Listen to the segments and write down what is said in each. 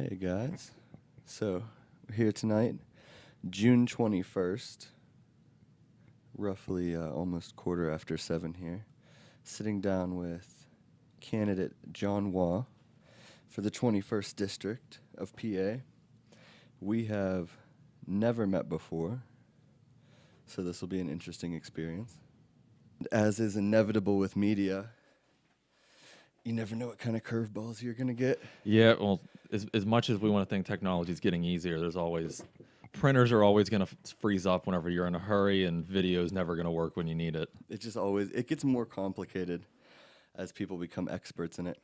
Hey guys, so we're here tonight, June 21st, roughly almost 7:15 here, sitting down with candidate John Waugh for the 21st District of PA. We have never met before, so this will be an interesting experience. As is inevitable with media, you never know what kind of curveballs you're going to get. Yeah, well, as much as we want to think technology is getting easier, there's always printers are always going to freeze up whenever you're in a hurry, and video is never going to work when you need it. It gets more complicated as people become experts in it.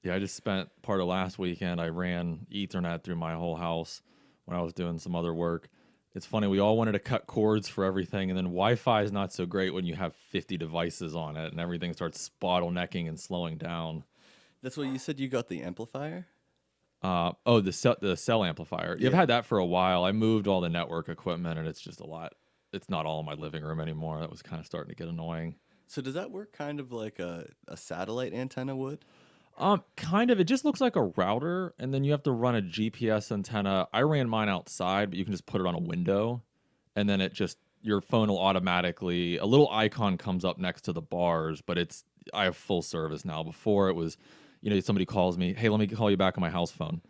Yeah, I just spent part of last weekend. I ran Ethernet through my whole house when I was doing some other work. It's funny, we all wanted to cut cords for everything, and then Wi-Fi is not so great when you have 50 devices on it, and everything starts bottlenecking and slowing down. That's what you said you got the amplifier? The cell amplifier. Yeah, I've Yeah. had that for a while. I moved all the network equipment, and it's just a lot. It's not all in my living room anymore. That was kind of starting to get annoying. So does that work kind of like a satellite antenna would? Kind of. It just looks like a router, and then you have to run a GPS antenna. I ran mine outside, but you can just put it on a window, and then your phone will automatically, a little icon comes up next to the bars, but I have full service now. Before it was, somebody calls me, hey, let me call you back on my house phone.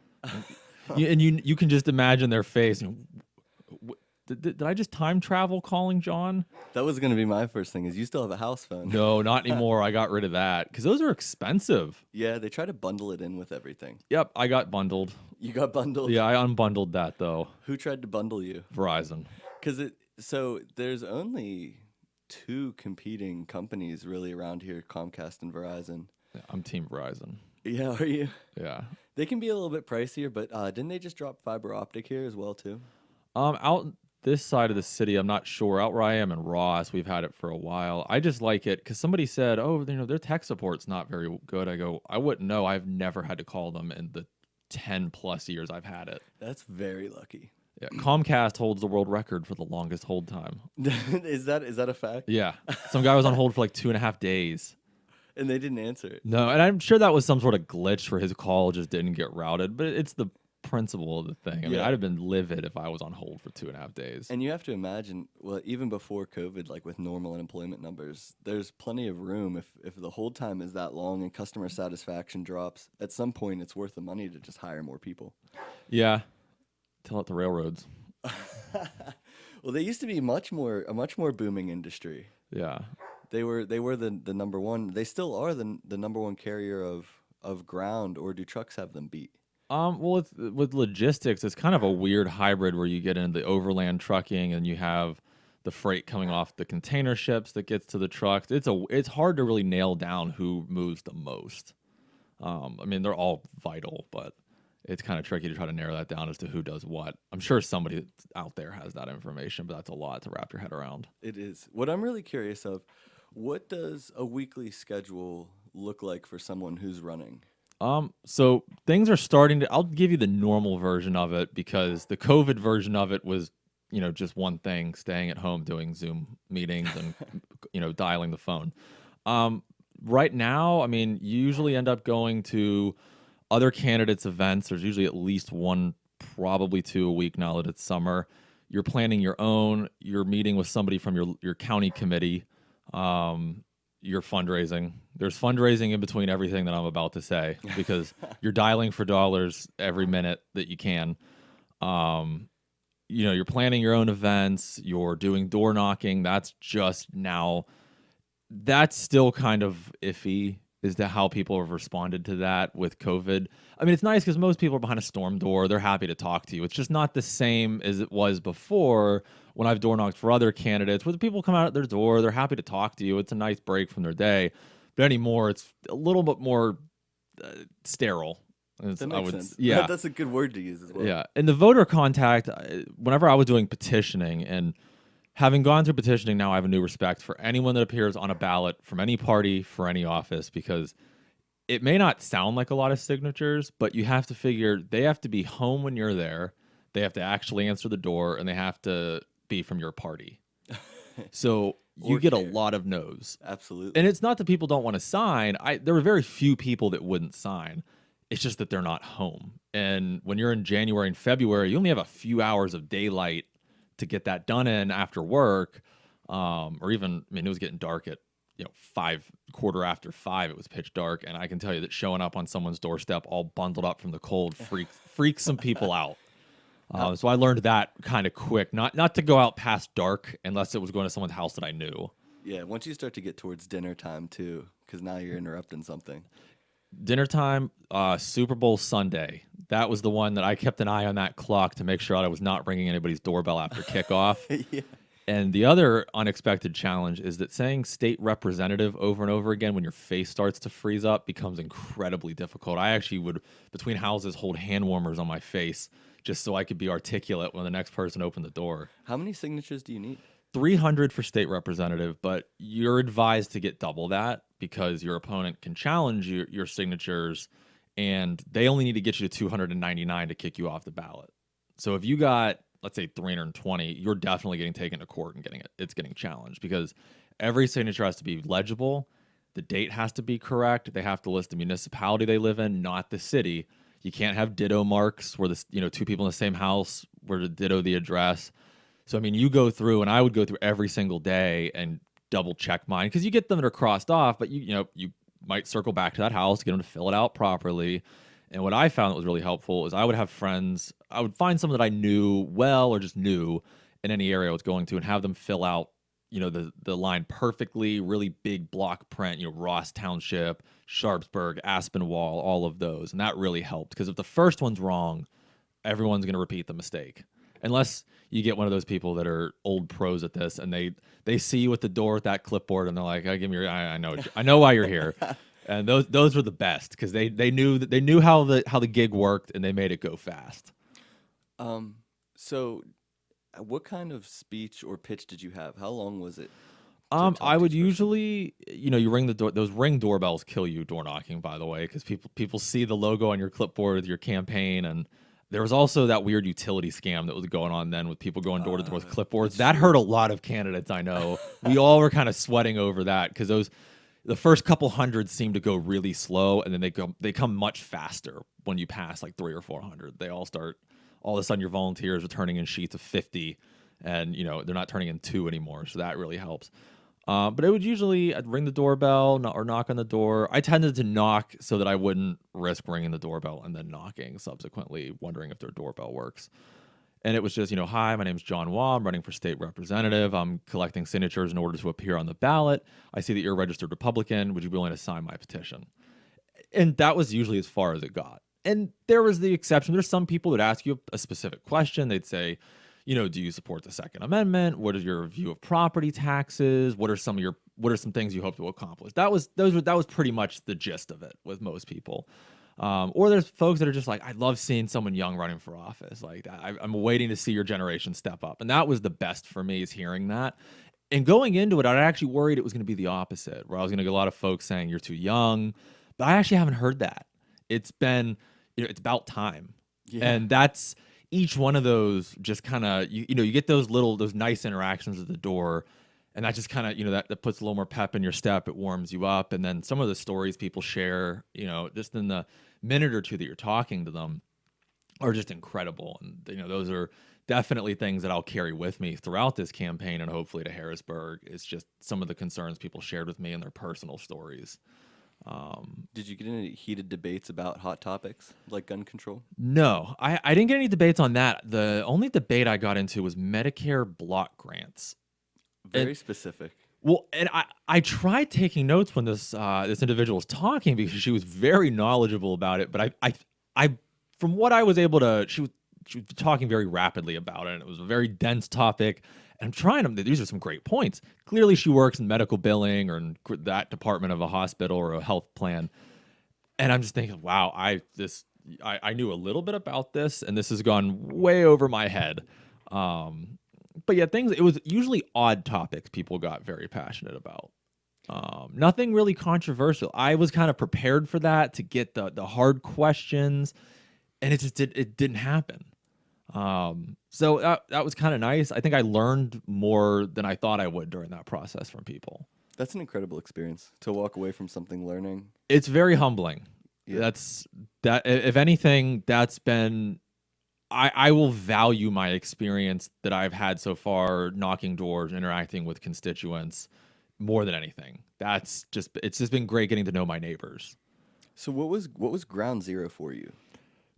You can just imagine their face. Did I just time travel calling John? That was going to be my first thing is you still have a house phone. No, not anymore. I got rid of that because those are expensive. Yeah, they try to bundle it in with everything. Yep, I got bundled. You got bundled? Yeah, I unbundled that though. Who tried to bundle you? Verizon. So there's only two competing companies really around here, Comcast and Verizon. Yeah, I'm Team Verizon. Yeah, are you? Yeah. They can be a little bit pricier, but didn't they just drop fiber optic here as well too? Out this side of the city, I'm not sure. Out where I am in Ross, we've had it for a while. I just like it because somebody said, "Oh, their tech support's not very good." I go, "I wouldn't know. I've never had to call them in the 10+ years I've had it." That's very lucky. Yeah, Comcast holds the world record for the longest hold time. Is that a fact? Yeah, some guy was on hold for like 2.5 days. And they didn't answer it. No, and I'm sure that was some sort of glitch for his call just didn't get routed. But it's the principle of the thing. I mean, I'd have been livid if I was on hold for 2.5 days. And you have to imagine, well, even before COVID, like with normal unemployment numbers, there's plenty of room. If the hold time is that long and customer satisfaction drops, at some point it's worth the money to just hire more people. Yeah, tell it to railroads. Well, they used to be a much more booming industry. Yeah. They were the number one. They still are the number one carrier of ground, or do trucks have them beat? Well, with logistics, it's kind of a weird hybrid where you get into the overland trucking and you have the freight coming off the container ships that gets to the trucks. It's hard to really nail down who moves the most. I mean, they're all vital, but it's kind of tricky to try to narrow that down as to who does what. I'm sure somebody out there has that information, but that's a lot to wrap your head around. It is. What I'm really curious of, what does a weekly schedule look like for someone who's running? So things are starting to, I'll give you the normal version of it because the COVID version of it was, just one thing, staying at home, doing Zoom meetings and, dialing the phone. Right now, I mean, you usually end up going to other candidates' events. There's usually at least one, probably two a week now that it's summer. You're planning your own, you're meeting with somebody from your county committee. You're fundraising. There's fundraising in between everything that I'm about to say because you're dialing for dollars every minute that you can. You're planning your own events. You're doing door knocking. That's still kind of iffy as to how people have responded to that with COVID. I mean, it's nice because most people are behind a storm door. They're happy to talk to you. It's just not the same as it was before when I've door knocked for other candidates, where the people come out at their door, they're happy to talk to you. It's a nice break from their day. But anymore, it's a little bit more sterile. That makes sense. Yeah. That's a good word to use as well. Yeah. And the voter contact, whenever I was doing petitioning and having gone through petitioning, now I have a new respect for anyone that appears on a ballot from any party for any office because it may not sound like a lot of signatures, but you have to figure they have to be home when you're there. They have to actually answer the door, and they have to be from your party. So you get a lot of no's. Absolutely. And it's not that people don't want to sign. There were very few people that wouldn't sign. It's just that they're not home. And when you're in January and February, you only have a few hours of daylight to get that done in after work. Or even, I mean, it was getting dark at, 5, quarter after 5, it was pitch dark. And I can tell you that showing up on someone's doorstep all bundled up from the cold freaks some people out. So I learned that kind of quick, not to go out past dark unless it was going to someone's house that I knew. Yeah, once you start to get towards dinner time too, because now you're interrupting something. Dinner time, Super Bowl Sunday. That was the one that I kept an eye on that clock to make sure that I was not ringing anybody's doorbell after kickoff. Yeah. And the other unexpected challenge is that saying state representative over and over again when your face starts to freeze up becomes incredibly difficult. I actually would, between houses, hold hand warmers on my face just so I could be articulate when the next person opened the door. How many signatures do you need? 300 for state representative, but you're advised to get double that because your opponent can challenge your signatures, and they only need to get you to 299 to kick you off the ballot. So if you got, let's say, 320, you're definitely getting taken to court and getting challenged because every signature has to be legible. The date has to be correct. They have to list the municipality they live in, not the city. You can't have ditto marks where two people in the same house were to ditto the address. So, I mean, you go through, and I would go through every single day and double check mine because you get them that are crossed off, but you might circle back to that house, get them to fill it out properly. And what I found that was really helpful is I would have friends, I would find someone that I knew well or just knew in any area I was going to and have them fill out, the line perfectly, really big block print, Ross Township, Sharpsburg, Aspinwall, all of those. And that really helped because if the first one's wrong, everyone's going to repeat the mistake. Unless you get one of those people that are old pros at this, and they see you at the door with that clipboard, and they're like, "Give me I know why you're here." And those were the best because they knew how the gig worked, and they made it go fast. So, what kind of speech or pitch did you have? How long was it? I would usually, you ring the door. Those Ring doorbells kill you door knocking, by the way, because people see the logo on your clipboard with your campaign. And there was also that weird utility scam that was going on then with people going door to door with clipboards. That hurt a lot of candidates, I know. We all were kind of sweating over that because the first couple hundred seem to go really slow, and then they come much faster when you pass like 300 or 400. They all of a sudden your volunteers are turning in sheets of 50, and they're not turning in 2 anymore. So that really helps. But it would usually, I'd ring the doorbell or knock on the door. I tended to knock so that I wouldn't risk ringing the doorbell and then knocking subsequently, wondering if their doorbell works. And it was just, hi, my name's John Waugh. I'm running for state representative. I'm collecting signatures in order to appear on the ballot. I see that you're a registered Republican. Would you be willing to sign my petition? And that was usually as far as it got. And there was the exception. There's some people that ask you a specific question. They'd say, do you support the Second Amendment? What is your view of property taxes? What are some things you hope to accomplish? That was pretty much the gist of it with most people. Or there's folks that are just like, I love seeing someone young running for office. Like I'm waiting to see your generation step up. And that was the best for me, is hearing that. And going into it, I actually worried it was going to be the opposite, where I was going to get a lot of folks saying you're too young. But I actually haven't heard that. It's been, it's about time. Yeah. And that's each one of those just kind of, you get those nice interactions at the door. And that just kind of, that puts a little more pep in your step. It warms you up. And then some of the stories people share, just in the minute or two that you're talking to them are just incredible. And, those are definitely things that I'll carry with me throughout this campaign and hopefully to Harrisburg. It's just some of the concerns people shared with me and their personal stories. Did you get any heated debates about hot topics like gun control? No, I didn't get any debates on that. The only debate I got into was Medicare block grants. Very specific. Well, and I tried taking notes when this individual was talking because she was very knowledgeable about it. But I from what I was able to, she was talking very rapidly about it, and it was a very dense topic. And I'm trying them. These are some great points. Clearly, she works in medical billing or in that department of a hospital or a health plan. And I'm just thinking, wow, I knew a little bit about this, and this has gone way over my head. But yeah, it was usually odd topics people got very passionate about. Nothing really controversial. I was kind of prepared for that, to get the hard questions, and it didn't happen. So that was kind of nice. I think I learned more than I thought I would during that process from people. That's an incredible experience to walk away from something learning. It's very humbling. Yeah. That's that. If anything, that's been. I will value my experience that I've had so far, knocking doors, interacting with constituents, more than anything. It's just been great getting to know my neighbors. So what was ground zero for you?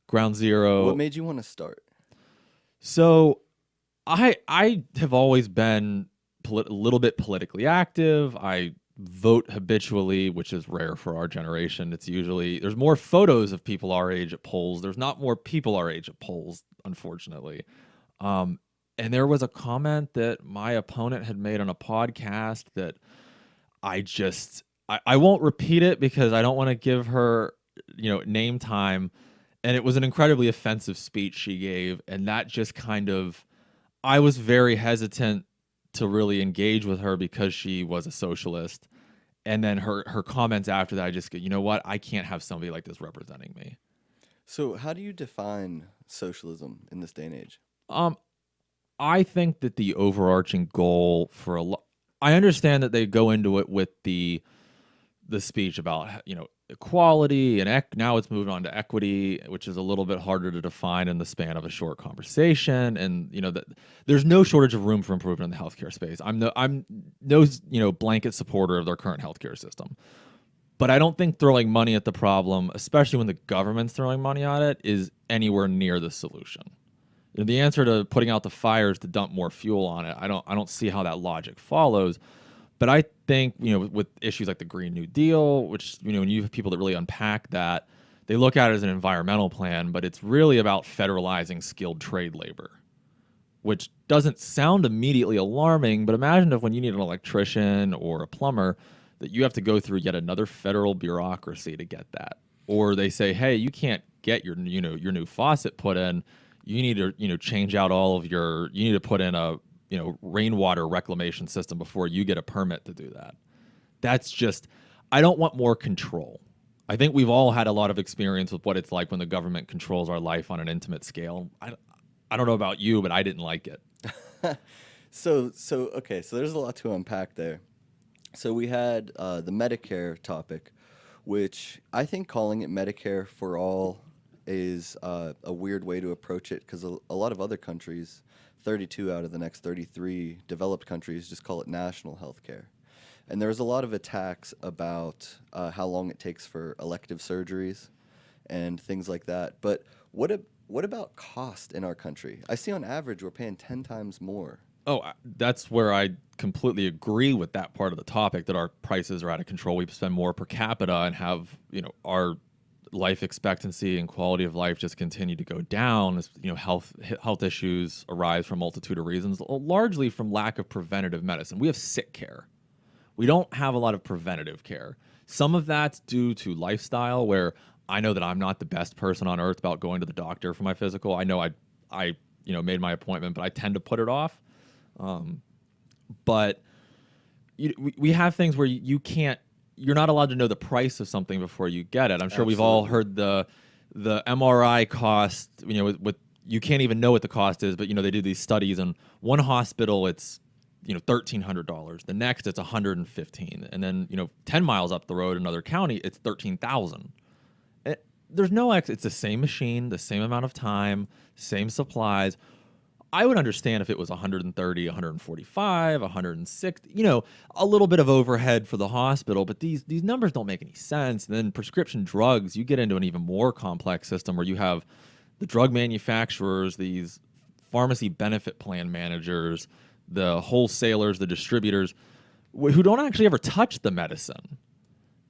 Ground What zero. made you want to start? So I have always been a little bit politically active. I vote habitually, which is rare for our generation. It's usually there's more photos of people our age at polls. There's not more people our age at polls, unfortunately. Um, and there was a comment that my opponent had made on a podcast that I won't repeat it because I don't want to give her name time. And it was an incredibly offensive speech she gave, and that just kind of I was very hesitant to really engage with her because she was a socialist. And then her comments after that, I just go, you know what? I can't have somebody like this representing me. So how do you define socialism in this day and age? Um, I think that the overarching goal for a lot, I understand that they go into it with the speech about equality and now it's moving on to equity, which is a little bit harder to define in the span of a short conversation. And that there's no shortage of room for improvement in the healthcare space. I'm no blanket supporter of their current healthcare system, but I don't think throwing money at the problem, especially when the government's throwing money at it, is anywhere near the solution. The answer to putting out the fire is to dump more fuel on it. I don't see how that logic follows. But I think, with issues like the Green New Deal, which, when you have people that really unpack that, they look at it as an environmental plan, but it's really about federalizing skilled trade labor, which doesn't sound immediately alarming. But imagine if when you need an electrician or a plumber, that you have to go through yet another federal bureaucracy to get that. Or they say, hey, you can't get your new faucet put in. You need to, change out all of you need to put in a rainwater reclamation system before you get a permit to do that. That's just, I don't want more control. I think we've all had a lot of experience with what it's like when the government controls our life on an intimate scale. I don't know about you, but I didn't like it. So okay, so there's a lot to unpack there. So we had the Medicare topic, which I think calling it Medicare for all is a weird way to approach it because a lot of other countries, 32 out of the next 33 developed countries, just call it national health care. And there's a lot of attacks about how long it takes for elective surgeries and things like that. But what about cost in our country? I see on average we're paying 10 times more. Oh, that's where I completely agree with that part of the topic, that our prices are out of control. We spend more per capita and have, our life expectancy and quality of life just continue to go down as, health issues arise for a multitude of reasons, largely from lack of preventative medicine. We have sick care. We don't have a lot of preventative care. Some of that's due to lifestyle, where I know that I'm not the best person on earth about going to the doctor for my physical. I know I made my appointment, but I tend to put it off. But we have things where you're not allowed to know the price of something before you get it. I'm sure we've all heard the MRI cost, with you can't even know what the cost is, but they do these studies, and one hospital it's $1,300. The next it's $115, and then 10 miles up the road, another county, it's $13,000. There's no it's the same machine, the same amount of time, same supplies. I would understand if it was 130, 145, 160, a little bit of overhead for the hospital, but these numbers don't make any sense. And then prescription drugs, you get into an even more complex system where you have the drug manufacturers, these pharmacy benefit plan managers, the wholesalers, the distributors, who don't actually ever touch the medicine.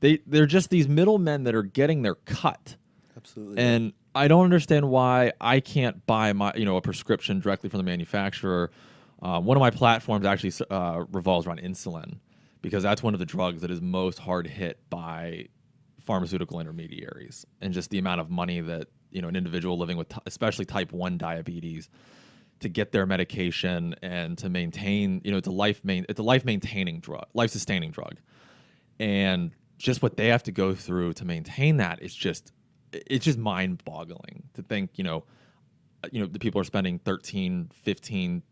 They're just these middlemen that are getting their cut. Absolutely. And I don't understand why I can't buy my a prescription directly from the manufacturer. One of my platforms actually revolves around insulin, because that's one of the drugs that is most hard hit by pharmaceutical intermediaries, and just the amount of money that an individual living with especially type 1 diabetes to get their medication and to maintain it's a life maintaining drug, life sustaining drug, and just what they have to go through to maintain that is just mind boggling to think, the people are spending $13, $15,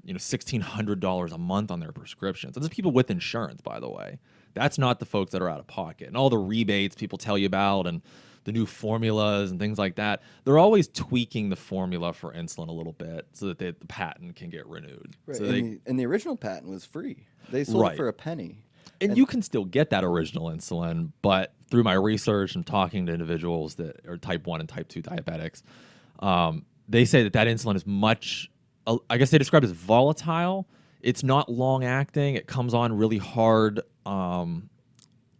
$1,600 a month on their prescriptions. And there's people with insurance, by the way. That's not the folks that are out of pocket. And all the rebates people tell you about, and the new formulas and things like that, they're always tweaking the formula for insulin a little bit so that the patent can get renewed. Right. So And the original patent was free. They sold Right. it for a penny. and you can still get that original insulin, but through my research and talking to individuals that are type 1 and type 2 diabetics, they say that insulin is much, I guess they describe it as volatile. It's not long acting. It comes on really hard.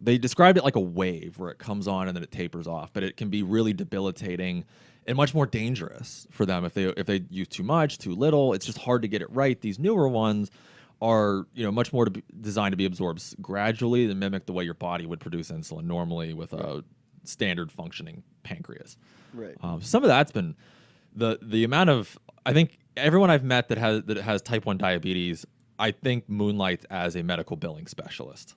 They described it like a wave where it comes on and then it tapers off, but it can be really debilitating and much more dangerous for them if they use too much, too little. It's just hard to get it right. These newer ones are much more designed to be absorbed gradually and mimic the way your body would produce insulin normally with a standard functioning pancreas. Right. Some of that's been the amount of, I think everyone I've met that has type 1 diabetes, I think moonlights as a medical billing specialist.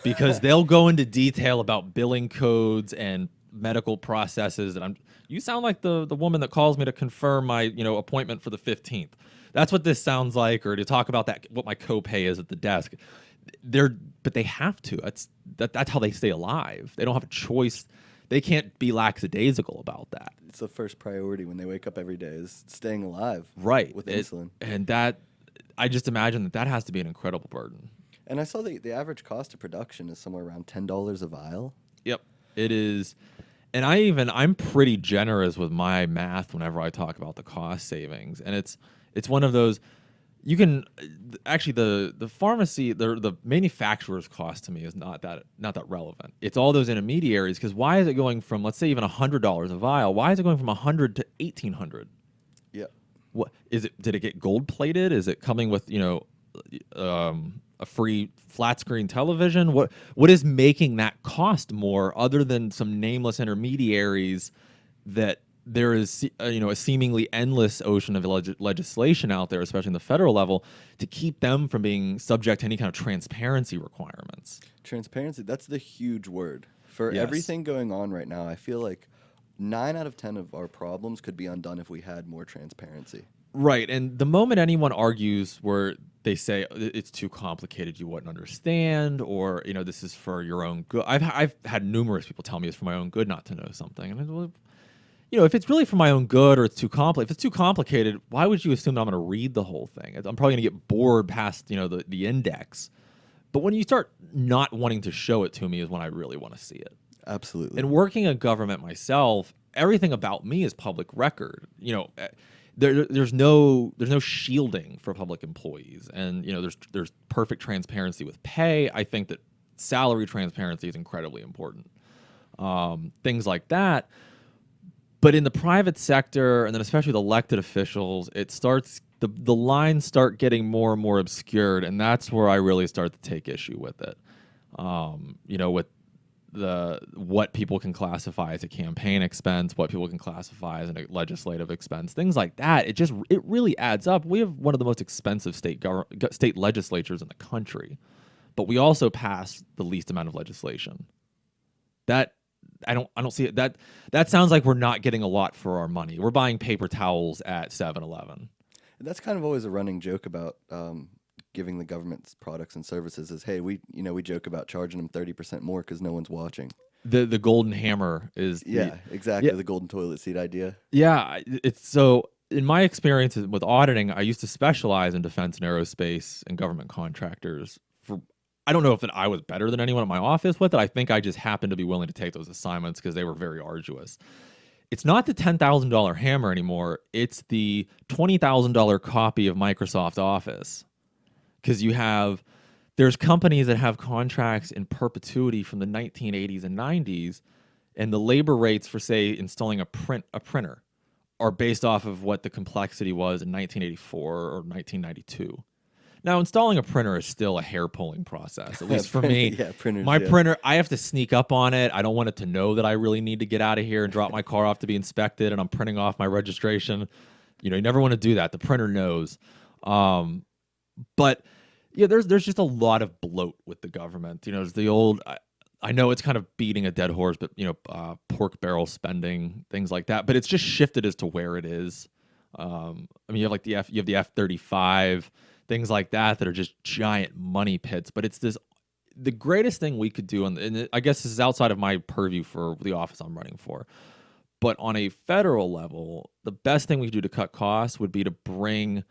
Because they'll go into detail about billing codes and medical processes. And you sound like the woman that calls me to confirm my appointment for the 15th. That's what this sounds like, or to talk about what my copay is at the desk. But they have to. That's how they stay alive. They don't have a choice. They can't be lackadaisical about that. It's the first priority when they wake up every day is staying alive. Right. With insulin. And that, I just imagine that has to be an incredible burden. And I saw the average cost of production is somewhere around $10 a vial. Yep, it is. And I'm pretty generous with my math whenever I talk about the cost savings. And it's one of those, you can actually the pharmacy, the manufacturer's cost to me is not that relevant. It's all those intermediaries, because why is it going from, let's say, even $100 a vial? Why is it going from $100 to $1,800? Yeah. What is it? Did it get gold plated? Is it coming with a free flat screen television? What is making that cost more, other than some nameless intermediaries that there is a seemingly endless ocean of legislation out there, especially in the federal level, to keep them from being subject to any kind of transparency requirements? Transparency, that's the huge word. For Yes. everything going on right now, I feel like 9 out of 10 of our problems could be undone if we had more transparency. Right. And the moment anyone argues where they say it's too complicated, you wouldn't understand, or this is for your own good. I've had numerous people tell me it's for my own good not to know something. And well, if it's really for my own good, or it's too complicated, if it's too complicated, why would you assume that I'm going to read the whole thing? I'm probably going to get bored past the index. But when you start not wanting to show it to me is when I really want to see it. Absolutely. And working in government myself, everything about me is public record. There's no shielding for public employees, and there's perfect transparency with pay. I think that salary transparency is incredibly important. Things like that. But in the private sector, and then especially the elected officials, it starts the lines start getting more and more obscured, and that's where I really start to take issue with it. With what people can classify as a campaign expense, what people can classify as a legislative expense, things like that. It really adds up. We have one of the most expensive state legislatures in the country, but we also pass the least amount of legislation. That I don't see it. That sounds like we're not getting a lot for our money. We're buying paper towels at 7-Eleven. That's kind of always a running joke about giving the government's products and services is, hey, we joke about charging them 30% more because no one's watching. The golden hammer is exactly. The golden toilet seat idea. Yeah, it's so. In my experience with auditing, I used to specialize in defense and aerospace and government contractors. I don't know if I was better than anyone in my office with it. I think I just happened to be willing to take those assignments because they were very arduous. It's not the $10,000 hammer anymore. It's the $20,000 copy of Microsoft Office. Because there's companies that have contracts in perpetuity from the 1980s and 90s, and the labor rates for, say, installing a printer are based off of what the complexity was in 1984 or 1992. Now, installing a printer is still a hair-pulling process, at least for me. Printer, I have to sneak up on it. I don't want it to know that I really need to get out of here and drop my car off to be inspected, and I'm printing off my registration. You never want to do that. The printer knows. But yeah, there's just a lot of bloat with the government. There's the old. I know it's kind of beating a dead horse, but pork barrel spending, things like that. But it's just shifted as to where it is. You have you have the F-35. Things like that are just giant money pits, but it's the greatest thing we could do, and I guess this is outside of my purview for the office I'm running for, but on a federal level, the best thing we could do to cut costs would be to bring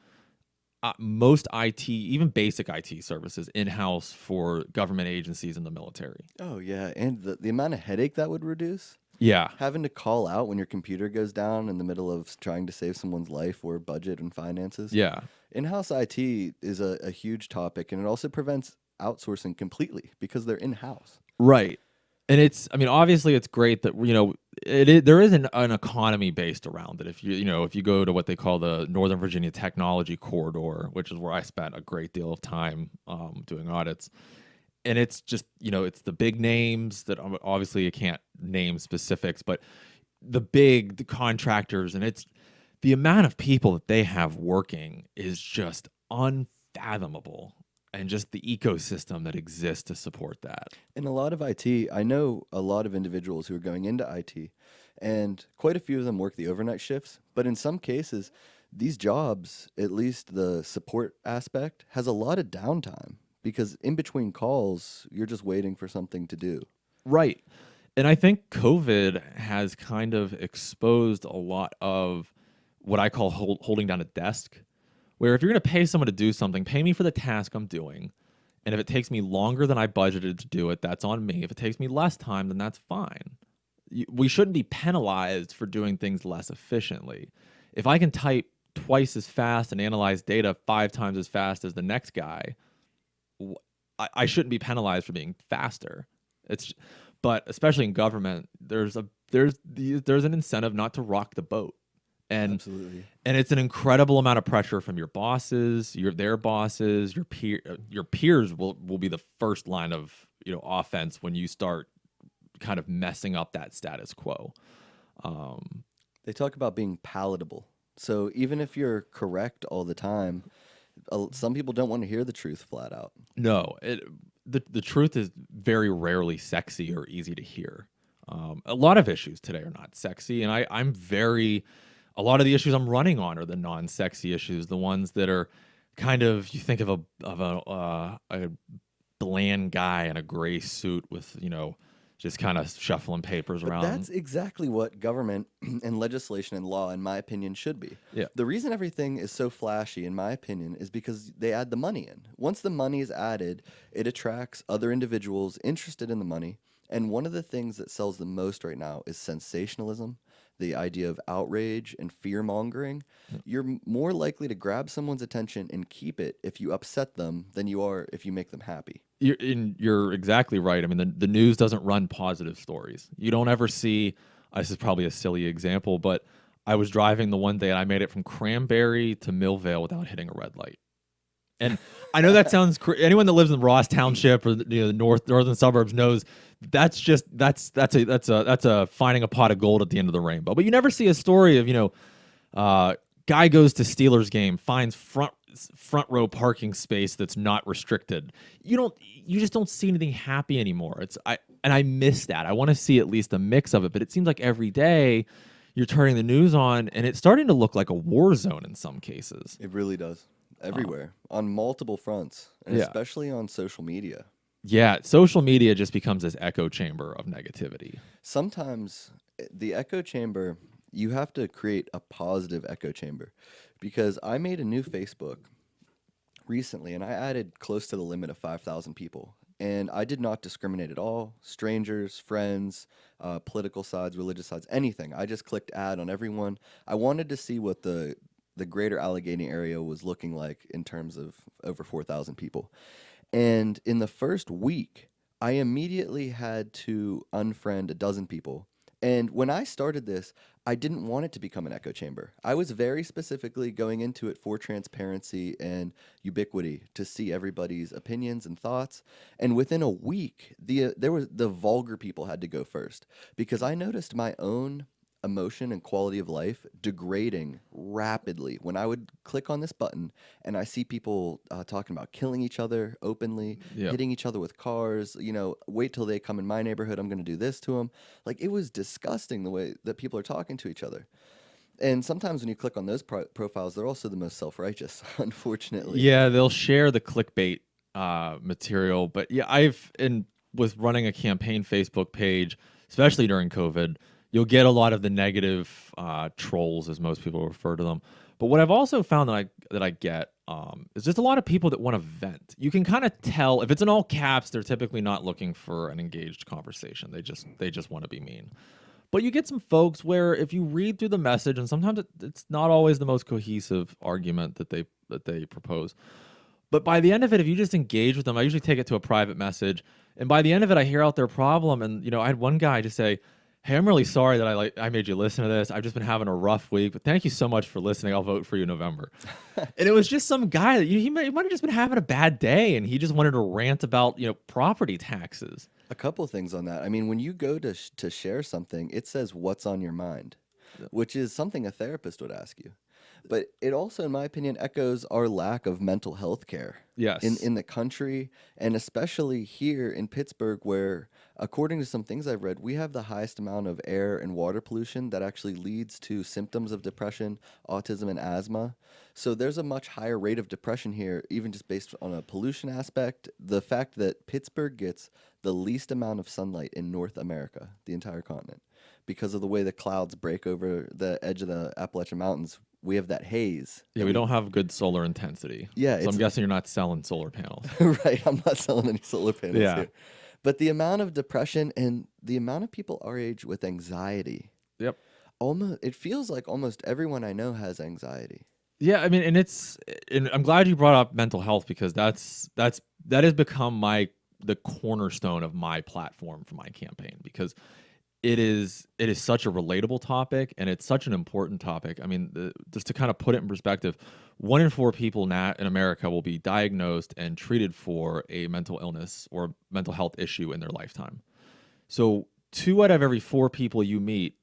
most IT, even basic IT services, in-house for government agencies and the military. Oh yeah, and the amount of headache that would reduce. Yeah. Having to call out when your computer goes down in the middle of trying to save someone's life or budget and finances. Yeah. In-house IT is a huge topic, and it also prevents outsourcing completely because they're in-house. Right. And I mean, obviously it's great that, there is an economy based around it. If if you go to what they call the Northern Virginia Technology Corridor, which is where I spent a great deal of time doing audits. And it's just, it's the big names that obviously you can't name specifics, but the contractors, and it's the amount of people that they have working is just unfathomable. And just the ecosystem that exists to support that. In a lot of IT, I know a lot of individuals who are going into IT, and quite a few of them work the overnight shifts. But in some cases, these jobs, at least the support aspect, has a lot of downtime because in between calls, you're just waiting for something to do. Right. And I think COVID has kind of exposed a lot of what I call holding down a desk, where if you're going to pay someone to do something, pay me for the task I'm doing. And if it takes me longer than I budgeted to do it, that's on me. If it takes me less time, then that's fine. We shouldn't be penalized for doing things less efficiently. If I can type twice as fast and analyze data 5 times as fast as the next guy, I shouldn't be penalized for being faster. But especially in government, there's an incentive not to rock the boat. And Absolutely. And it's an incredible amount of pressure from your bosses, their bosses, your peers will be the first line of offense when you start kind of messing up that status quo. They talk about being palatable. So even if you're correct all the time, some people don't want to hear the truth flat out. No, the truth is very rarely sexy or easy to hear. A lot of issues today are not sexy, and a lot of the issues I'm running on are the non-sexy issues, the ones that are kind of, you think of a bland guy in a gray suit with, just kind of shuffling papers around. That's exactly what government and legislation and law, in my opinion, should be. Yeah. The reason everything is so flashy, in my opinion, is because they add the money in. Once the money is added, it attracts other individuals interested in the money. And one of the things that sells the most right now is sensationalism, the idea of outrage and fear mongering. You're more likely to grab someone's attention and keep it if you upset them than you are if you make them happy. You're exactly right. I mean, the news doesn't run positive stories. You don't ever see, this is probably a silly example, but I was driving the one day and I made it from Cranberry to Millvale without hitting a red light. And I know that sounds anyone that lives in Ross Township or the northern suburbs knows that's a finding a pot of gold at the end of the rainbow. But you never see a story of guy goes to Steelers game, finds front row parking space that's not restricted. You just don't see anything happy anymore. I miss that. I want to see at least a mix of it, but it seems like every day you're turning the news on and it's starting to look like a war zone in some cases. It really does. Everywhere, on multiple fronts, and especially on social media. Yeah, social media just becomes this echo chamber of negativity. Sometimes the echo chamber, you have to create a positive echo chamber, because I made a new Facebook recently and I added close to the limit of 5,000 people. And I did not discriminate at all. Strangers, friends, political sides, religious sides, anything. I just clicked add on everyone. I wanted to see what the greater Allegheny area was looking like in terms of over 4,000 people. And in the first week, I immediately had to unfriend a dozen people. And when I started this, I didn't want it to become an echo chamber. I was very specifically going into it for transparency and ubiquity to see everybody's opinions and thoughts. And within a week, the vulgar people had to go first, because I noticed my own emotion and quality of life degrading rapidly when I would click on this button and I see people talking about killing each other openly, hitting each other with cars, wait till they come in my neighborhood, I'm going to do this to them. Like, it was disgusting the way that people are talking to each other. And sometimes when you click on those profiles, they're also the most self-righteous, unfortunately. Yeah, they'll share the clickbait material. But yeah, with running a campaign Facebook page, especially during COVID, you'll get a lot of the negative trolls, as most people refer to them. But what I've also found that I get is just a lot of people that want to vent. You can kind of tell if it's in all caps, they're typically not looking for an engaged conversation. They just want to be mean. But you get some folks where if you read through the message, and sometimes it's not always the most cohesive argument that they propose. But by the end of it, if you just engage with them, I usually take it to a private message. And by the end of it, I hear out their problem. And, I had one guy just say, "Hey, I'm really sorry that I made you listen to this. I've just been having a rough week, but thank you so much for listening. I'll vote for you in November." And it was just some guy that he might have just been having a bad day, and he just wanted to rant about, property taxes. A couple things on that. I mean, when you go to share something, it says what's on your mind, which is something a therapist would ask you. But it also, in my opinion, echoes our lack of mental health care Yes. in the country, and especially here in Pittsburgh, where, according to some things I've read, we have the highest amount of air and water pollution that actually leads to symptoms of depression, autism, and asthma. So there's a much higher rate of depression here, even just based on a pollution aspect. The fact that Pittsburgh gets the least amount of sunlight in North America, the entire continent, because of the way the clouds break over the edge of the Appalachian Mountains. We have that haze. Yeah, we don't have good solar intensity. Yeah, So I'm guessing you're not selling solar panels. right. I'm not selling any solar panels Yeah. here. But the amount of depression and the amount of people our age with anxiety, Yep. it feels like almost everyone I know has anxiety. Yeah, I mean, and I'm glad you brought up mental health, because that has become the cornerstone of my platform for my campaign, because it is such a relatable topic, and it's such an important topic. I mean, just to kind of put it in perspective, 1 in 4 people in America will be diagnosed and treated for a mental illness or mental health issue in their lifetime. So 2 out of every 4 people you meet,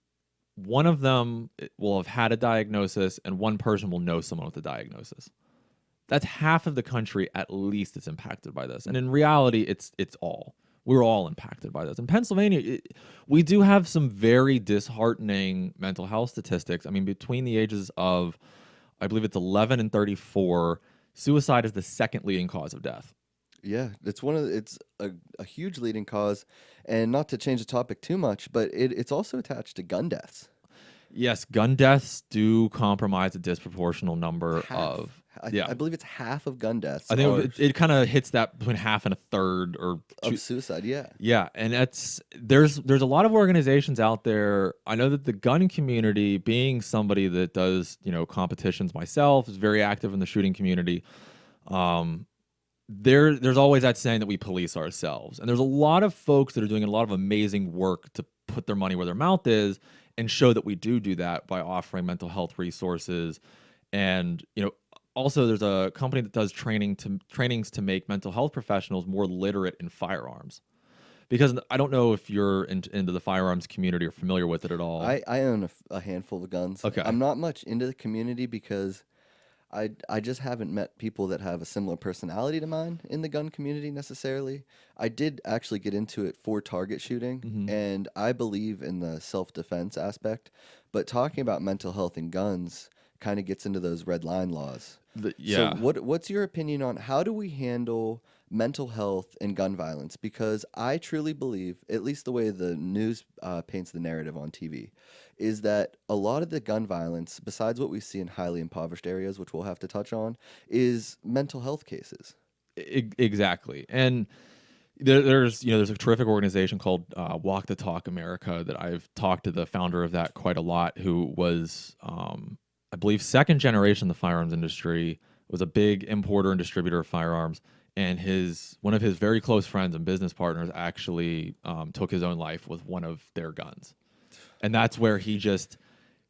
one of them will have had a diagnosis, and one person will know someone with a diagnosis. That's half of the country at least that's impacted by this. And in reality, it's all. We're all impacted by this. In Pennsylvania, we do have some very disheartening mental health statistics. I mean, between the ages of, I believe it's 11 and 34, suicide is the second leading cause of death. Yeah, it's a huge leading cause, and not to change the topic too much, but it's also attached to gun deaths. Yes, gun deaths do compromise a disproportional number Half. of. I believe it's half of gun deaths. I think it kind of hits that between half and a third or of suicide. Yeah. Yeah, and there's a lot of organizations out there. I know that the gun community, being somebody that does competitions myself, is very active in the shooting community. There's always that saying that we police ourselves, and there's a lot of folks that are doing a lot of amazing work to put their money where their mouth is and show that we do that by offering mental health resources. And also, there's a company that does trainings to make mental health professionals more literate in firearms. Because I don't know if you're into the firearms community or familiar with it at all. I own a handful of guns. Okay. I'm not much into the community because I just haven't met people that have a similar personality to mine in the gun community necessarily. I did actually get into it for target shooting, and I believe in the self-defense aspect. But talking about mental health and guns kind of gets into those red line laws. Yeah. So what's your opinion on how do we handle mental health and gun violence? Because I truly believe, at least the way the news paints the narrative on TV, is that a lot of the gun violence, besides what we see in highly impoverished areas, which we'll have to touch on, is mental health cases. Exactly. And there's a terrific organization called Walk the Talk America that I've talked to the founder of that quite a lot, who was I believe second generation in the firearms industry, was a big importer and distributor of firearms, and one of his very close friends and business partners actually took his own life with one of their guns. And that's where he just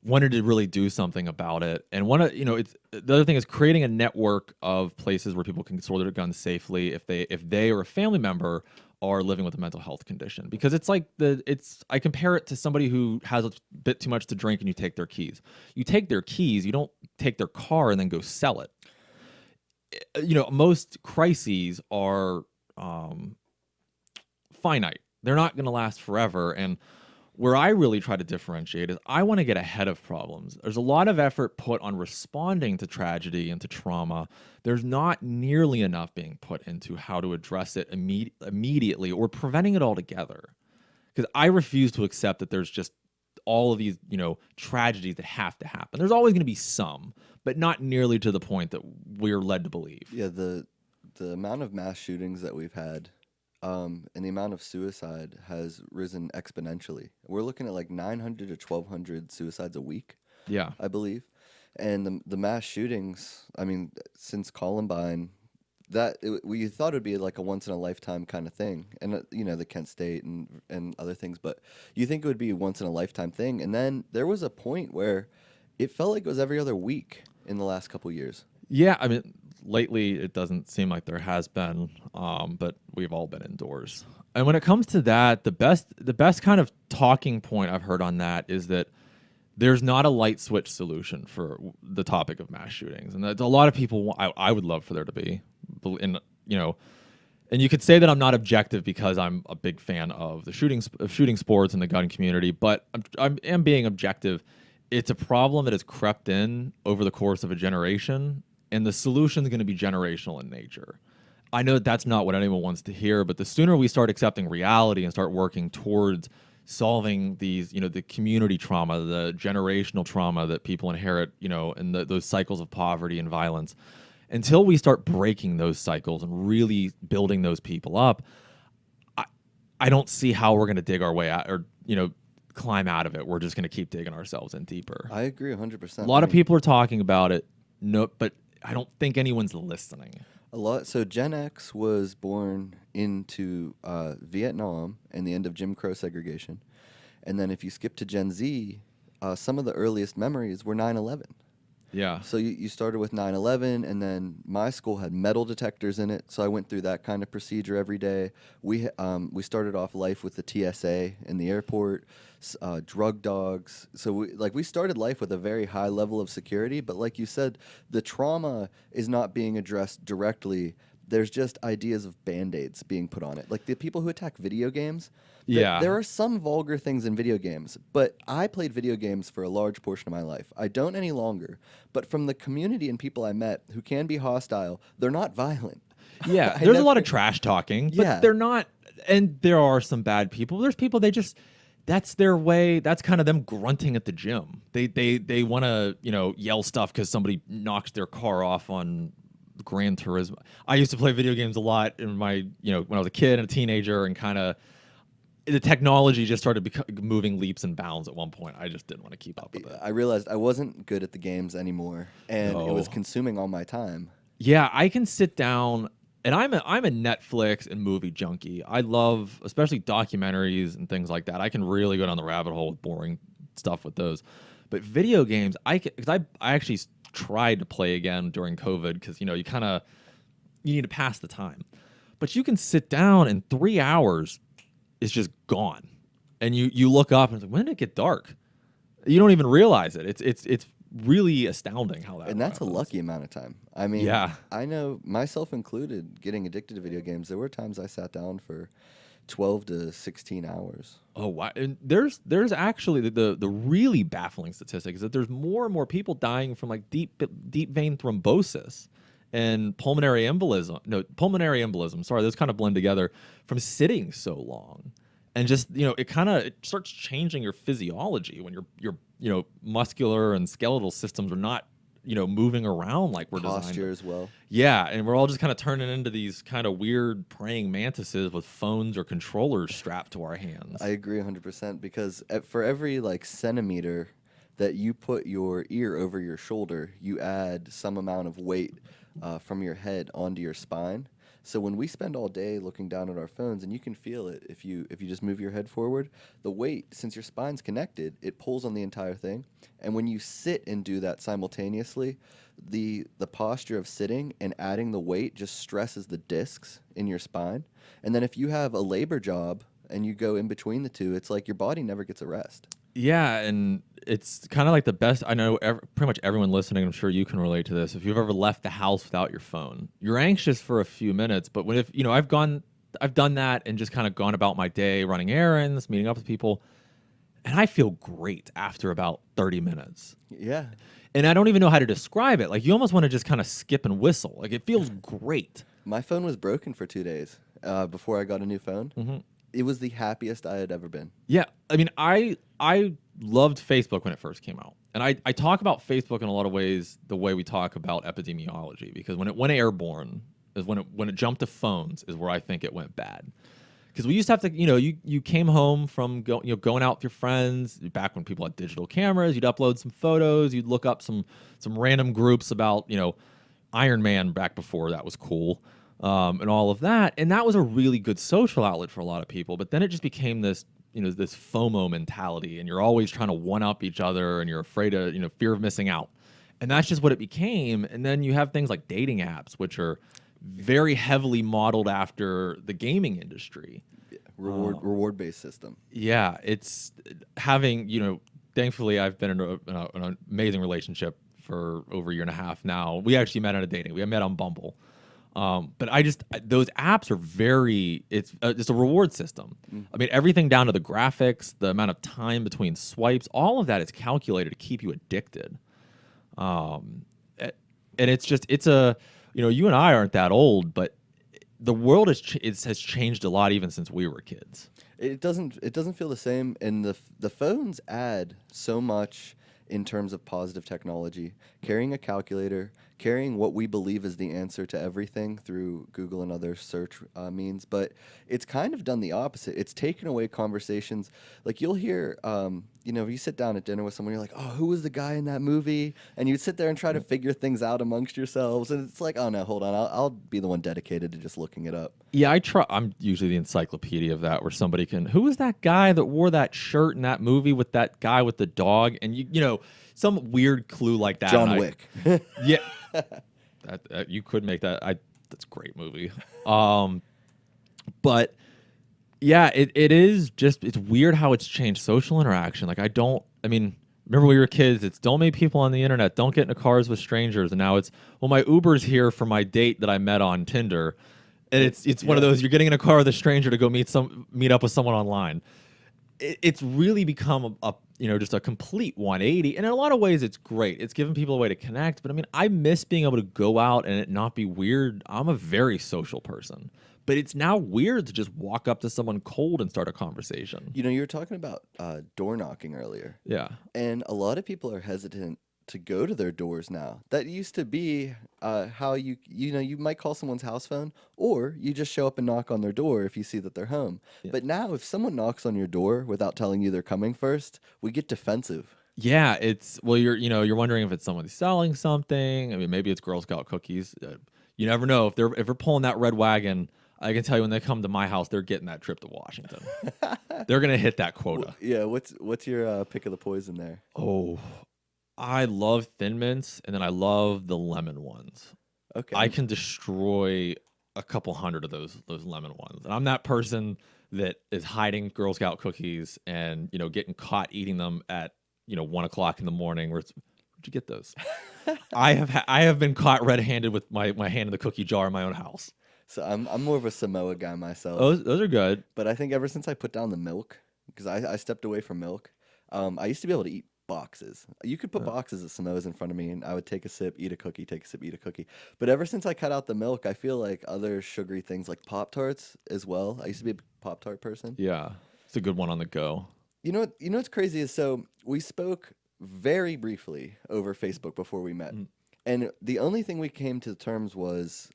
wanted to really do something about it. And it's the other thing is creating a network of places where people can store their guns safely if they or a family member are living with a mental health condition. Because I compare it to somebody who has a bit too much to drink and you take their keys. You take their keys, you don't take their car and then go sell it. Most crises are finite. They're not going to last forever. And Where I really try to differentiate is I want to get ahead of problems. There's a lot of effort put on responding to tragedy and to trauma. There's not nearly enough being put into how to address it immediately or preventing it altogether. Because I refuse to accept that there's just all of these, tragedies that have to happen. There's always going to be some, but not nearly to the point that we're led to believe. Yeah, the amount of mass shootings that we've had, and the amount of suicide has risen exponentially. We're looking at like 900 to 1,200 suicides a week, Yeah. I believe. And the mass shootings, I mean, since Columbine, we thought it would be like a once in a lifetime kind of thing, and the Kent State and other things, but you think it would be a once in a lifetime thing, and then there was a point where it felt like it was every other week in the last couple years. Yeah, I mean, lately it doesn't seem like there has been, but we've all been indoors. And when it comes to that, the best kind of talking point I've heard on that is that there's not a light switch solution for the topic of mass shootings, and that a lot of people I would love for there to be, and and you could say that I'm not objective because I'm a big fan of the shooting sports and the gun community, but I am being objective. It's a problem that has crept in over the course of a generation, and the solution is going to be generational in nature. I know that that's not what anyone wants to hear, but the sooner we start accepting reality and start working towards solving these, the community trauma, the generational trauma that people inherit, and those cycles of poverty and violence, until we start breaking those cycles and really building those people up, I don't see how we're going to dig our way out or, climb out of it. We're just going to keep digging ourselves in deeper. I agree 100%. A lot of people are talking about it, but I don't think anyone's listening. A lot. So Gen X was born into Vietnam and the end of Jim Crow segregation. And then if you skip to Gen Z, some of the earliest memories were 9/11. Yeah. So you started with 9/11, and then my school had metal detectors in it, so I went through that kind of procedure every day. We started off life with the TSA in the airport, drug dogs. So we started life with a very high level of security, but like you said, the trauma is not being addressed directly. There's just ideas of Band-Aids being put on it. Like the people who attack video games, Yeah. there are some vulgar things in video games, but I played video games for a large portion of my life. I don't any longer, but from the community and people I met who can be hostile, they're not violent. Yeah, there's a lot of trash talking, but Yeah. they're not, and there are some bad people. There's people that's their way. That's kind of them grunting at the gym. They want to yell stuff because somebody knocks their car off on Gran Turismo. I used to play video games a lot in my when I was a kid and a teenager, and kind of the technology just started moving leaps and bounds at one point. I just didn't want to keep up with it. I realized I wasn't good at the games anymore, and it was No. consuming all my time. Yeah, I can sit down, and I'm a Netflix and movie junkie. I love especially documentaries and things like that. I can really go down the rabbit hole with boring stuff with those. But video games, because I actually tried to play again during COVID because you need to pass the time. But you can sit down in 3 hours, it's just gone, and you look up and it's like, when did it get dark? You don't even realize it. It's really astounding how that. And that's happens. a lucky amount of time. I mean, Yeah. I know myself included, getting addicted to video games. There were times I sat down for 12 to 16 hours. Oh, wow. And there's actually the really baffling statistic is that there's more and more people dying from like deep vein thrombosis and pulmonary embolism. Sorry, those kind of blend together from sitting so long. And just, it starts changing your physiology when your muscular and skeletal systems are not, moving around like we're designed. Posture as well. Yeah, and we're all just kind of turning into these kind of weird praying mantises with phones or controllers strapped to our hands. I agree 100% because for every like centimeter that you put your ear over your shoulder, you add some amount of weight from your head onto your spine. So when we spend all day looking down at our phones, and you can feel it if you just move your head forward, the weight, since your spine's connected, it pulls on the entire thing. And when you sit and do that simultaneously, the posture of sitting and adding the weight just stresses the discs in your spine. And then if you have a labor job and you go in between the two, it's like your body never gets a rest. Yeah, and it's kind of like the best. I know pretty much everyone listening, I'm sure you can relate to this. If you've ever left the house without your phone, you're anxious for a few minutes, but I've done that and just kind of gone about my day running errands, meeting up with people. and I feel great after about 30 minutes. Yeah. And I don't even know how to describe it. Like, you almost want to just kind of skip and whistle. Like, it feels great. My phone was broken for 2 days before I got a new phone. Mm-hmm. It was the happiest I had ever been. Yeah, I mean, I loved Facebook when it first came out, and I talk about Facebook in a lot of ways the way we talk about epidemiology, because when it went airborne is when it jumped to phones is where I think it went bad. Because we used to have to, you came home from going out with your friends back when people had digital cameras. You'd upload some photos. You'd look up some random groups about Iron Man back before that was cool, and all of that. And that was a really good social outlet for a lot of people. But then it just became this this FOMO mentality, and you're always trying to one up each other, and you're afraid of fear of missing out, and that's just what it became. And then you have things like dating apps, which are very heavily modeled after the gaming industry. Reward based system. Yeah, it's having, thankfully I've been in an amazing relationship for over a year and a half now. We actually met on a dating. We met on Bumble. But those apps are it's a reward system. I mean, everything down to the graphics, the amount of time between swipes, all of that is calculated to keep you addicted. And you and I aren't that old, but the world has changed a lot even since we were kids. It doesn't feel the same, and the phones add so much in terms of positive technology. Carrying a calculator, carrying what we believe is the answer to everything through Google and other search means, but it's kind of done the opposite. It's taken away conversations. Like, you'll hear, you sit down at dinner with someone, you're like, oh, who was the guy in that movie? And you'd sit there and try to figure things out amongst yourselves, and it's like, oh no, hold on, I'll be the one dedicated to just looking it up. Yeah, I'm usually the encyclopedia of that, where somebody who was that guy that wore that shirt in that movie with that guy with the dog, and some weird clue like that. John Wick. Yeah, that you could make that. That's a great movie. But yeah, it is just, it's weird how it's changed social interaction. Like, remember when we were kids, it's don't meet people on the internet, don't get into cars with strangers, and now it's, well, my Uber's here for my date that I met on Tinder. And it's one of those, you're getting in a car with a stranger to go meet up with someone online. It's really become just a complete 180. And in a lot of ways, it's great. It's given people a way to connect. But I miss being able to go out and it not be weird. I'm a very social person. But it's now weird to just walk up to someone cold and start a conversation. You were talking about door knocking earlier. Yeah. And a lot of people are hesitant to go to their doors now. That used to be how you might call someone's house phone, or you just show up and knock on their door if you see that they're home. Yeah. But now, if someone knocks on your door without telling you they're coming first, we get defensive. Yeah, you're wondering if it's someone selling something. Maybe it's Girl Scout cookies. You never know if they're pulling that red wagon. I can tell you, when they come to my house, they're getting that trip to Washington. They're gonna hit that quota. Yeah. What's your pick of the poison there? Oh, I love Thin Mints, and then I love the lemon ones. Okay. I can destroy a couple hundred of those lemon ones. And I'm that person that is hiding Girl Scout cookies and, getting caught eating them at, 1 o'clock in the morning. Where'd you get those? I have been caught red-handed with my hand in the cookie jar in my own house. So I'm more of a Samoa guy myself. Those are good. But I think ever since I put down the milk, because I stepped away from milk, I used to be able to eat boxes. You could put boxes of Samoas in front of me, and I would take a sip, eat a cookie, take a sip, eat a cookie. But ever since I cut out the milk, I feel like other sugary things like Pop-Tarts as well. I used to be a Pop-Tart person. Yeah, it's a good one on the go. You know what's crazy is, so we spoke very briefly over Facebook before we met. And the only thing we came to terms was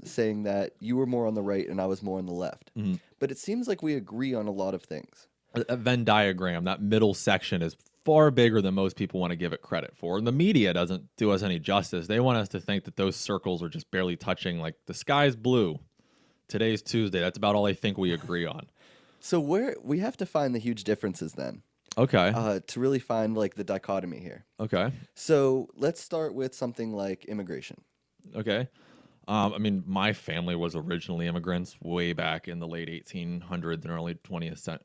saying that you were more on the right and I was more on the left. But it seems like we agree on a lot of things. A Venn diagram, that middle section is far bigger than most people want to give it credit for. And the media doesn't do us any justice. They want us to think that those circles are just barely touching, like the sky's blue. Today's Tuesday. That's about all they think we agree on. So we have to find the huge differences then. Okay. To really find like the dichotomy here. Okay. So let's start with something like immigration. Okay. My family was originally immigrants way back in the late 1800s and early 20th century.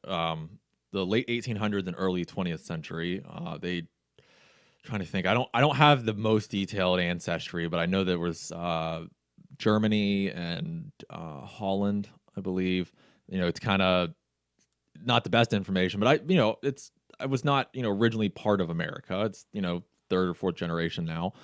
The late 1800s and early 20th century. Trying to think. I don't have the most detailed ancestry, but I know there was Germany and Holland, I believe. It's kind of not the best information, but I was not, originally part of America. It's, third or fourth generation now.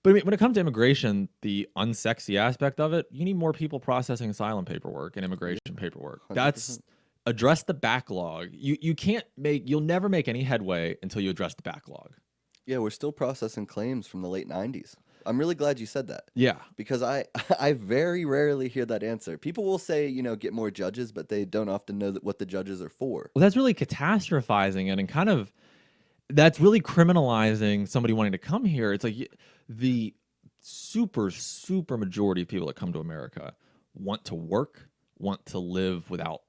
But I mean, when it comes to immigration, the unsexy aspect of it, you need more people processing asylum paperwork and immigration paperwork. 100%. Address the backlog. You'll never make any headway until you address the backlog. Yeah, we're still processing claims from the late 90s. I'm really glad you said that. Yeah. Because I I very rarely hear that answer. People will say, get more judges, but they don't often know what the judges are for. Well, that's really catastrophizing it and kind of that's really criminalizing somebody wanting to come here. It's like the super, super majority of people that come to America want to work, want to live without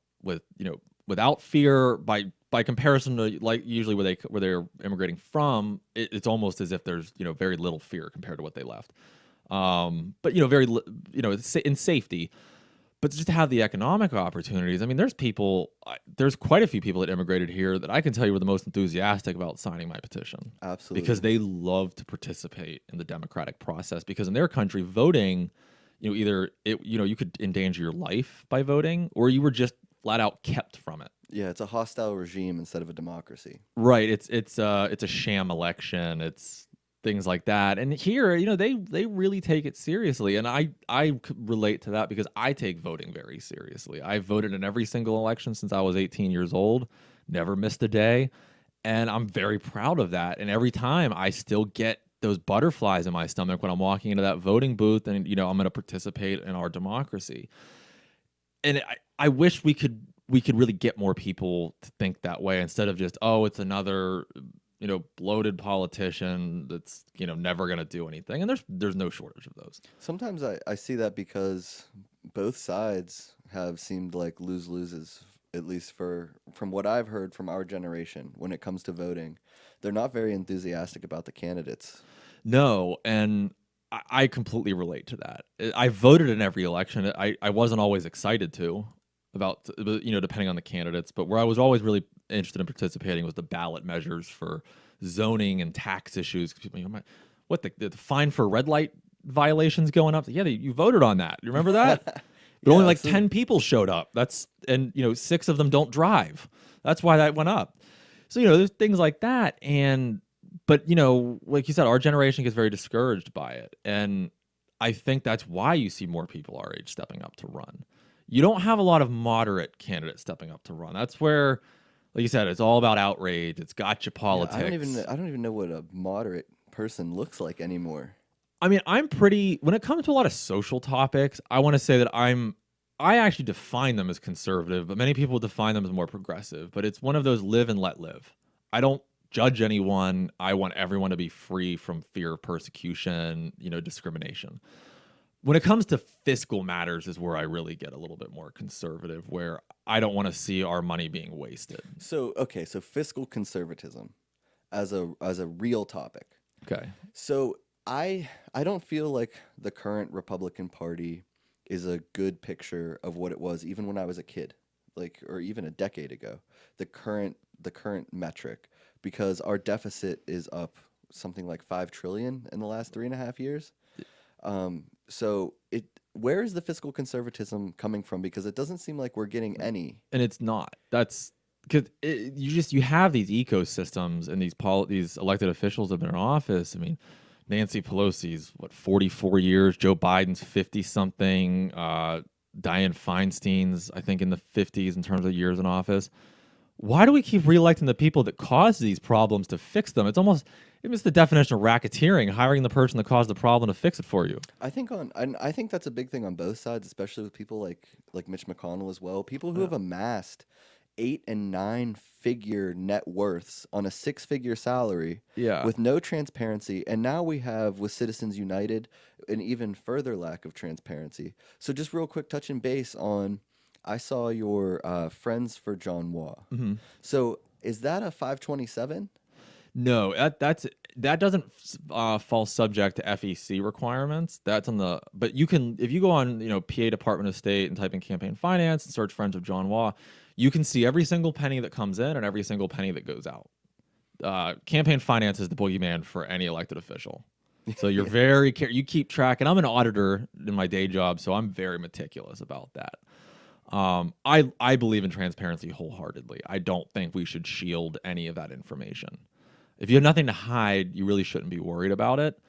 fear. By comparison to like usually where they're immigrating from, it's almost as if there's very little fear compared to what they left. But it's in safety. But just to have the economic opportunities, I mean, there's quite a few people that immigrated here that I can tell you were the most enthusiastic about signing my petition. Absolutely. Because they love to participate in the democratic process. Because in their country, voting, either you could endanger your life by voting, or you were just flat out kept from it. Yeah, it's a hostile regime instead of a democracy. Right. It's a sham election. It's things like that. And here, they really take it seriously. And I could relate to that because I take voting very seriously. I voted in every single election since I was 18 years old, never missed a day. And I'm very proud of that. And every time I still get those butterflies in my stomach when I'm walking into that voting booth and, I'm going to participate in our democracy. And I wish we could really get more people to think that way instead of just, oh, it's another bloated politician that's never going to do anything. And there's no shortage of those. Sometimes I see that because both sides have seemed like loses, at least from what I've heard from our generation when it comes to voting. They're not very enthusiastic about the candidates. No, and I completely relate to that. I voted in every election. I wasn't always excited to about, depending on the candidates, but where I was always really interested in participating was the ballot measures for zoning and tax issues. People, what the fine for red light violations going up? Yeah, you voted on that. You remember that? But Yeah, only like absolutely. 10 people showed up. And 6 of them don't drive. That's why that went up. So there's things like that. But like you said, our generation gets very discouraged by it, and I think that's why you see more people our age stepping up to run. You don't have a lot of moderate candidates stepping up to run. That's where, like you said, it's all about outrage. It's gotcha Yeah, politics. I don't even know what a moderate person looks like anymore. I mean, when it comes to a lot of social topics, I want to say that I actually define them as conservative, but many people define them as more progressive. But it's one of those live and let live. I don't judge anyone. I want everyone to be free from fear of persecution, discrimination. When it comes to fiscal matters is where I really get a little bit more conservative, where I don't want to see our money being wasted. So fiscal conservatism as a real topic. Okay. So I don't feel like the current Republican Party is a good picture of what it was even when I was a kid, or even a decade ago. The current metric, because our deficit is up something like 5 trillion in the last 3.5 years. So where is the fiscal conservatism coming from? Because it doesn't seem like we're getting any. And it's not. That's because you have these ecosystems and these elected officials have been in office. I mean, Nancy Pelosi's 44 years, Joe Biden's 50 something, Dianne Feinstein's I think in the 50s in terms of years in office. Why do we keep reelecting the people that caused these problems to fix them? It's the definition of racketeering, hiring the person that caused the problem to fix it for you. I think that's a big thing on both sides, especially with people like Mitch McConnell as well. People who have amassed 8 and 9 figure net worths on a 6-figure salary with no transparency. And now we have with Citizens United an even further lack of transparency. So just real quick, touching base on, I saw your Friends for John Waugh. Mm-hmm. So is that a 527? No, that doesn't fall subject to FEC requirements. That's on the, but you can, if you go on, PA Department of State and type in campaign finance and search Friends of John Waugh, you can see every single penny that comes in and every single penny that goes out. Campaign finance is the boogeyman for any elected official. So you're you keep track, and I'm an auditor in my day job, so I'm very meticulous about that. I believe in transparency wholeheartedly. I don't think we should shield any of that information. If you have nothing to hide, you really shouldn't be worried about it.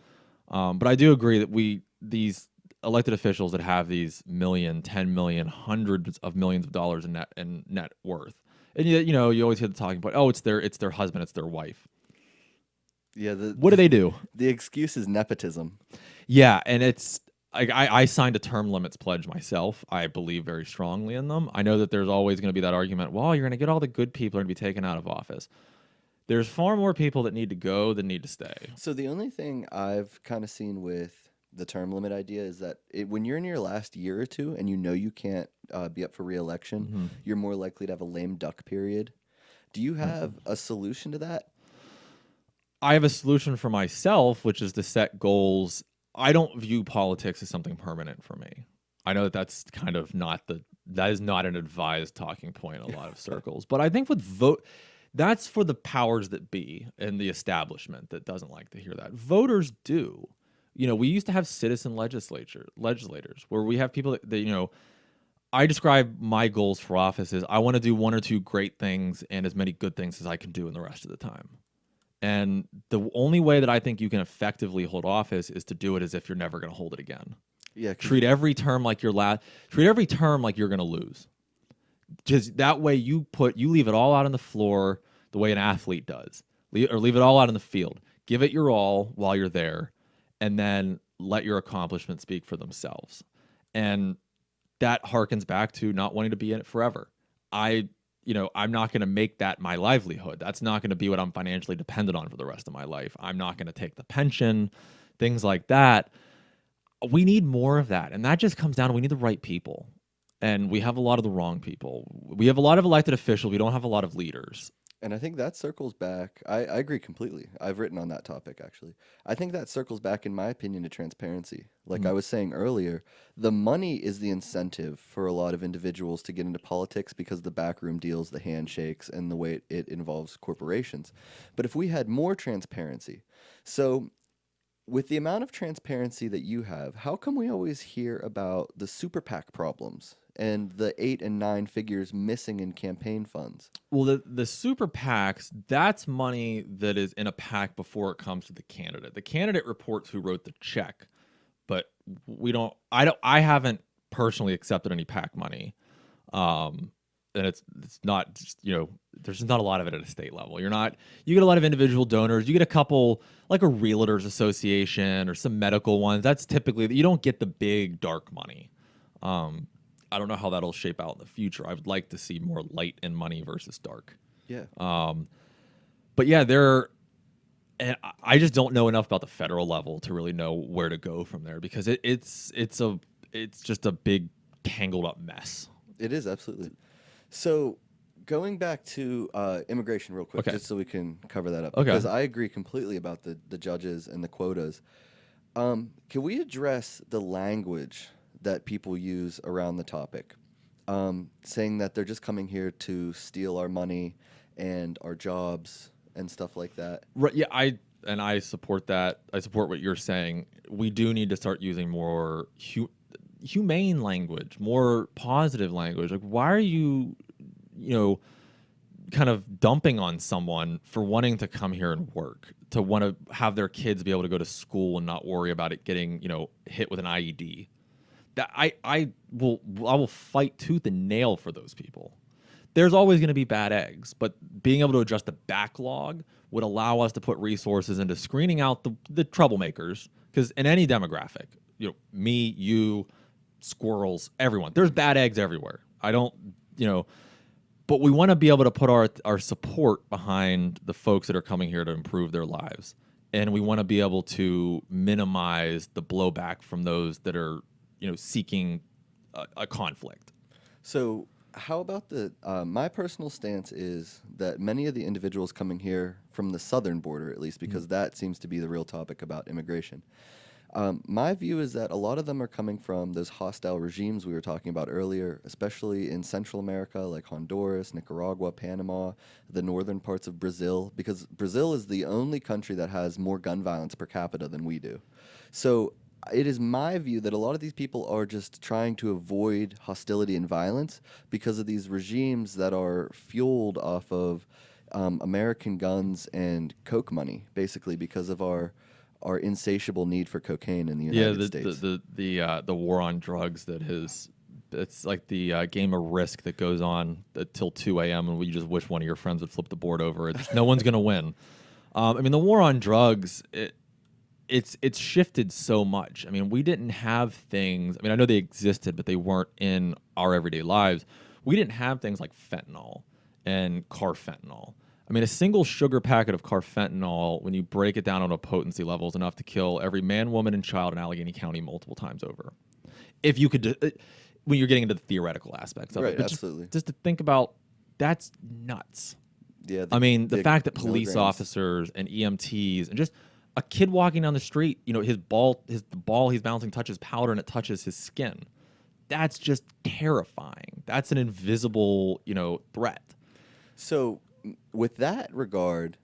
But I do agree that these elected officials that have these million, 10 million, hundreds of millions of dollars in net worth, and you always hear the talking point. Oh, it's their husband, it's their wife. Yeah, What do they do? the excuse is nepotism. Yeah, and it's like I signed a term limits pledge myself. I believe very strongly in them. I know that there's always going to be that argument. Well, you're going to get all the good people are going to be taken out of office. There's far more people that need to go than need to stay. So the only thing I've kind of seen with the term limit idea is that when you're in your last year or two and you know you can't be up for reelection, you're more likely to have a lame duck period. Do you have a solution to that? I have a solution for myself, which is to set goals. I don't view politics as something permanent for me. I know that that is not an advised talking point in a lot of circles. But I think with that's for the powers that be and the establishment that doesn't like to hear that. Voters do. We used to have citizen legislators where we have people that I describe my goals for office as I want to do one or two great things and as many good things as I can do in the rest of the time. And the only way that I think you can effectively hold office is to do it as if you're never going to hold it again. Yeah, Treat every term like treat every term like you're going to lose. Just that way you leave it all out on the floor the way an athlete does. Leave it all out on the field. Give it your all while you're there and then let your accomplishments speak for themselves. And that harkens back to not wanting to be in it forever. I'm not going to make that my livelihood. That's not going to be what I'm financially dependent on for the rest of my life. I'm not going to take the pension, things like that. We need more of that. And that just comes down to we need the right people. And we have a lot of the wrong people. We have a lot of elected officials. We don't have a lot of leaders. and I think that circles back. I agree completely. I've written on that topic, actually. I think that circles back, in my opinion, to transparency. Like I was saying earlier, the money is the incentive for a lot of individuals to get into politics because the backroom deals, the handshakes, and the way it involves corporations. But if we had more transparency, so with the amount of transparency that you have, how come we always hear about the super PAC problems and the 8 and 9 figures missing in campaign funds? Well, the super PACs, that's money that is in a PAC before it comes to the candidate. The candidate reports who wrote the check, but I haven't personally accepted any PAC money. And it's not just, there's just not a lot of it at a state level. You get a lot of individual donors. You get a couple, like a realtors association or some medical ones. That's typically, you don't get the big dark money. I don't know how that'll shape out in the future. I would like to see more light in money versus dark. Yeah. But yeah, and I just don't know enough about the federal level to really know where to go from there because it's just a big tangled up mess. It is, absolutely. So, going back to immigration real quick, Okay. just so we can cover that up, Okay. because I agree completely about the judges and the quotas. Can we address the language that people use around the topic, saying that they're just coming here to steal our money and our jobs and stuff like that? Right. Yeah. I support that. I support what you're saying. We do need to start using more humane language, more positive language. Like, why are you, kind of dumping on someone for wanting to come here and work, to want to have their kids be able to go to school and not worry about it getting, hit with an IED? That I will fight tooth and nail for those people. There's always going to be bad eggs, but being able to adjust the backlog would allow us to put resources into screening out the troublemakers. Because in any demographic, me, you, squirrels, everyone, there's bad eggs everywhere. I don't, but we want to be able to put our support behind the folks that are coming here to improve their lives. And we want to be able to minimize the blowback from those that are, seeking a conflict. So, how about my personal stance is that many of the individuals coming here from the southern border, at least, because that seems to be the real topic about immigration. My view is that a lot of them are coming from those hostile regimes we were talking about earlier, especially in Central America, like Honduras, Nicaragua, Panama, the northern parts of Brazil, because Brazil is the only country that has more gun violence per capita than we do. So it is my view that a lot of these people are just trying to avoid hostility and violence because of these regimes that are fueled off of American guns and coke money, basically because of our insatiable need for cocaine in the Yeah, United States. the war on drugs that has it's like the game of Risk that goes on till 2 a.m. and you just wish one of your friends would flip the board over. No one's gonna win. I mean, the war on drugs it's shifted so much. I mean, we didn't have things. I mean, I know they existed, but they weren't in our everyday lives. We didn't have things like fentanyl and carfentanil. I mean, a single sugar packet of carfentanil, when you break it down on a potency level, is enough to kill every man, woman, and child in Allegheny County multiple times over. If you could, when you're getting into the theoretical aspects of Right, it, but absolutely. just to think about, that's nuts. Yeah, I mean, the fact that police milligrams. officers and EMTs and just a kid walking down the street, you know, the ball he's bouncing touches powder and it touches his skin. That's just terrifying. That's an invisible, you know, threat. So, with that regard,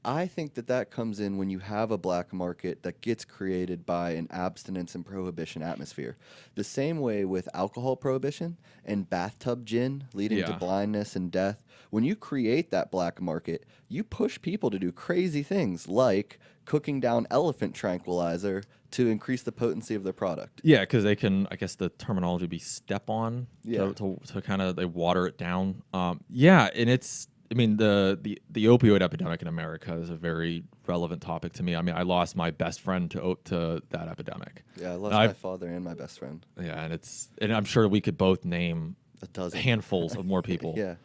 I think that that comes in when you have a black market that gets created by an abstinence and prohibition atmosphere. The same way with alcohol prohibition and bathtub gin leading to Yeah. blindness and death. When you create that black market, you push people to do crazy things like cooking down elephant tranquilizer to increase the potency of their product. Yeah, because they can, I guess the terminology would be step on Yeah. to kind of, they water it down. Yeah, and it's, I mean, the opioid epidemic in America is a very relevant topic to me. I mean, I lost my best friend to that epidemic. Yeah, I lost And my father and my best friend. Yeah, and I'm sure we could both name A dozen. handfuls of more people. Yeah.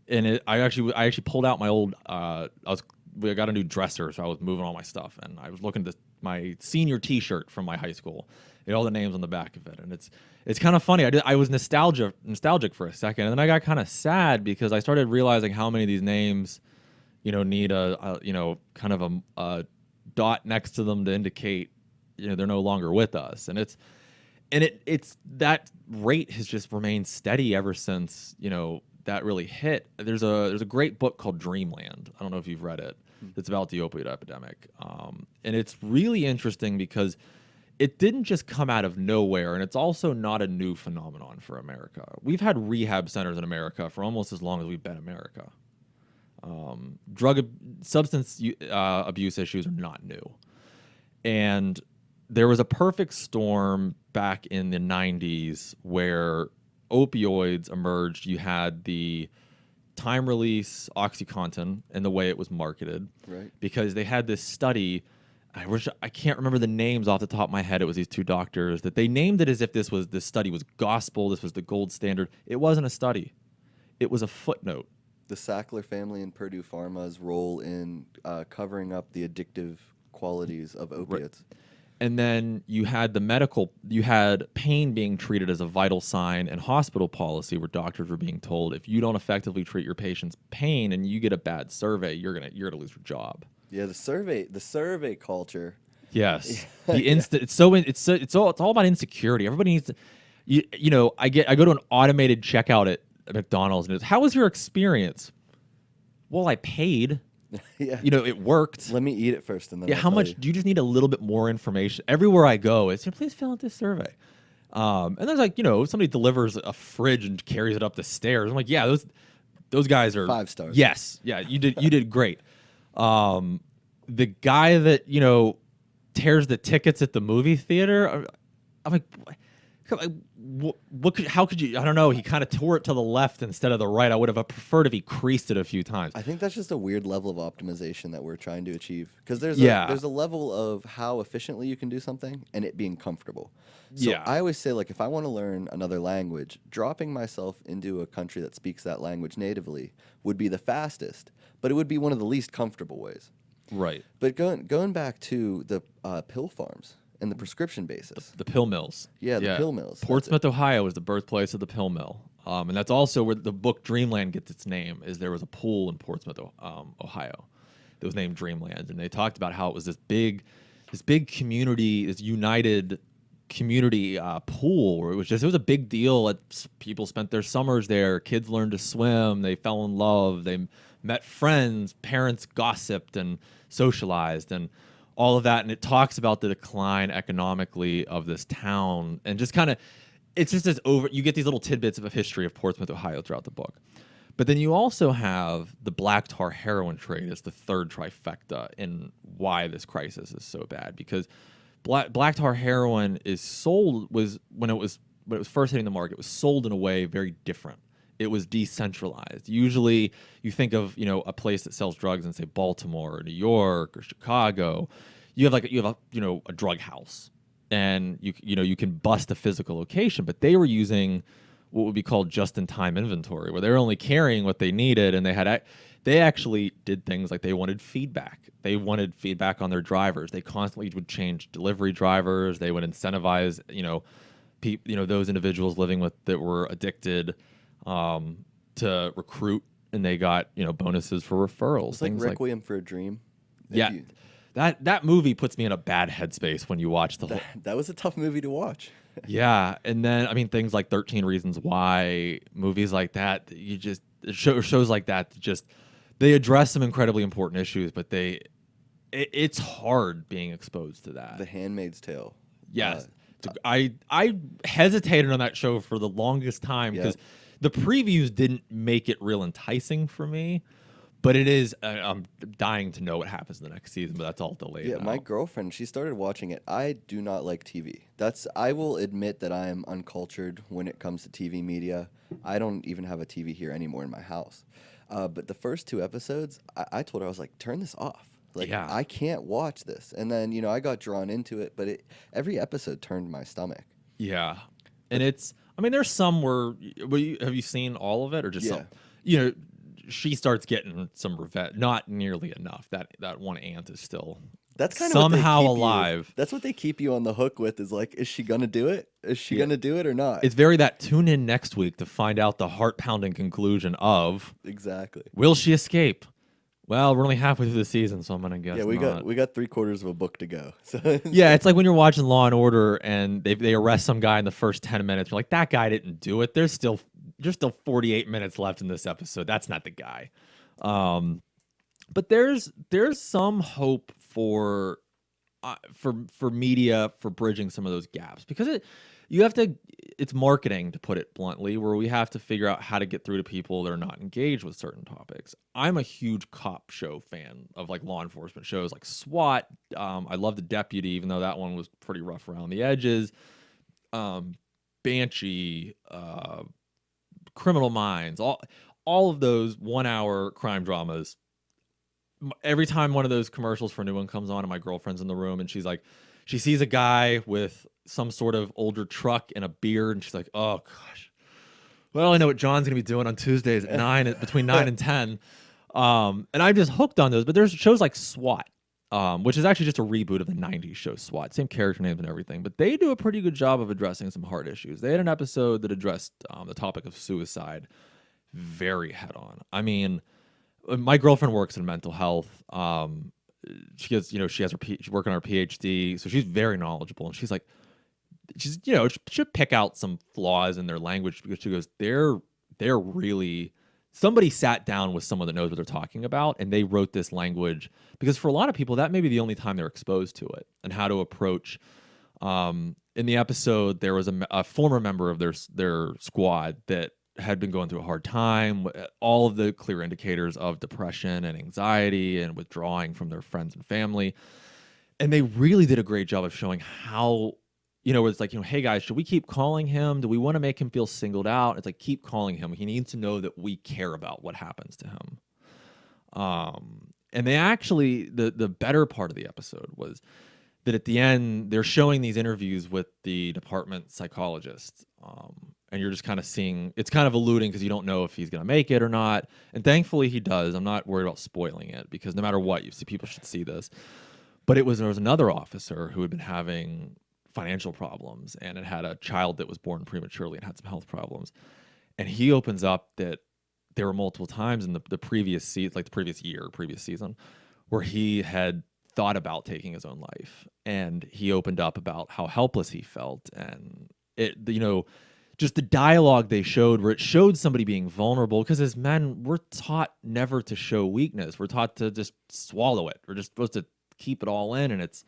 And I actually pulled out my old. I got a new dresser, so I was moving all my stuff, and I was looking at my senior T-shirt from my high school. It had all the names on the back of it, and it's kind of funny. I was nostalgic for a second, and then I got kind of sad because I started realizing how many of these names, you know, need a you know, kind of a dot next to them to indicate, you know, they're no longer with us, and it's that rate has just remained steady ever since, you know, that really hit. There's a great book called Dreamland. I don't know if you've read it. It's about the opioid epidemic, and it's really interesting because it didn't just come out of nowhere, and it's also not a new phenomenon for America. We've had rehab centers in America for almost as long as we've been America. Substance abuse issues are not new, and there was a perfect storm back in the 90s where opioids emerged. You had the time release OxyContin and the way it was marketed, Right. because they had this study. I can't remember the names off the top of my head. It was these two doctors that they named it as if this study was gospel. This was the gold standard. It wasn't a study. It was a footnote. The Sackler family and Purdue Pharma's role in covering up the addictive qualities of opiates. And then you had pain being treated as a vital sign and hospital policy where doctors were being told, if you don't effectively treat your patient's pain and you get a bad survey, you're gonna lose your job. Yeah, the survey culture. Yes. It's all about insecurity. Everybody needs to, you know, I go to an automated checkout at McDonald's and it's, how was your experience? Well, I paid. Yeah. You know, it worked. Let me eat it first and then Yeah, I'll how tell much you. do you just need a little bit more information? Everywhere I go, it's, please fill out this survey. And there's like, you know, somebody delivers a fridge and carries it up the stairs. I'm like, yeah, those guys are 5 stars. Yes, yeah, you did great. The guy that, you know, tears the tickets at the movie theater, I'm like, how could you? I don't know. He kind of tore it to the left instead of the right. I would have preferred if he creased it a few times. I think that's just a weird level of optimization that we're trying to achieve, because there's a level of how efficiently you can do something and it being comfortable. So Yeah. I always say, like, if I want to learn another language, dropping myself into a country that speaks that language natively would be the fastest, but it would be one of the least comfortable ways. Right. But going back to the pill farms and the prescription basis. The pill mills. Yeah, the pill mills. That's Portsmouth, Ohio is the birthplace of the pill mill. And that's also where the book Dreamland gets its name, is there was a pool in Portsmouth, Ohio that was named Dreamland. And they talked about how it was this big community, this united community pool where it was a big deal. People spent their summers there. Kids learned to swim. They fell in love. They met friends. Parents gossiped and socialized. And all of that, and it talks about the decline economically of this town, and just kind of, it's just as over. You get these little tidbits of a history of Portsmouth, Ohio, throughout the book. But then you also have the black tar heroin trade as the third trifecta in why this crisis is so bad. Because black tar heroin was when it was first hitting the market, it was sold in a way very different. It was decentralized. Usually, you think of a place that sells drugs in, say, Baltimore or New York or Chicago. You have a drug house, and you can bust a physical location. But they were using what would be called just-in-time inventory, where they're only carrying what they needed, and they actually did things like they wanted feedback. They wanted feedback on their drivers. They constantly would change delivery drivers. They would incentivize those individuals living with that were addicted to recruit, and they got bonuses for referrals. It's like Requiem for a Dream. Yeah. That movie puts me in a bad headspace when you watch the whole. That was a tough movie to watch. Yeah, and then things like 13 Reasons Why, movies like that, shows like that, they address some incredibly important issues, but it's hard being exposed to that. The Handmaid's Tale. Yes, I hesitated on that show for the longest time because the previews didn't make it real enticing for me. But it is. I'm dying to know what happens in the next season, but that's all delayed. Yeah, now. My girlfriend, she started watching it. I do not like TV. I will admit that I am uncultured when it comes to TV media. I don't even have a TV here anymore in my house. But the first 2 episodes, I told her, I was like, turn this off. I can't watch this. And then I got drawn into it, but every episode turned my stomach. Yeah, and it's. There's some where. Have you seen all of it, or just some? She starts getting some revenge. Not nearly enough. That one aunt is still that's kind somehow of what alive. That's what they keep you on the hook with. Is like, is she gonna do it? Is she gonna do it or not? It's very that. Tune in next week to find out the heart pounding conclusion of exactly. Will she escape? Well, we're only halfway through the season, so I'm gonna guess. Yeah, we not. got 3/4 of a book to go. So yeah, it's like when you're watching Law and Order and they arrest some guy in the first 10 minutes. You're like, that guy didn't do it. There's still 48 minutes left in this episode. That's not the guy. But there's some hope for media for bridging some of those gaps, because it's marketing, to put it bluntly, where we have to figure out how to get through to people that are not engaged with certain topics. I'm a huge cop show fan of law enforcement shows like SWAT. I love The Deputy, even though that one was pretty rough around the edges. Banshee, Criminal Minds, all of those 1-hour crime dramas. Every time one of those commercials for a new one comes on and my girlfriend's in the room and she sees a guy with some sort of older truck and a beard, and she's like, oh gosh, well, I know what John's gonna be doing on Tuesdays at between 9 and 10. And I'm just hooked on those. But there's shows like SWAT, which is actually just a reboot of the 90s show SWAT, same character names and everything, but they do a pretty good job of addressing some hard issues. They had an episode that addressed the topic of suicide very head on. My girlfriend works in mental health. She's working on her PhD, so she's very knowledgeable, and she's she'll pick out some flaws in their language, because she goes, they're really, somebody sat down with someone that knows what they're talking about, and they wrote this language, because for a lot of people that may be the only time they're exposed to it and how to approach. In the episode, there was a former member of their squad that had been going through a hard time, all of the clear indicators of depression and anxiety and withdrawing from their friends and family. And they really did a great job of showing how, it's like, hey guys, should we keep calling him? Do we want to make him feel singled out? It's like, keep calling him. He needs to know that we care about what happens to him. And they actually, the better part of the episode was that at the end, they're showing these interviews with the department psychologist. And you're just kind of seeing, it's kind of alluding, because you don't know if he's going to make it or not. And thankfully he does. I'm not worried about spoiling it, because no matter what, people should see this. But there was another officer who had been having financial problems and had a child that was born prematurely and had some health problems. And he opens up that there were multiple times in the previous season, like the previous season, where he had thought about taking his own life. And he opened up about how helpless he felt. And just the dialogue they showed, where it showed somebody being vulnerable, because as men, we're taught never to show weakness. We're taught to just swallow it. We're just supposed to keep it all in, and it's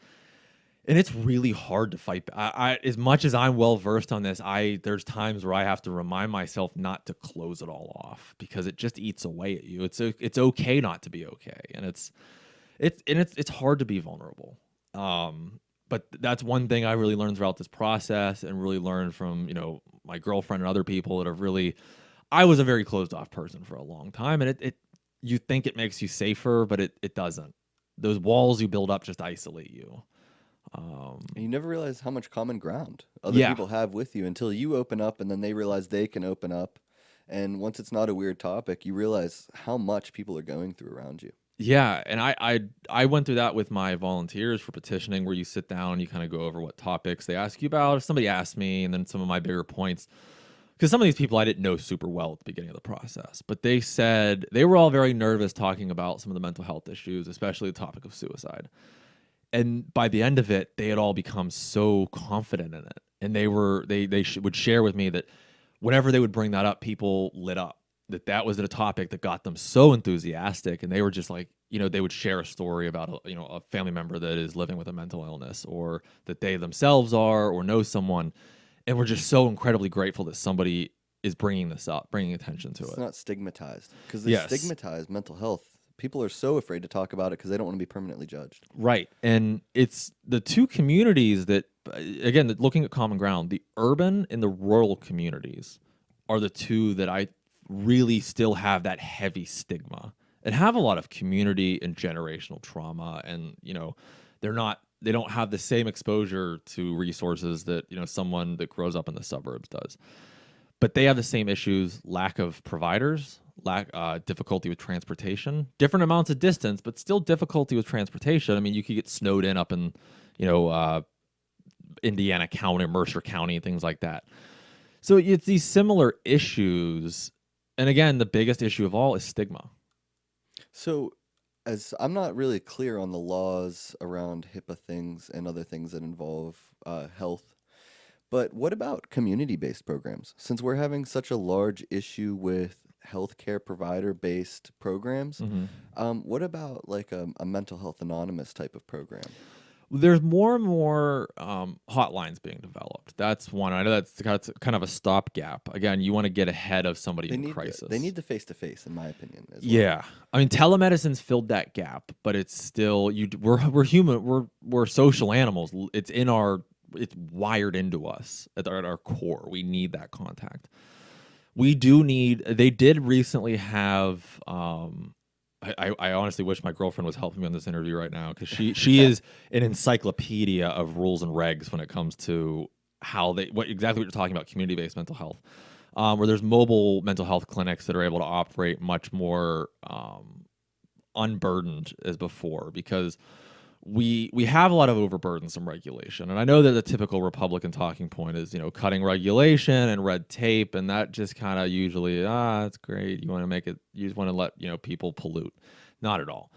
really hard to fight. I as much as I'm well versed on this, there's times where I have to remind myself not to close it all off because it just eats away at you. It's okay not to be okay, and it's hard to be vulnerable. But that's one thing I really learned throughout this process, and really learned from my girlfriend and other people that have really. I was a very closed off person for a long time, and it you think it makes you safer, but it doesn't. Those walls you build up just isolate you. And you never realize how much common ground other Yeah. people have with you until you open up and then they realize they can open up. And once it's not a weird topic, you realize how much people are going through around you. Yeah, and I went through that with my volunteers for petitioning, where you sit down, you kind of go over what topics they ask you about. If somebody asked me, and then some of my bigger points, because some of these people I didn't know super well at the beginning of the process, but they said they were all very nervous talking about some of the mental health issues, especially the topic of suicide. And by the end of it, they had all become so confident in it, and would share with me that whenever they would bring that up, people lit up. That was a topic that got them so enthusiastic, and they were just like, they would share a story about a family member that is living with a mental illness, or that they themselves are, or know someone, and we're just so incredibly grateful that somebody is bringing this up, bringing attention to It's it. not stigmatized because they Yes. stigmatize mental health. People are so afraid to talk about it because they don't want to be permanently judged. Right. And it's the two communities that, again, looking at common ground, the urban and the rural communities are the two that I really still have that heavy stigma and have a lot of community and generational trauma. And, they don't have the same exposure to resources that, someone that grows up in the suburbs does. But they have the same issues: lack of providers, difficulty with transportation, different amounts of distance, but still difficulty with transportation. I mean, you could get snowed in up in, Indiana County, Mercer County, things like that. So it's these similar issues. And again, the biggest issue of all is stigma. So, as I'm not really clear on the laws around HIPAA things and other things that involve health, but what about community-based programs? Since we're having such a large issue with healthcare provider-based programs, what about like a mental health anonymous type of program? There's more and more hotlines being developed. That's one. I know that's kind of a stopgap. Again, you want to get ahead of somebody in crisis. They need the face-to-face, in my opinion, as well. Yeah, I mean, telemedicine's filled that gap, but it's still we're human. We're social animals. It's wired into us at our core. We need that contact. We do need. They did recently have. I honestly wish my girlfriend was helping me on this interview right now, because she is an encyclopedia of rules and regs when it comes to exactly what you're talking about, community-based mental health, where there's mobile mental health clinics that are able to operate much more unburdened as before, because we have a lot of overburdensome regulation. And I know that the typical Republican talking point is, cutting regulation and red tape, and that just kind of usually, that's great. You just want to let, people pollute. Not at all.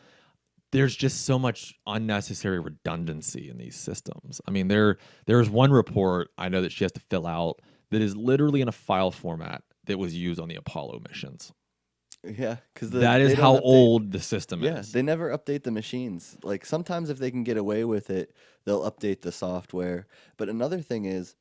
There's just so much unnecessary redundancy in these systems. I mean, there's one report I know that she has to fill out that is literally in a file format that was used on the Apollo missions. Yeah, because that is how old the system is. Yeah, they never update the machines. Like, sometimes if they can get away with it, they'll update the software. But another thing is,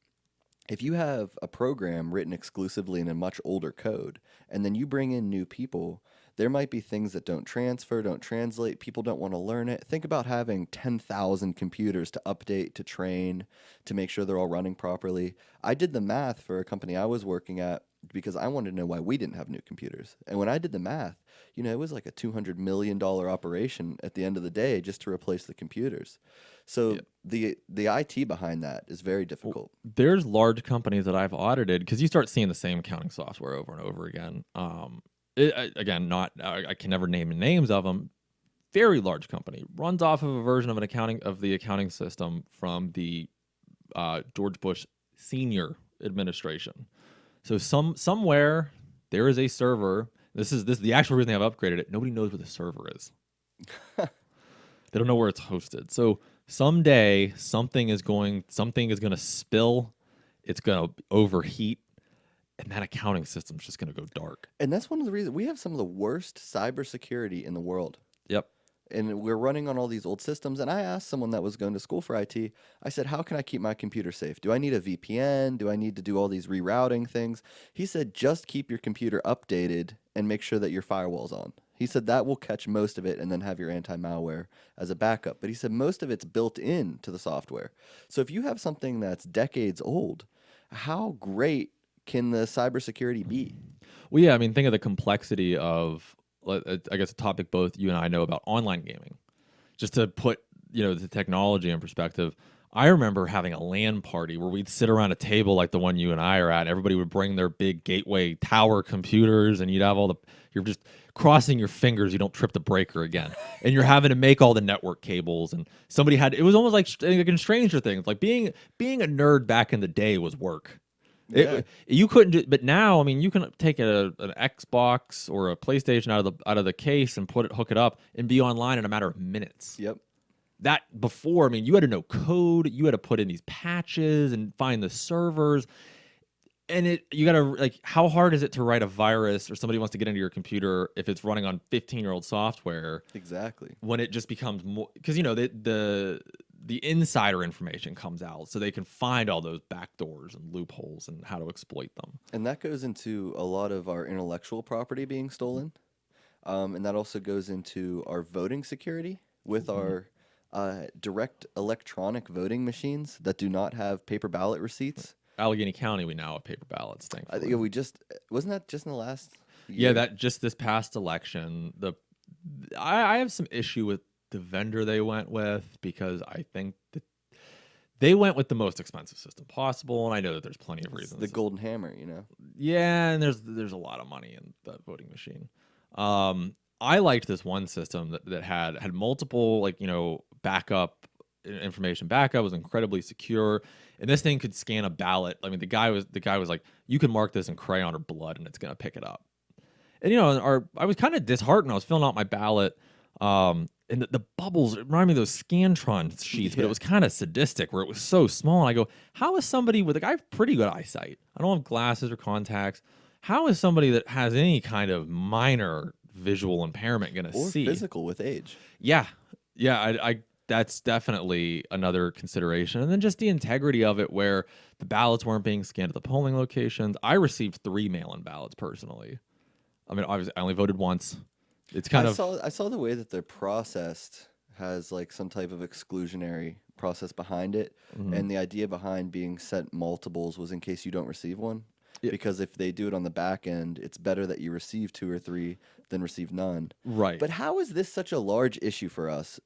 if you have a program written exclusively in a much older code, and then you bring in new people, there might be things that don't transfer, don't translate. People don't want to learn it. Think about having 10,000 computers to update, to train, to make sure they're all running properly. I did the math for a company I was working at because I wanted to know why we didn't have new computers. And when I did the math, it was like a $200 million operation at the end of the day just to replace the computers. So the IT behind that is very difficult. There's large companies that I've audited, because you start seeing the same accounting software over and over again. I can never name the names of them. Very large company runs off of a version of the accounting system from the George Bush Senior administration. So somewhere there is a server. This is the actual reason they have upgraded it. Nobody knows where the server is. They don't know where it's hosted. So someday something is going to spill. It's going to overheat, and that accounting system's just going to go dark. And that's one of the reasons we have some of the worst cybersecurity in the world. Yep. and we're running on all these old systems. And I asked someone that was going to school for IT, I said, how can I keep my computer safe? Do I need a VPN? Do I need to do all these rerouting things? He said, just keep your computer updated and make sure that your firewall's on. He said that will catch most of it and then have your anti-malware as a backup. But he said most of it's built into the software. So if you have something that's decades old, how great can the cybersecurity be? Well, yeah, I mean, think of the complexity of, I guess, a topic both you and I know about online gaming. Just to put, the technology in perspective, I remember having a LAN party where we'd sit around a table like the one you and I are at. Everybody would bring their big gateway tower computers, and you'd have you're just crossing your fingers you don't trip the breaker again. And you're having to make all the network cables. And it was almost like in Stranger Things, like being a nerd back in the day was work. Yeah. You couldn't do, but now, I mean, you can take an Xbox or a PlayStation out of the case and hook it up and be online in a matter of minutes. Yep. That before, I mean, you had to know code, you had to put in these patches and find the servers, and you got to, like, how hard is it to write a virus or somebody wants to get into your computer if it's running on 15-year-old software? Exactly. When it just becomes more, because the insider information comes out, so they can find all those backdoors and loopholes and how to exploit them. And that goes into a lot of our intellectual property being stolen. And that also goes into our voting security with our direct electronic voting machines that do not have paper ballot receipts. Allegheny County, we now have paper ballots, I thankfully. think wasn't that just in the last year? Yeah, that just this past election, I have some issue with the vendor they went with, because I think that they went with the most expensive system possible, and I know that there's plenty of reasons. The golden hammer, Yeah, and there's a lot of money in the voting machine. I liked this one system that had multiple, backup information. Backup was incredibly secure, and this thing could scan a ballot. I mean, the guy was like, you can mark this in crayon or blood, and it's gonna pick it up. And I was kind of disheartened. I was filling out my ballot, and the bubbles remind me of those Scantron sheets, but it was kind of sadistic where it was so small. And I go, how is somebody with, I have pretty good eyesight, I don't have glasses or contacts, how is somebody that has any kind of minor visual impairment going to see? Or physical with age. Yeah. I that's definitely another consideration. And then just the integrity of it, where the ballots weren't being scanned at the polling locations. I received 3 mail-in ballots personally. I mean, obviously, I only voted once. It's I saw the way that they're processed has like some type of exclusionary process behind it, and the idea behind being sent multiples was in case you don't receive one. Yeah. Because if they do it on the back end, it's better that you receive 2 or 3 than receive none. Right. But how is this such a large issue for us?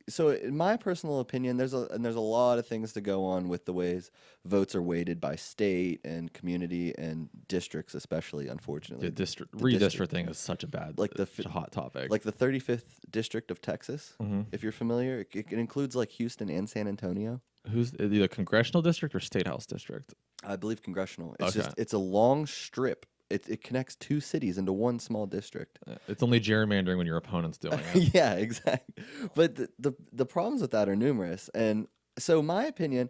So in my personal opinion, there's a lot of things to go on with the ways votes are weighted by state and community and districts, especially, unfortunately. Redistricting is such a such a hot topic. Like the 35th district of Texas, if you're familiar, it includes like Houston and San Antonio. Who's the congressional district or state house district? I believe congressional. Okay. It's a long strip. It connects 2 cities into one small district. It's only gerrymandering when your opponent's doing it. Yeah, exactly. But the problems with that are numerous. And so my opinion,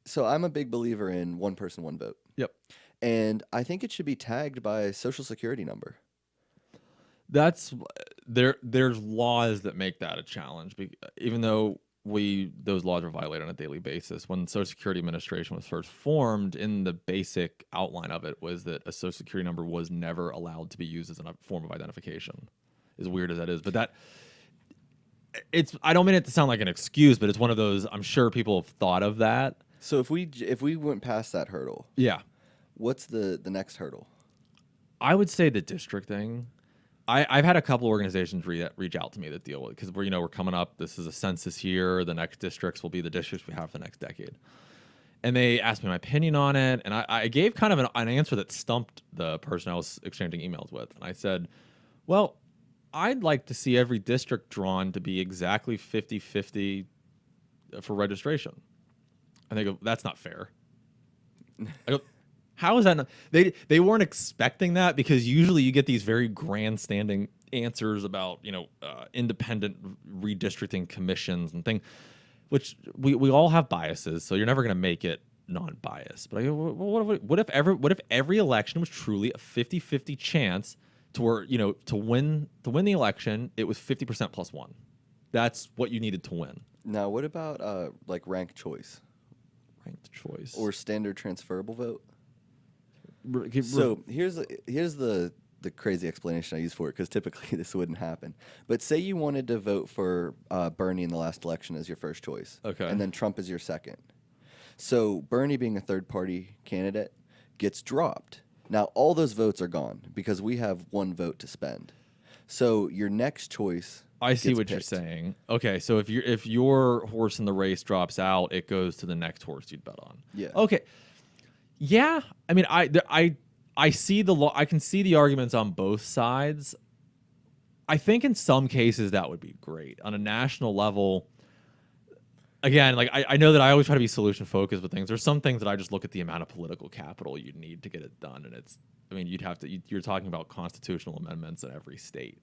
so I'm a big believer in one person, one vote. Yep. And I think it should be tagged by a social security number. There's laws that make that a challenge, even though those laws are violated on a daily basis. When the Social Security Administration was first formed, in the basic outline of it was that a Social Security number was never allowed to be used as a form of identification. As weird as that is, but I don't mean it to sound like an excuse, but it's one of those, I'm sure people have thought of that. So if we went past that hurdle, yeah, what's the next hurdle? I would say the district thing. I've had a couple organizations reach out to me that deal with it, because we're coming up. This is a census year. The next districts will be the districts we have for the next decade. And they asked me my opinion on it, and I gave kind of an answer that stumped the person I was exchanging emails with. And I said, well, I'd like to see every district drawn to be exactly 50-50 for registration. And they go, that's not fair. I go, how is that not? They weren't expecting that, because usually you get these very grandstanding answers about independent redistricting commissions and things, which we all have biases, so you're never going to make it non-biased. But I go, what if every election was truly a 50-50 chance to where, to win the election, it was 50% plus one. That's what you needed to win. Now, what about like ranked choice Ranked choice. or standard transferable vote? Re- So here's the crazy explanation I use for it, because typically this wouldn't happen. But say you wanted to vote for Bernie in the last election as your first choice, Okay. and then Trump as your second. So Bernie, being a third-party candidate, gets dropped. Now all those votes are gone because we have one vote to spend. So your next choice. I see gets what you're picked. saying. Okay, so if your horse in the race drops out, it goes to the next horse you'd bet on. Yeah. Okay. Yeah, I mean, I see I can see the arguments on both sides. I think in some cases that would be great on a national level. Again, like I know that I always try to be solution focused with things. There's some things that I just look at the amount of political capital you'd need to get it done, and you're talking about constitutional amendments in every state.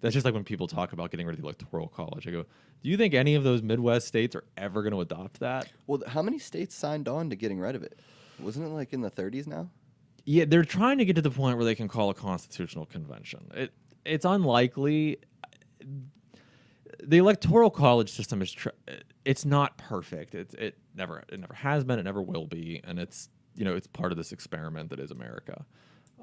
That's just like when people talk about getting rid of the Electoral College. I go, do you think any of those Midwest states are ever going to adopt that? Well, how many states signed on to getting rid of it? Wasn't it like in the 30s now? Yeah, they're trying to get to the point where they can call a constitutional convention. It's unlikely. The Electoral College system it's not perfect. It never has been. It never will be, and it's part of this experiment that is America.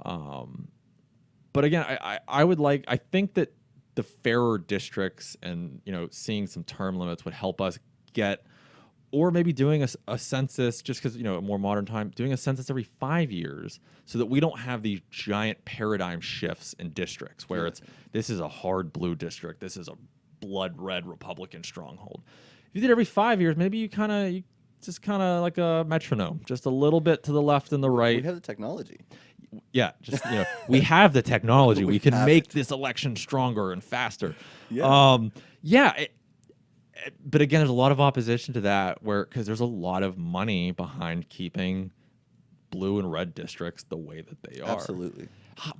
But again, I think that the fairer districts and seeing some term limits would help us get, or maybe doing a census, just because a more modern time, doing a census every 5 years, so that we don't have these giant paradigm shifts in districts where this is a hard blue district, this is a blood red Republican stronghold. If you did every 5 years, maybe you just kind of like a metronome, just a little bit to the left and the right. We have the technology. Yeah, just we have the technology. We can make it. this election stronger and faster. Yeah. But again, there's a lot of opposition to that, because there's a lot of money behind keeping blue and red districts the way that they are. Absolutely.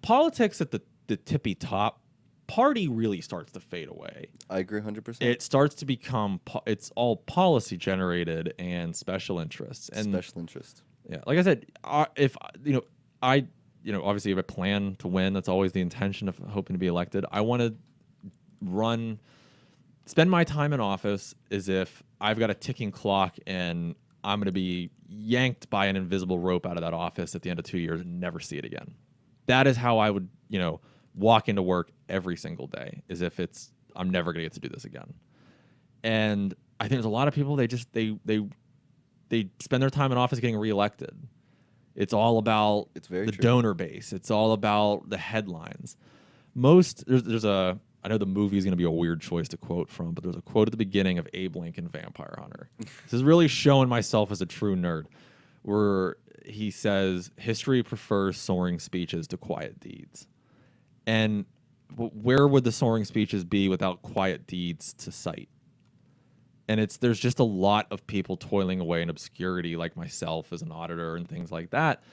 Politics at the tippy top, party really starts to fade away. I agree 100%. It starts to become it's all policy generated and special interests. Special interest. Yeah, like I said, if obviously if I plan to win, that's always the intention of hoping to be elected. I want to spend my time in office as if I've got a ticking clock and I'm going to be yanked by an invisible rope out of that office at the end of 2 years and never see it again. That is how I would, walk into work every single day, as if I'm never going to get to do this again. And I think there's a lot of people, they spend their time in office getting reelected. It's all about the donor base. It's all about the headlines. I know the movie is going to be a weird choice to quote from, but there's a quote at the beginning of Abe Lincoln, Vampire Hunter. This is really showing myself as a true nerd, where he says, history prefers soaring speeches to quiet deeds. And where would the soaring speeches be without quiet deeds to cite? And there's just a lot of people toiling away in obscurity, like myself as an auditor and things like that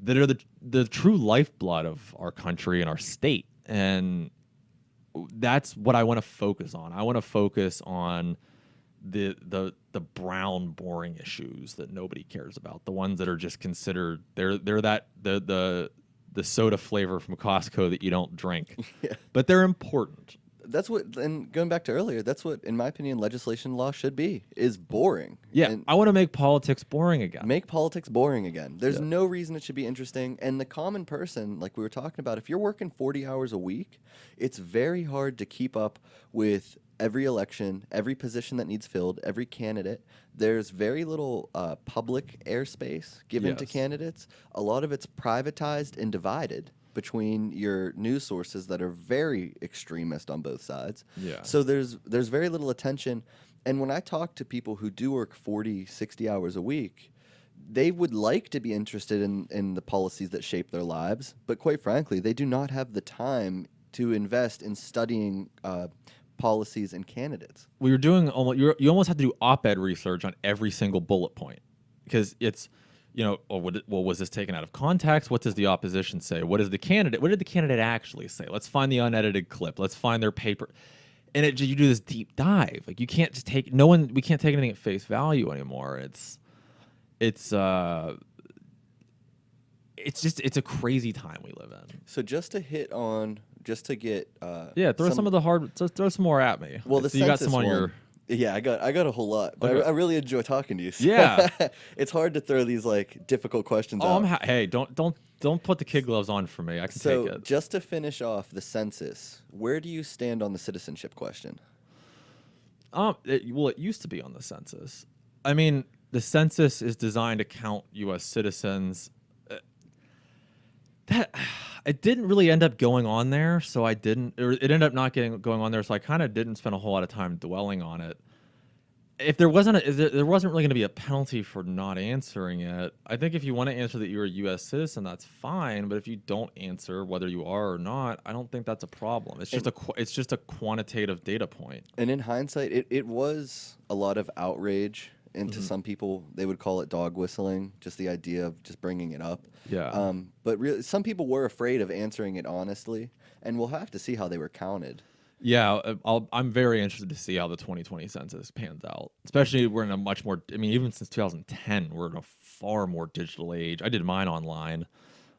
are the true lifeblood of our country and our state. And that's what I want to focus on. I want to focus on the brown, boring issues that nobody cares about. The ones that are just considered they're the soda flavor from Costco that you don't drink, but they're important. That's what, and going back to earlier, that's what, in my opinion, legislation law should be, is boring. Yeah, and I want to make politics boring again. Make politics boring again. There's no reason it should be interesting. And the common person, like we were talking about, if you're working 40 hours a week, it's very hard to keep up with every election, every position that needs filled, every candidate. There's very little public airspace given to candidates. A lot of it's privatized and divided between your news sources that are very extremist on both sides. Yeah. So there's very little attention. And when I talk to people who do work 40, 60 hours a week, they would like to be interested in the policies that shape their lives. But quite frankly, they do not have the time to invest in studying policies and candidates. We were doing you almost had to do op-ed research on every single bullet point, because it's was this taken out of context? What does the opposition say? What did the candidate actually say? Let's find the unedited clip. Let's find their paper. And you do this deep dive. Like, you can't just we can't take anything at face value anymore. It's it's a crazy time we live in. So just to get Yeah, throw some of the hard. Throw some more at me. well, the So you got census some on one. your. Yeah, I got a whole lot, but Okay. I really enjoy talking to you. So Yeah. it's hard to throw these like difficult questions Oh, out. hey, don't put the kid gloves on for me. I can take So it. just to finish off the census, where do you stand on the citizenship question? It used to be on the census. I mean, the census is designed to count U.S. citizens. That it didn't really end up going on there, so I didn't. Or it ended up not going on there, so I kind of didn't spend a whole lot of time dwelling on it. If there wasn't there wasn't really going to be a penalty for not answering it. I think if you want to answer that you're a U.S. citizen, that's fine. But if you don't answer whether you are or not, I don't think that's a problem. It's just a quantitative data point. And in hindsight, it was a lot of outrage. And to Mhm. some people, they would call it dog whistling, just the idea of just bringing it up. Yeah. But really, some people were afraid of answering it honestly, and we'll have to see how they were counted. Yeah, I'm very interested to see how the 2020 census pans out. Especially we're in a much more. I mean, even since 2010, we're in a far more digital age. I did mine online.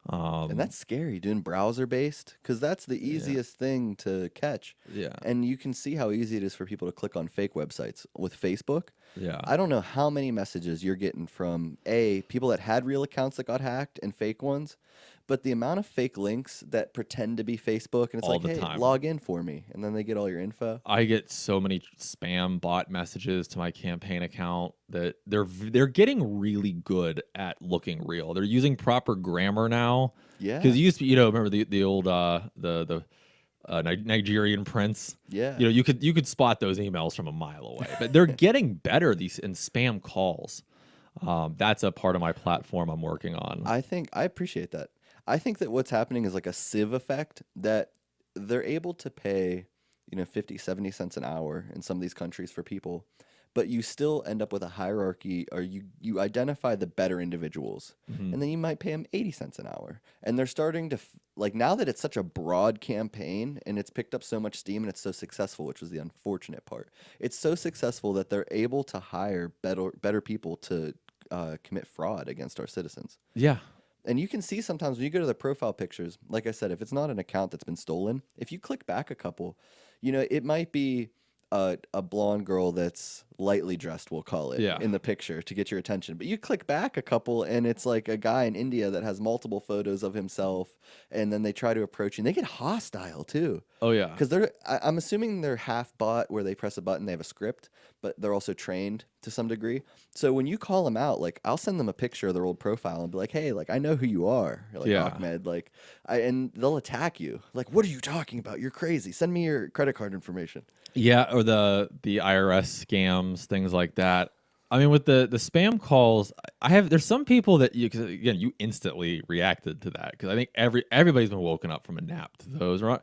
And that's scary, doing browser based, because that's the Yeah. easiest thing to catch. Yeah. And you can see how easy it is for people to click on fake websites. With Facebook, Yeah. I don't know how many messages you're getting from people that had real accounts that got hacked and fake ones, but the amount of fake links that pretend to be Facebook and it's All like, the hey, time. log in for me, and then they get all your info. I get so many spam bot messages to my campaign account that they're getting really good at looking real. They're using proper grammar now. Yeah, Because you used to, remember the old Nigerian prince. yeah. You could spot those emails from a mile away. But they're getting better these in spam calls. That's a part of my platform I'm working on. I appreciate that. I think that what's happening is like a sieve effect that they're able to pay, 50, 70 cents an hour in some of these countries for people, but you still end up with a hierarchy or you identify the better individuals Mhm. and then you might pay them 80 cents an hour. And they're starting to like now that it's such a broad campaign and it's picked up so much steam and it's so successful, which was the unfortunate part. It's so successful that they're able to hire better people to commit fraud against our citizens. Yeah. And you can see sometimes when you go to the profile pictures, like I said, if it's not an account that's been stolen, if you click back a couple, it might be a blonde girl that's lightly dressed, we'll call it, Yeah. in the picture to get your attention. But you click back a couple and it's like a guy in India that has multiple photos of himself. And then they try to approach you and they get hostile too. Oh yeah. Because I'm assuming they're half bot where they press a button, they have a script, but they're also trained to some degree. So when you call them out, like I'll send them a picture of their old profile and be like, hey, like I know who you are, like Yeah. Ahmed, like and they'll attack you. Like, what are you talking about? You're crazy. Send me your credit card information. Yeah, or the IRS scams, things like that. I mean, with the spam calls, there's some people that cause again, you instantly reacted to that because I think everybody's been woken up from a nap to those. Right?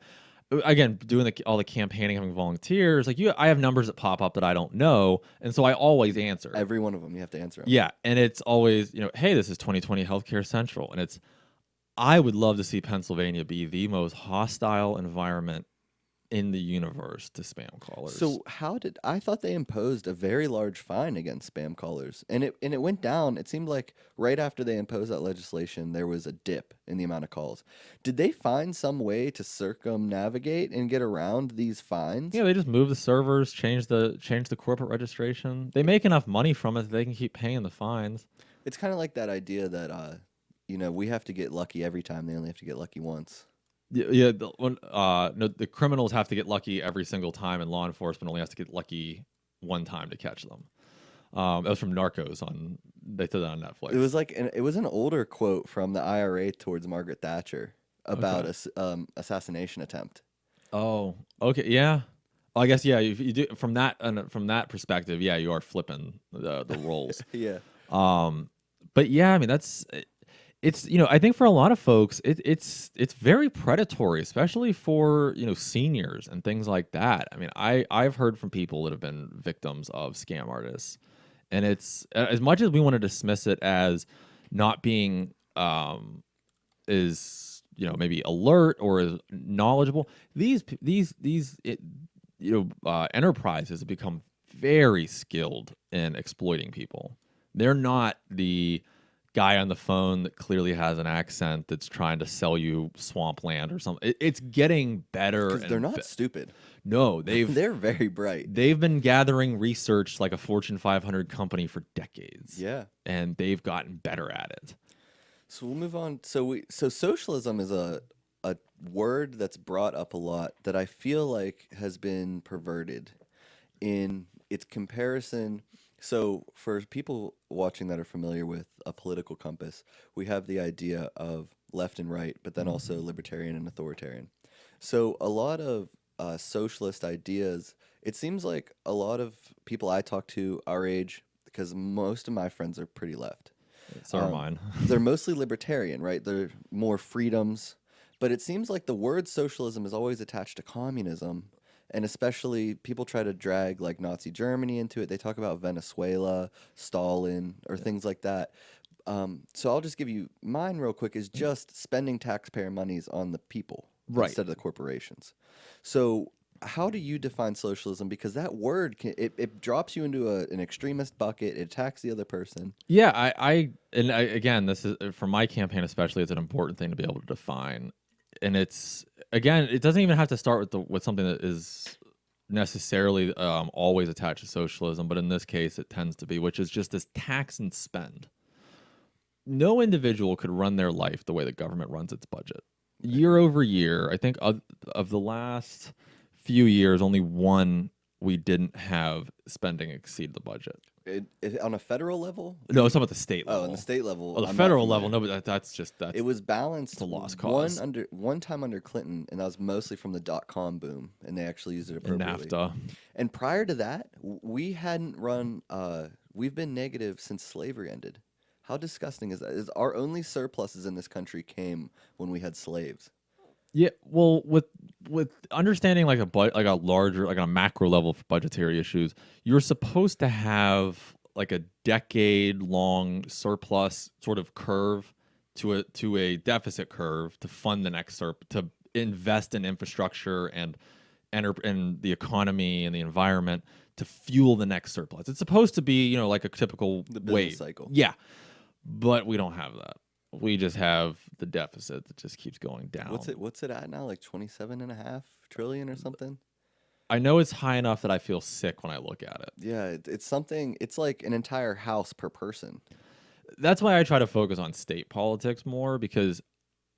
Again, doing all the campaigning, having volunteers, like I have numbers that pop up that I don't know, and so I always answer. Every one of them, you have to answer them. Yeah, and it's always hey, this is 2020 Healthcare Central, and I would love to see Pennsylvania be the most hostile environment in the universe to spam callers. So I thought they imposed a very large fine against spam callers, and it went down. It seemed like right after they imposed that legislation, there was a dip in the amount of calls. Did they find some way to circumnavigate and get around these fines? Yeah, they just move the servers, change the corporate registration. They make enough money from it that they can keep paying the fines. It's kind of like that idea that we have to get lucky every time. They only have to get lucky once. Yeah. No, the criminals have to get lucky every single time, and law enforcement only has to get lucky one time to catch them. That was from Narcos they did that on Netflix. It was it was an older quote from the IRA towards Margaret Thatcher about a assassination attempt. Oh, okay, yeah. Well, I guess yeah. You do from that perspective, yeah, you are flipping the roles. Yeah. But yeah, I mean it's I think for a lot of folks it's very predatory, especially for seniors and things like that. I mean, I've heard from people that have been victims of scam artists, and it's as much as we want to dismiss it as not being is maybe alert or as knowledgeable. These enterprises have become very skilled in exploiting people. They're not the guy on the phone that clearly has an accent that's trying to sell you swampland or something. It's getting better. Because they're not stupid. No, they're very bright. They've been gathering research like a Fortune 500 company for decades. Yeah. And they've gotten better at it. So we'll move on. So socialism is a word that's brought up a lot that I feel like has been perverted in its comparison. So for people watching that are familiar with a political compass, we have the idea of left and right, but then also libertarian and authoritarian. So a lot of socialist ideas, it seems like a lot of people I talk to our age, because most of my friends are pretty left. So are mine. They're mostly libertarian, right? They're more freedoms. But it seems like the word socialism is always attached to communism. And especially people try to drag like Nazi Germany into it. They talk about Venezuela, Stalin, or things like that. So I'll just give you mine real quick is just spending taxpayer monies on the people instead of the corporations. So how do you define socialism? Because that word, it drops you into an extremist bucket. It attacks the other person. Yeah, again, this is for my campaign especially. It's an important thing to be able to define, and it's again, it doesn't even have to start with something that is necessarily always attached to socialism, but in this case, it tends to be, which is just this tax and spend. No individual could run their life the way the government runs its budget. Year over year, I think of the last few years, only one we didn't have spending exceed the budget. On a federal level? No, it's about the state level. Oh, on the state level. Oh, the federal level. No, but that's it was balanced. It's a lost cause. One time under Clinton, and that was mostly from the .com boom, and they actually used it appropriately. And NAFTA. And prior to that, we hadn't run. We've been negative since slavery ended. How disgusting is that? Is our only surpluses in this country came when we had slaves. Yeah, well, with understanding like a larger, like on a macro level for budgetary issues, you're supposed to have like a decade-long surplus sort of curve to a deficit curve to fund the next to invest in infrastructure and the economy and the environment to fuel the next surplus. It's supposed to be, like a typical wave cycle. Yeah, but we don't have that. We just have the deficit that just keeps going down. What's it at now? Like 27.5 trillion or something? I know it's high enough that I feel sick when I look at it. Yeah, it's something. It's like an entire house per person. That's why I try to focus on state politics more, because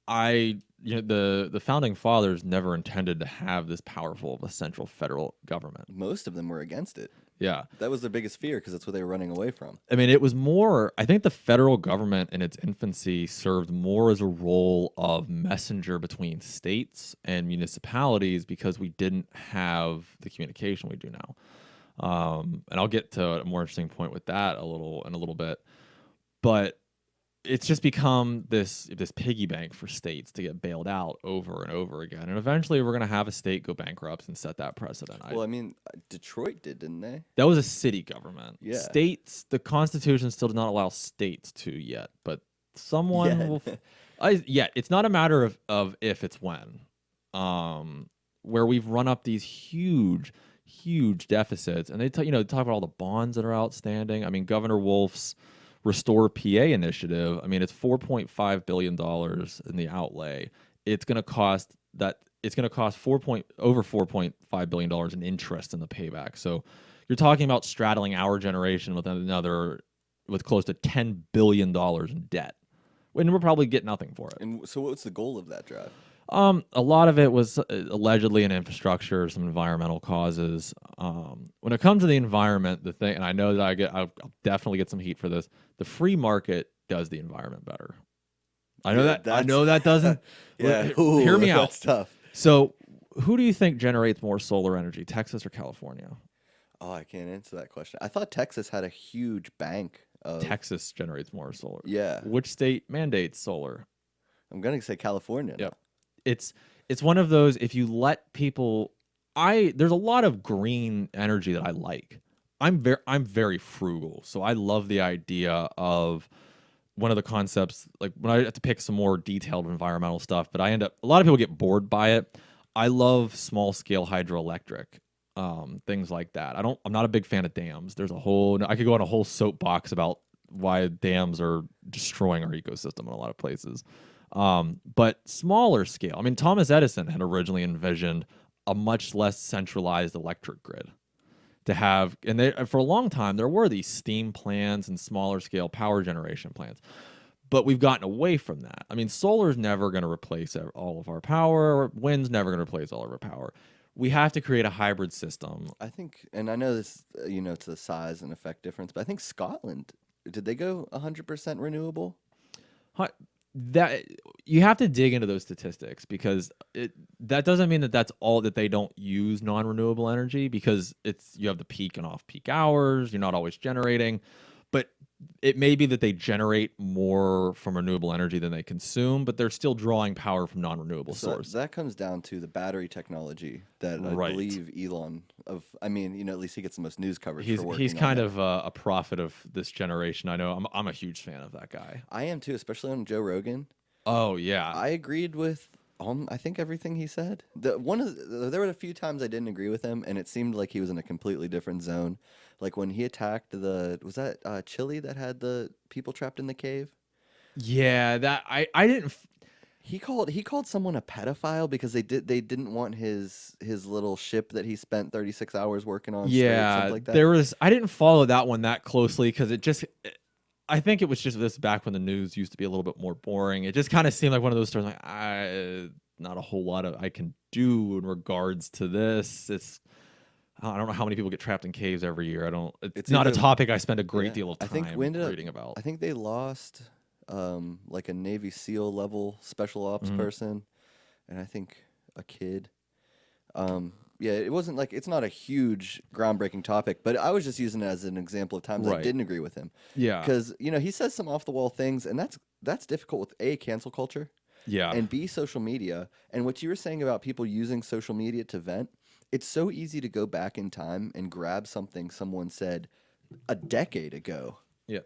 the founding fathers never intended to have this powerful of a central federal government. Most of them were against it. Yeah. That was their biggest fear because that's what they were running away from. I mean, it was more, I think the federal government in its infancy served more as a role of messenger between states and municipalities because we didn't have the communication we do now. And I'll get to a more interesting point with that in a little bit. But it's just become this piggy bank for states to get bailed out over and over again. And eventually we're going to have a state go bankrupt and set that precedent. Well, I mean, Detroit did, didn't they? That was a city government. Yeah. States, the Constitution still does not allow states to yet, but someone will... it's not a matter of if, it's when. Where we've run up these huge deficits. And they talk about all the bonds that are outstanding. I mean, Governor Wolf's Restore PA initiative, I mean, it's $4.5 billion in the outlay. It's going to cost over $4.5 billion in interest in the payback. So you're talking about straddling our generation with close to $10 billion in debt. And we'll probably get nothing for it. And so what's the goal of that drive? A lot of it was allegedly in infrastructure, some environmental causes. When it comes to the environment, the thing, and I know that I'll definitely get some heat for this. The free market does the environment better. I know that doesn't. Yeah, hear me out. That's tough. So, who do you think generates more solar energy, Texas or California? Oh, I can't answer that question. I thought Texas had a huge bank of... Texas generates more solar. Yeah. Which state mandates solar? I'm gonna say California. Yep. It's one of those, if you let people, there's a lot of green energy that I like. I'm very frugal, so I love the idea of one of the concepts, like when I have to pick some more detailed environmental stuff, but a lot of people get bored by it. I love small scale hydroelectric, things like that. I'm not a big fan of dams. I could go on a whole soapbox about dams are destroying our ecosystem in a lot of places. But smaller scale. I mean, Thomas Edison had originally envisioned a much less centralized electric grid to have, and for a long time there were these steam plants and smaller scale power generation plants. But we've gotten away from that. I mean, solar's never going to replace all of our power. Wind's never going to replace all of our power. We have to create a hybrid system. I think, and I know this, it's a size and effect difference, but I think Scotland, did they go 100% renewable? That you have to dig into those statistics, because that doesn't mean that that's all, that they don't use non-renewable energy, because you have the peak and off-peak hours. You're not always generating, but it may be that they generate more from renewable energy than they consume, but they're still drawing power from non-renewable sources. That comes down to the battery technology that I believe Elon at least he gets the most news coverage for working He's on kind it. of a prophet of this generation. I know I'm a huge fan of that guy. I am too, especially on Joe Rogan. Oh yeah. I agreed with I think everything he said. There were a few times I didn't agree with him, and it seemed like he was in a completely different zone. Like when he attacked was that Chile that had the people trapped in the cave? Yeah, that I didn't. He called someone a pedophile because they didn't want his little ship that he spent 36 hours working on. Yeah, something like that. I didn't follow that one that closely, because I think it was just this back when the news used to be a little bit more boring. It just kind of seemed like one of those stories, like not a whole lot of I can do in regards to this. I don't know how many people get trapped in caves every year. It's not a topic I spend a great deal of time reading about. I think they lost like a Navy SEAL level special ops person, and I think a kid. Yeah, it wasn't like, it's not a huge groundbreaking topic, but I was just using it as an example of times I didn't agree with him. Yeah, because he says some off the wall things, and that's difficult with A, cancel culture. Yeah, and B, social media. And what you were saying about people using social media to vent, it's so easy to go back in time and grab something someone said a decade ago. Yeah,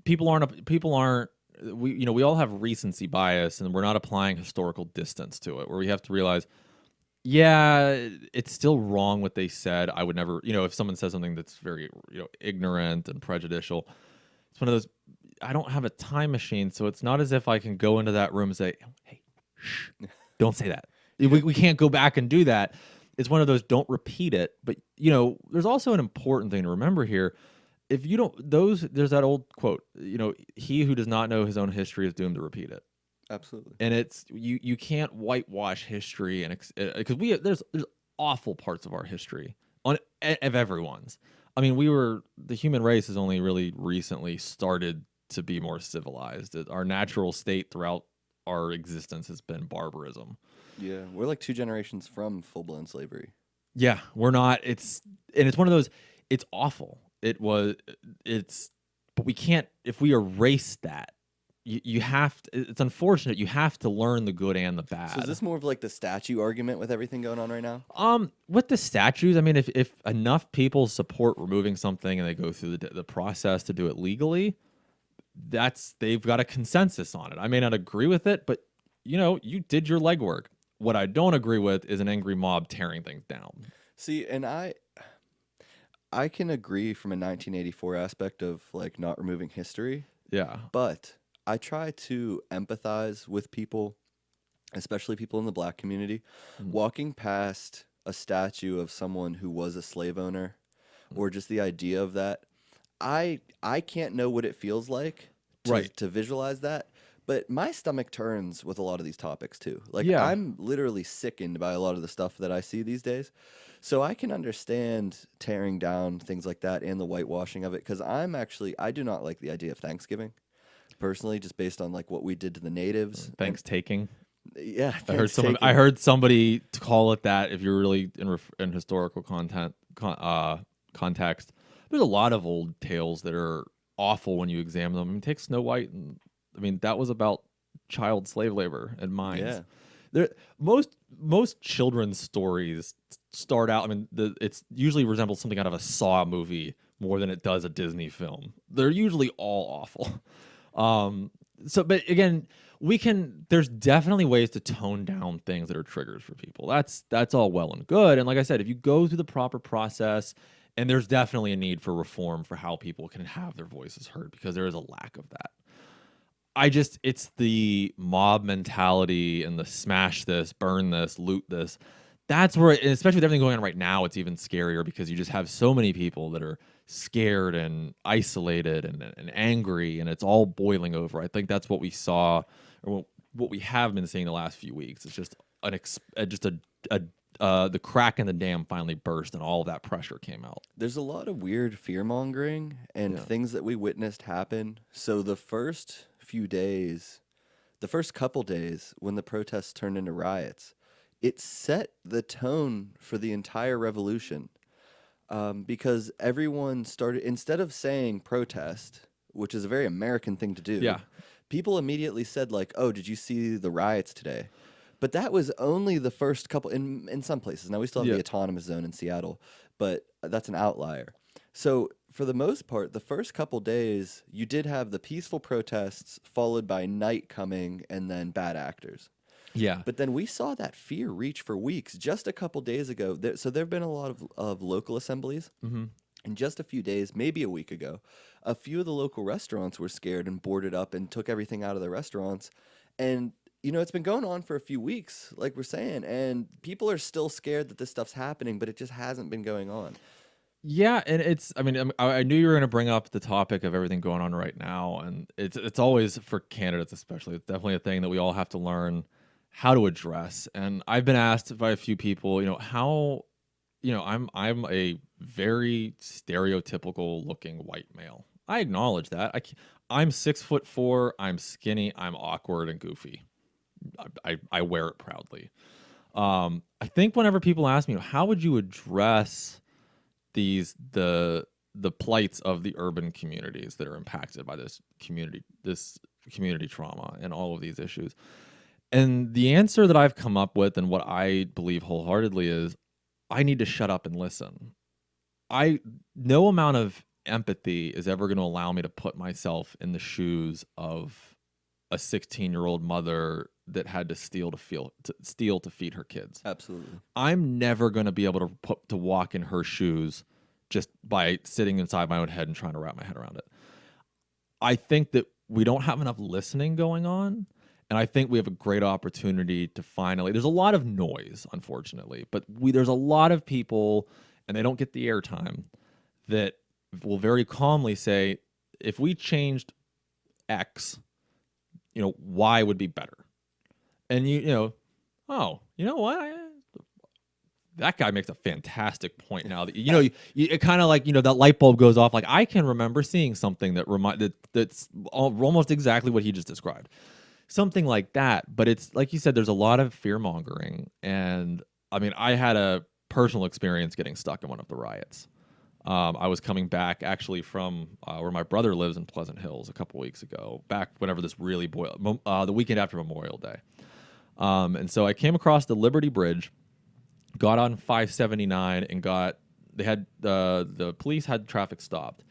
people aren't. We all have recency bias, and we're not applying historical distance to it, where we have to realize, yeah, it's still wrong what they said. I would never, if someone says something that's very, ignorant and prejudicial, it's one of those. I don't have a time machine, so it's not as if I can go into that room and say, "Hey, shh, don't say that." We can't go back and do that. It's one of those, don't repeat it. But there's also an important thing to remember here. If you don't, there's that old quote, he who does not know his own history is doomed to repeat it. Absolutely. And it's you can't whitewash history, and because there's awful parts of our history of everyone's. I mean, the human race has only really recently started to be more civilized. Our natural state throughout our existence has been barbarism. Yeah, we're like 2 generations from full-blown slavery. Yeah, we're not. It's one of those. It's awful. But we can't, if we erase that. You have to, it's unfortunate. You have to learn the good and the bad. So is this more of like the statue argument with everything going on right now? With the statues, I mean, if enough people support removing something and they go through the process to do it legally, they've got a consensus on it. I may not agree with it, but you did your legwork. What I don't agree with is an angry mob tearing things down. See, and I can agree from a 1984 aspect of like not removing history. Yeah. But I try to empathize with people, especially people in the Black community, walking past a statue of someone who was a slave owner, or just the idea of that. I can't know what it feels like to visualize that, but my stomach turns with a lot of these topics too. Like, I'm literally sickened by a lot of the stuff that I see these days. So I can understand tearing down things like that and the whitewashing of it, because I do not like the idea of Thanksgiving. Personally, just based on like what we did to the natives. Thanks taking. Yeah, I heard somebody call it that. If you're really in historical context, there's a lot of old tales that are awful when you examine them. I mean, take Snow White, and I mean that was about child slave labor in mines. Yeah. Most children's stories start out. I mean, it's usually resembles something out of a Saw movie more than it does a Disney film. They're usually all awful. But again, there's definitely ways to tone down things that are triggers for people. That's all well and good. And like I said, if you go through the proper process And there's definitely a need for reform for how people can have their voices heard, because there is a lack of that. It's the mob mentality and the smash this, burn this, loot this. That's where, especially with everything going on right now, it's even scarier, because you just have so many people that are scared and isolated and angry, and it's all boiling over. I think that's what we saw, or what we have been seeing the last few weeks. It's just the crack in the dam finally burst, and all of that pressure came out. There's a lot of weird fear mongering and things that we witnessed happen. So the first couple days when the protests turned into riots, it set the tone for the entire revolution. Because everyone started, instead of saying protest, which is a very American thing to do, Yeah. people immediately said, like, oh, did you see the riots today? But that was only the first couple in some places. Now we still have the autonomous zone in Seattle, but that's an outlier. So for the most part, the first couple days, you did have the peaceful protests followed by night coming and then bad actors. Yeah. But then we saw that fear reach for weeks. Just a couple days ago, so there have been a lot of local assemblies. Mm-hmm. In just a few days, maybe a week ago, a few of the local restaurants were scared and boarded up and took everything out of their restaurants. And, it's been going on for a few weeks, like we're saying, and people are still scared that this stuff's happening, but it just hasn't been going on. Yeah, and I knew you were going to bring up the topic of everything going on right now, and it's always, for candidates especially, it's definitely a thing that we all have to learn how to address. And I've been asked by a few people, how, I'm a very stereotypical looking white male. I acknowledge that. I'm 6'4", I'm skinny, I'm awkward and goofy. I wear it proudly. I think whenever people ask me, how would you address the plights of the urban communities that are impacted by this community trauma and all of these issues, and the answer that I've come up with, and what I believe wholeheartedly, is I need to shut up and listen. No amount of empathy is ever going to allow me to put myself in the shoes of a 16-year-old mother that had to steal to feed her kids. Absolutely. I'm never going to be able to walk in her shoes just by sitting inside my own head and trying to wrap my head around it. I think that we don't have enough listening going on, and I think we have a great opportunity to finally. There's a lot of noise, unfortunately, but there's a lot of people, and they don't get the airtime, that will very calmly say, if we changed X, Y would be better. And oh, you know what? That guy makes a fantastic point now. That it kind of like that light bulb goes off. Like, I can remember seeing something that's almost exactly what he just described, something like that. But it's like you said, there's a lot of fear mongering, and I mean, I had a personal experience getting stuck in one of the riots. I was coming back actually from where my brother lives in Pleasant Hills a couple weeks ago, back whenever this really boiled, the weekend after Memorial Day. And so I came across the Liberty Bridge, got on 579, and the police had traffic stopped.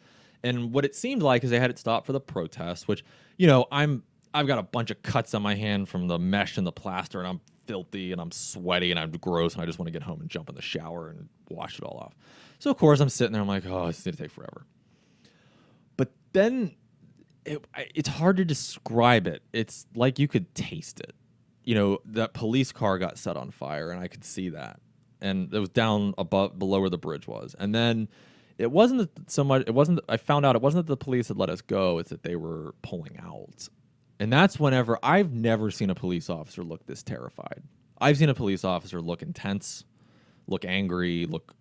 And what it seemed like is they had it stopped for the protest, which, I've got a bunch of cuts on my hand from the mesh and the plaster, and I'm filthy and I'm sweaty and I'm gross, and I just want to get home and jump in the shower and wash it all off. So of course I'm sitting there, I'm like, oh, it's going to take forever. But then it's hard to describe it. It's like you could taste it. That police car got set on fire, and I could see that. And it was down below where the bridge was. And then I found out it wasn't that the police had let us go, it's that they were pulling out. And that's whenever I've never seen a police officer look this terrified. I've seen a police officer look intense, look angry, look,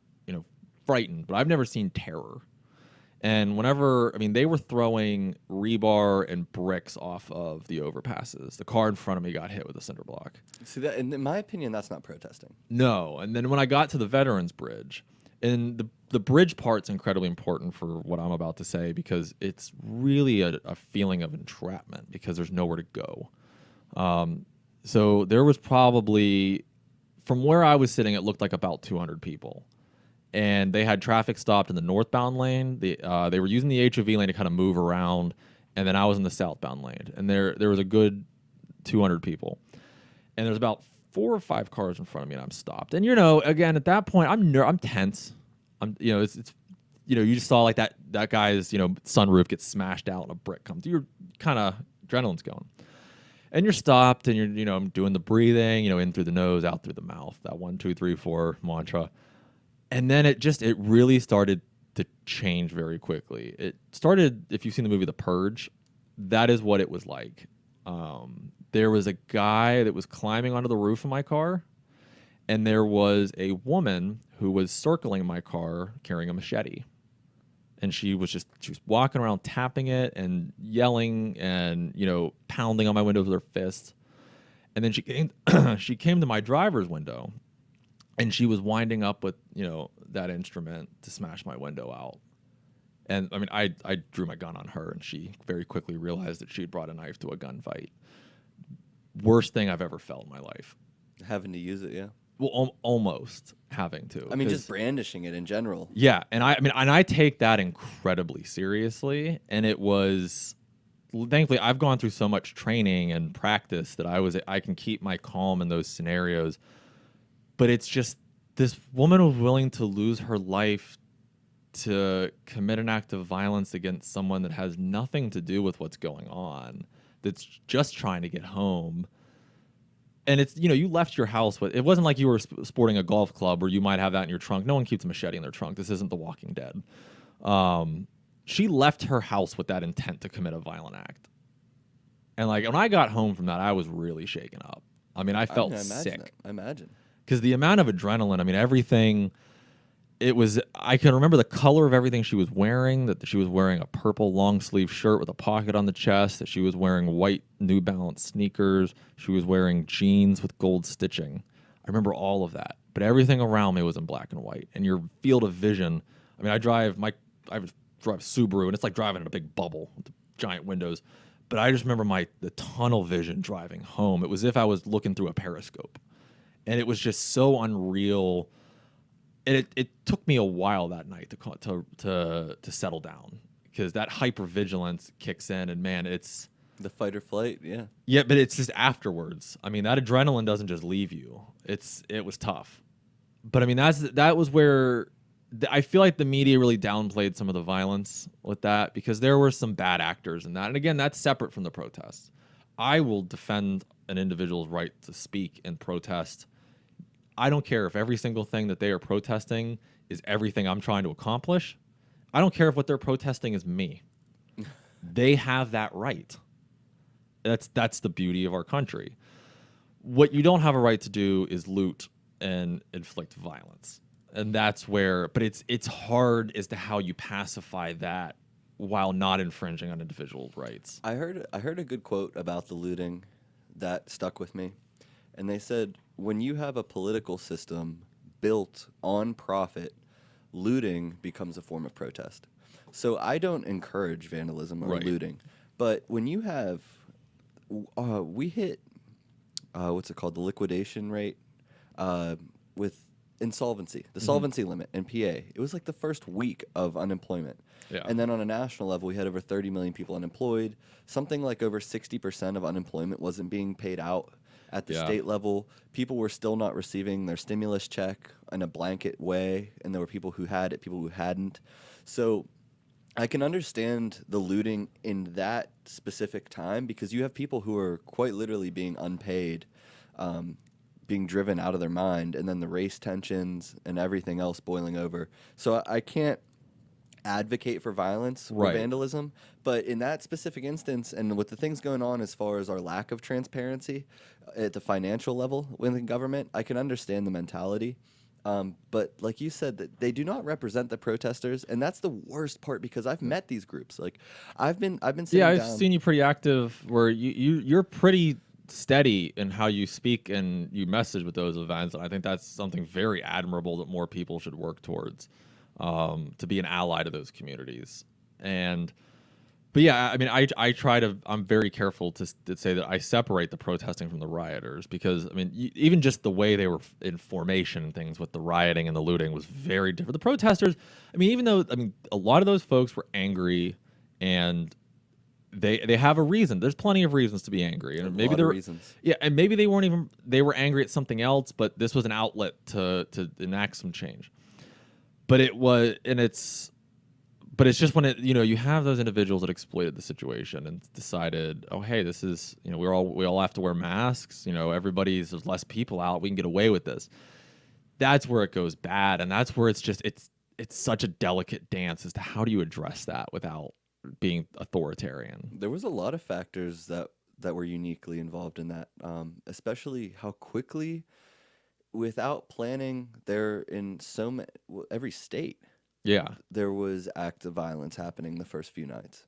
frightened, but I've never seen terror. And they were throwing rebar and bricks off of the overpasses. The car in front of me got hit with a cinder block. See, that, in my opinion, that's not protesting. No. And then when I got to the Veterans Bridge, and the bridge part's incredibly important for what I'm about to say, because it's really a feeling of entrapment, because there's nowhere to go. So there was probably, from where I was sitting, it looked like about 200 people. And they had traffic stopped in the northbound lane. They were using the HOV lane to kind of move around, and then I was in the southbound lane. And there was a good 200 people. And there's about 4 or 5 cars in front of me, and I'm stopped. And again, at that point, I'm tense. It's you just saw like that guy's sunroof get smashed out and a brick comes. You're kind of adrenaline's going, and you're stopped and you're doing the breathing, in through the nose, out through the mouth, that 1, 2, 3, 4 mantra, and then it really started to change very quickly. It started, if you've seen the movie The Purge, that is what it was like. There was a guy that was climbing onto the roof of my car, and there was a woman who was circling my car carrying a machete. And she was walking around tapping it and yelling and, pounding on my window with her fist. And then she came to my driver's window, and she was winding up with, that instrument to smash my window out. And I mean, I drew my gun on her, and she very quickly realized that she had brought a knife to a gunfight. Worst thing I've ever felt in my life. Having to use it, yeah. Well, almost having to. I mean, just brandishing it in general. Yeah, and I take that incredibly seriously, and it was, thankfully, I've gone through so much training and practice that I can keep my calm in those scenarios. But it's just, this woman was willing to lose her life to commit an act of violence against someone that has nothing to do with what's going on, that's just trying to get home. And it's, you left your house with, it wasn't like you were sporting a golf club where you might have that in your trunk. No one keeps a machete in their trunk. This isn't The Walking Dead. She left her house with that intent to commit a violent act. And like, when I got home from that, I was really shaken up. I mean, I felt sick. I imagine. Because the amount of adrenaline, I mean, everything, I can remember the color of everything she was wearing, that she was wearing a purple long sleeve shirt with a pocket on the chest, that she was wearing white New Balance sneakers, she was wearing jeans with gold stitching. I remember all of that, but everything around me was in black and white. And your field of vision, I mean, I drive Subaru, and it's like driving in a big bubble with the giant windows. But I just remember the tunnel vision driving home. It was as if I was looking through a periscope. And it was just so unreal. And it took me a while that night to settle down, because that hypervigilance kicks in, and man, it's the fight or flight, yeah. Yeah, but it's just afterwards. I mean, that adrenaline doesn't just leave you. It was tough. But I mean, that was where I feel like the media really downplayed some of the violence with that, because there were some bad actors in that. And again, that's separate from the protests. I will defend an individual's right to speak and protest. I don't care if every single thing that they are protesting is everything I'm trying to accomplish. I don't care if what they're protesting is me. They have that right. That's the beauty of our country. What you don't have a right to do is loot and inflict violence. And that's where, but it's hard as to how you pacify that while not infringing on individual rights. I heard a good quote about the looting that stuck with me. And they said, when you have a political system built on profit, looting becomes a form of protest. So I don't encourage vandalism or looting. But when you have, we hit, what's it called, the liquidation rate with insolvency, the solvency limit in PA. It was like the first week of unemployment. Yeah. And then on a national level, we had over 30 million people unemployed. Something like over 60% of unemployment wasn't being paid out at the state level. People were still not receiving their stimulus check in a blanket way, and there were people who had it, people who hadn't. So I can understand the looting in that specific time, because you have people who are quite literally being unpaid, being driven out of their mind, and then the race tensions and everything else boiling over. So I can't advocate for violence or vandalism, but in that specific instance, and with the things going on as far as our lack of transparency at the financial level within government, I can understand the mentality. But like you said, that they do not represent the protesters, and that's the worst part, because I've met these groups. Like I've been sitting down. I've seen you pretty active, where you're pretty steady in how you speak and you message with those events. And I think that's something very admirable that more people should work towards, to be an ally to those communities. But yeah, I mean, I try to, I'm very careful to say that I separate the protesting from the rioters, because I mean, even just the way they were in formation and things with the rioting and the looting was very different. The protesters, I mean, even though, I mean, a lot of those folks were angry, and they have a reason. There's plenty of reasons to be angry, and maybe there were reasons. Yeah, and maybe they were angry at something else, but this was an outlet to enact some change. But it was, and it's, But it's just when you have those individuals that exploited the situation and decided, oh hey, this is we all have to wear masks. There's less people out. We can get away with this. That's where it goes bad, and that's where it's such a delicate dance as to how do you address that without being authoritarian. There was a lot of factors that were uniquely involved in that, especially how quickly, without planning, every state. Yeah. There was acts of violence happening the first few nights.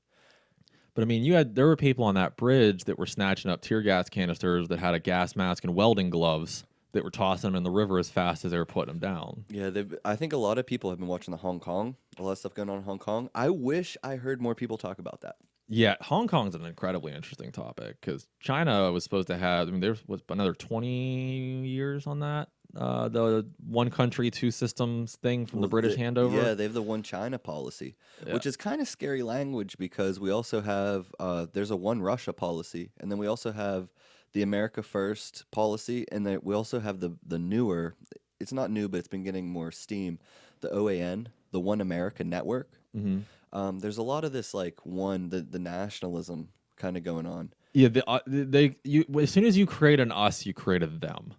But I mean, there were people on that bridge that were snatching up tear gas canisters that had a gas mask and welding gloves that were tossing them in the river as fast as they were putting them down. Yeah, I think a lot of people have been watching a lot of stuff going on in Hong Kong. I wish I heard more people talk about that. Yeah, Hong Kong's an incredibly interesting topic because China was supposed to have, there was another 20 years on that. The one country, two systems thing from the British handover. Yeah, they have the one China policy, which is kind of scary language because we also have, there's a one Russia policy, and then we also have the America First policy, and then we also have the newer, it's not new, but it's been getting more steam, the OAN, the One America Network. Mm-hmm. There's a lot of this the nationalism kind of going on. Yeah, as soon as you create an us, you created them.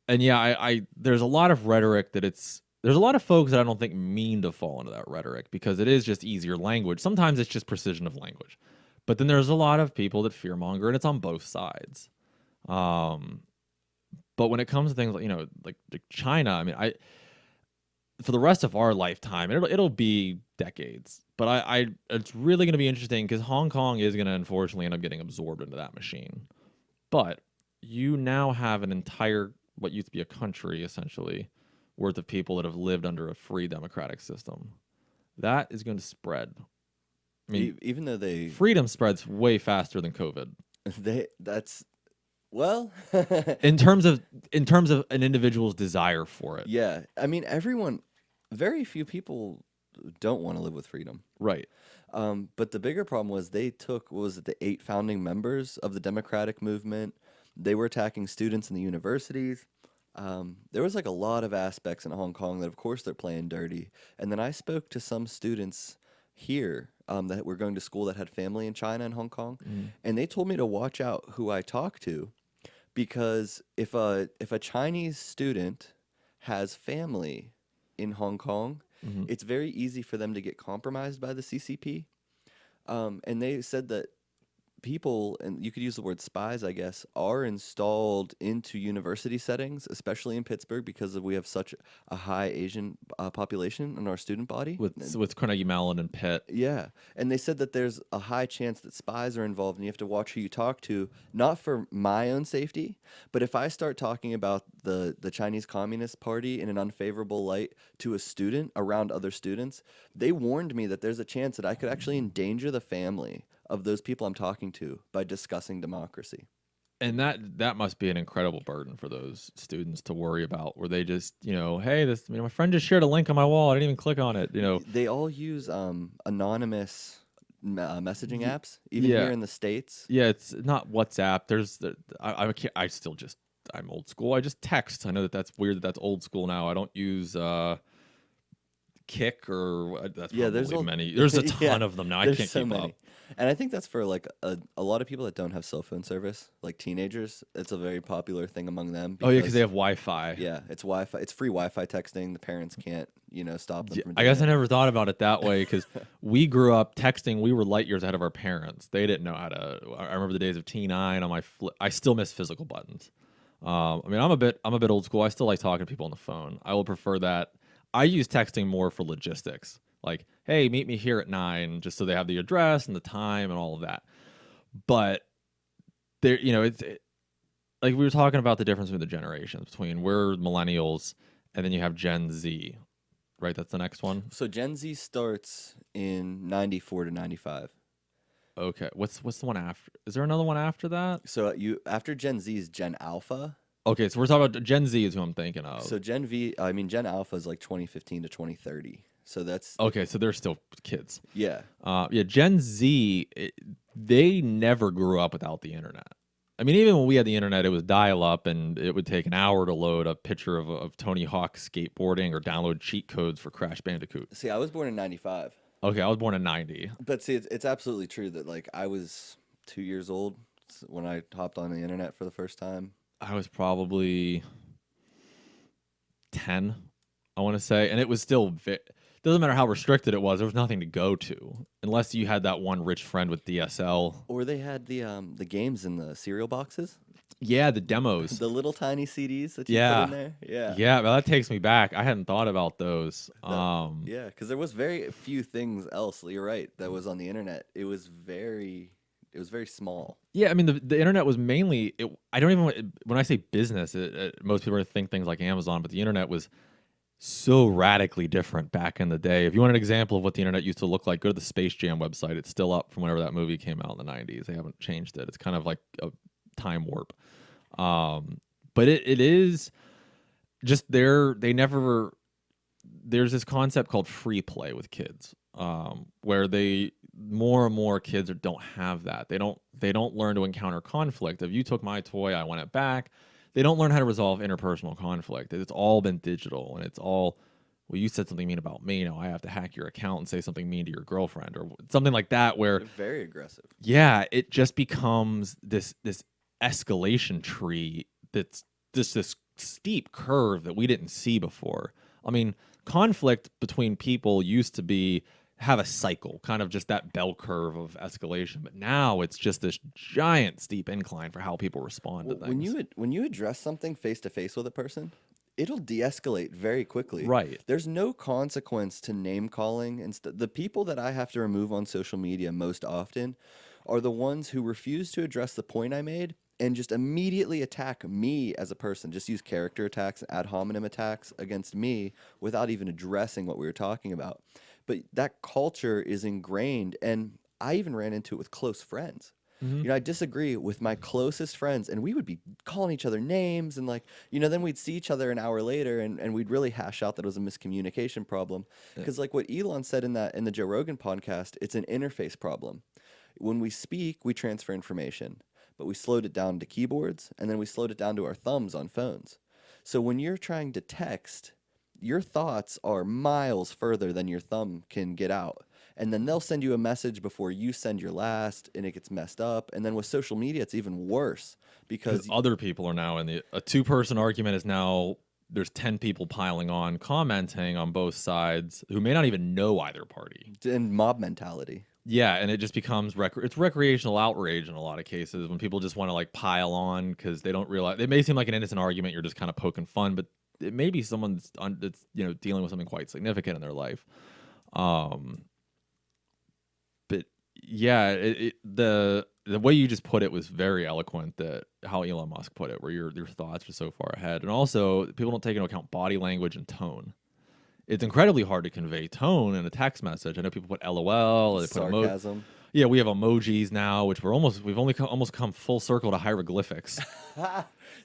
And yeah, I there's a lot of rhetoric there's a lot of folks that I don't think mean to fall into that rhetoric because it is just easier language. Sometimes it's just precision of language. But then there's a lot of people that fearmonger, and it's on both sides. But when it comes to things like China, I mean, for the rest of our lifetime, it'll be decades. But it's really going to be interesting because Hong Kong is going to unfortunately end up getting absorbed into that machine. But you now have an entire, what used to be a country essentially, worth of people that have lived under a free democratic system. That is going to spread. I mean, even though freedom spreads way faster than COVID. in terms of an individual's desire for it. Yeah, I mean, very few people don't want to live with freedom. Right. But the bigger problem was the 8 founding members of the democratic movement. They were attacking students in the universities. There was a lot of aspects in Hong Kong that, of course, they're playing dirty. And then I spoke to some students here that were going to school that had family in China and Hong Kong, and they told me to watch out who I talk to, because if a Chinese student has family in Hong Kong, it's very easy for them to get compromised by the CCP. And they said that people, and you could use the word spies, I guess, are installed into university settings, especially in Pittsburgh, because we have such a high Asian population in our student body. With Carnegie Mellon and Pitt. Yeah. And they said that there's a high chance that spies are involved, and you have to watch who you talk to, not for my own safety, but if I start talking about the Chinese Communist Party in an unfavorable light to a student around other students, they warned me that there's a chance that I could actually endanger the family of those people I'm talking to by discussing democracy. And that must be an incredible burden for those students to worry about, where they just, hey, my friend just shared a link on my wall, I didn't even click on it, They all use anonymous messaging apps, even here in the States. Yeah, it's not WhatsApp. I'm old school. I just text. I know that's weird that's old school now. I don't use Kick or that's probably many. There's a ton of them now. I can't keep up. And I think that's for a lot of people that don't have cell phone service, like teenagers. It's a very popular thing among them. Because they have Wi-Fi. Yeah, it's Wi-Fi. It's free Wi-Fi texting. The parents can't, stop them from doing I guess I never thought about it that way because we grew up texting. We were light years ahead of our parents. They didn't know how to. I remember the days of T9 on my flip. I still miss physical buttons. I mean, I'm a bit old school. I still like talking to people on the phone. I will prefer that. I use texting more for logistics. Like, hey, meet me here at 9, just so they have the address and the time and all of that. But there, it's like we were talking about the difference between the generations, between we're millennials and then you have Gen Z, right? That's the next one. So Gen Z starts in 94 to 95. Okay, what's the one after? Is there another one after that? So after Gen Z is Gen Alpha. Okay, so we're talking about Gen Z is who I'm thinking of. So Gen Alpha is like 2015 to 2030. So that's okay. So they're still kids. Yeah. Gen Z, they never grew up without the internet. I I mean, even when we had the internet, it was dial-up, and it would take an hour to load a picture of Tony Hawk skateboarding or download cheat codes for Crash Bandicoot. See, I was born in '95, Okay, I was born in '90. but see, it's absolutely true that like I was 2 years old when I hopped on the internet for the first time. I was probably 10, I want to say, and it was still. Doesn't matter how restricted it was. There was nothing to go to unless you had that one rich friend with DSL. Or they had the games in the cereal boxes, Yeah, the demos. the little tiny CDs that you put in there. Yeah, Yeah, well, that takes me back. I hadn't thought about those. yeah, because there was very few things else. You're right, that was on the internet. It was very small. Yeah, I mean, the internet was mainly. I don't even when I say business, most people think things like Amazon, but the internet was so radically different back in the day. If you want an example of what the internet used to look like, go to the Space Jam website. It's still up from whenever that movie came out in the '90s. They haven't changed it. It's kind of like a time warp. But it is just they never. There's this concept called free play with kids, where more and more kids don't have that. They don't learn to encounter conflict. If you took my toy, I want it back. They don't learn how to resolve interpersonal conflict. It's all been digital, and it's all, well, you said something mean about me. Now I have to hack your account and say something mean to your girlfriend or something like that. Where They're very aggressive. yeah, it just becomes this escalation tree that's just this steep curve that we didn't see before. I mean, conflict between people used to have a cycle, kind of just that bell curve of escalation. But now it's just this giant steep incline for how people respond to things. When you address something face to face with a person, it'll de-escalate very quickly. Right. There's no consequence to name calling, and the people that I have to remove on social media most often are the ones who refuse to address the point I made and just immediately attack me as a person. Just use character attacks and ad hominem attacks against me without even addressing what we were talking about. But that culture is ingrained, and I even ran into it with close friends. You know, I disagree with my closest friends, and we would be calling each other names, and like, you know, then we'd see each other an hour later, and we'd really hash out that it was a miscommunication problem. Because like what Elon said in the Joe Rogan podcast, it's an interface problem. When we speak, we transfer information, but we slowed it down to keyboards, and then we slowed it down to our thumbs on phones. So when you're trying to text, your thoughts are miles further than your thumb can get out. And then they'll send you a message before you send your last, and it gets messed up. And then with social media, it's even worse because other people are now a 2-person argument is now there's 10 people piling on, commenting on both sides who may not even know either party. And mob mentality. Yeah, and it just becomes it's recreational outrage in a lot of cases when people just want to like pile on because they don't realize it may seem like an innocent argument. You're just kind of poking fun, but it may be someone that's dealing with something quite significant in their life. But yeah, the way you just put it was very eloquent. That how Elon Musk put it, where your thoughts are so far ahead, and also people don't take into account body language and tone. It's incredibly hard to convey tone in a text message. I know people put LOL, or they put sarcasm. Yeah, we have emojis now, which we've only almost come full circle to hieroglyphics.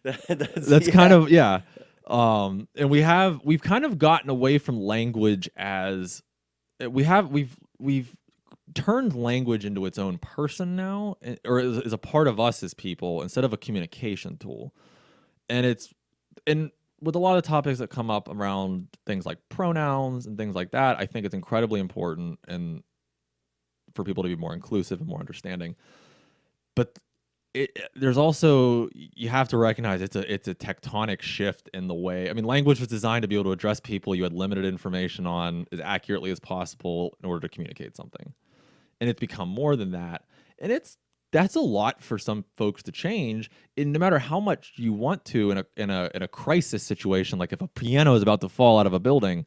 That's kind of yeah. And we've kind of gotten away from language as we've turned language into its own person now, or is a part of us as people instead of a communication tool. And with a lot of topics that come up around things like pronouns and things like that, I think it's incredibly important and for people to be more inclusive and more understanding. But there's also, you have to recognize it's a tectonic shift in the way. I mean, language was designed to be able to address people you had limited information on as accurately as possible in order to communicate something. And it's become more than that. And that's a lot for some folks to change. And no matter how much you want to in a crisis situation, like if a piano is about to fall out of a building,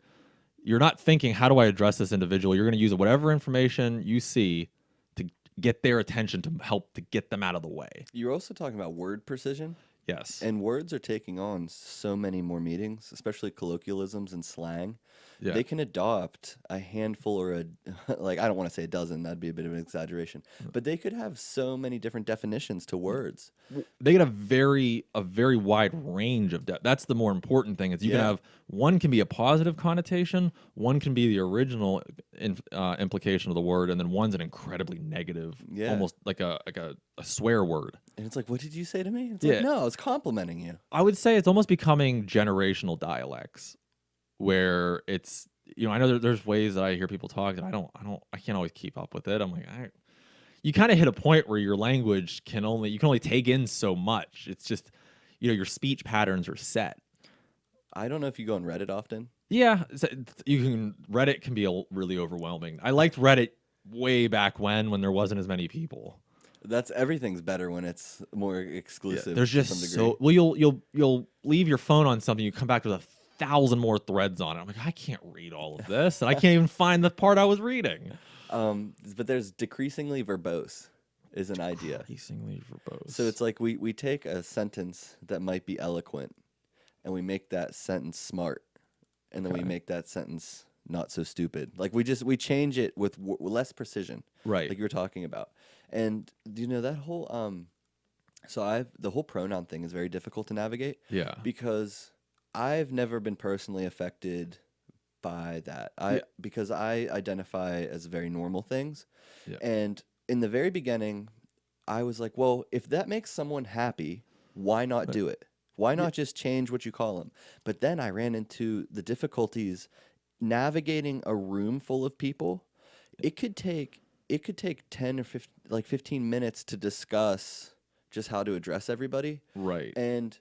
you're not thinking, how do I address this individual? You're going to use whatever information you see to get their attention to help to get them out of the way. You're also talking about word precision. Yes. And words are taking on so many more meanings, especially colloquialisms and slang. Yeah. They can adopt a handful or I don't want to say a dozen, that'd be a bit of an exaggeration, but they could have so many different definitions to words. They get a very wide range of that's the more important thing is you can have one can be a positive connotation, one can be the original implication of the word, and then one's an incredibly negative, almost like a swear word. And it's like, what did you say to me? It's like, Yeah. no, I was complimenting you. I would say it's almost becoming generational dialects where it's, I know there's ways that I hear people talk that I can't always keep up with it. I'm like, you kind of hit a point where your language you can only take in so much. It's just, your speech patterns are set. I don't know if you go on Reddit often. Yeah, Reddit can be really overwhelming. I liked Reddit way back when there wasn't as many people. Everything's better when it's more Yeah, exclusive. there's to just some degree. so well you'll leave your phone on something, you come back with 1,000 more threads on it. I'm like, I can't read all of this, and I can't even find the part I was reading. But there's decreasingly verbose is an idea. Increasingly verbose. So it's like we take a sentence that might be eloquent, and we make that sentence smart, and then we make that sentence not so stupid. Like we change it with less precision, right? Like you were talking about. And that whole the whole pronoun thing is very difficult to navigate. Yeah. Because I've never been personally affected by that. Because I identify as very normal things. Yeah. And in the very beginning, I was like, well, if that makes someone happy, why not do it? Why not just change what you call them? But then I ran into the difficulties navigating a room full of people. It could take 10 or 15 minutes to discuss just how to address everybody. Right. And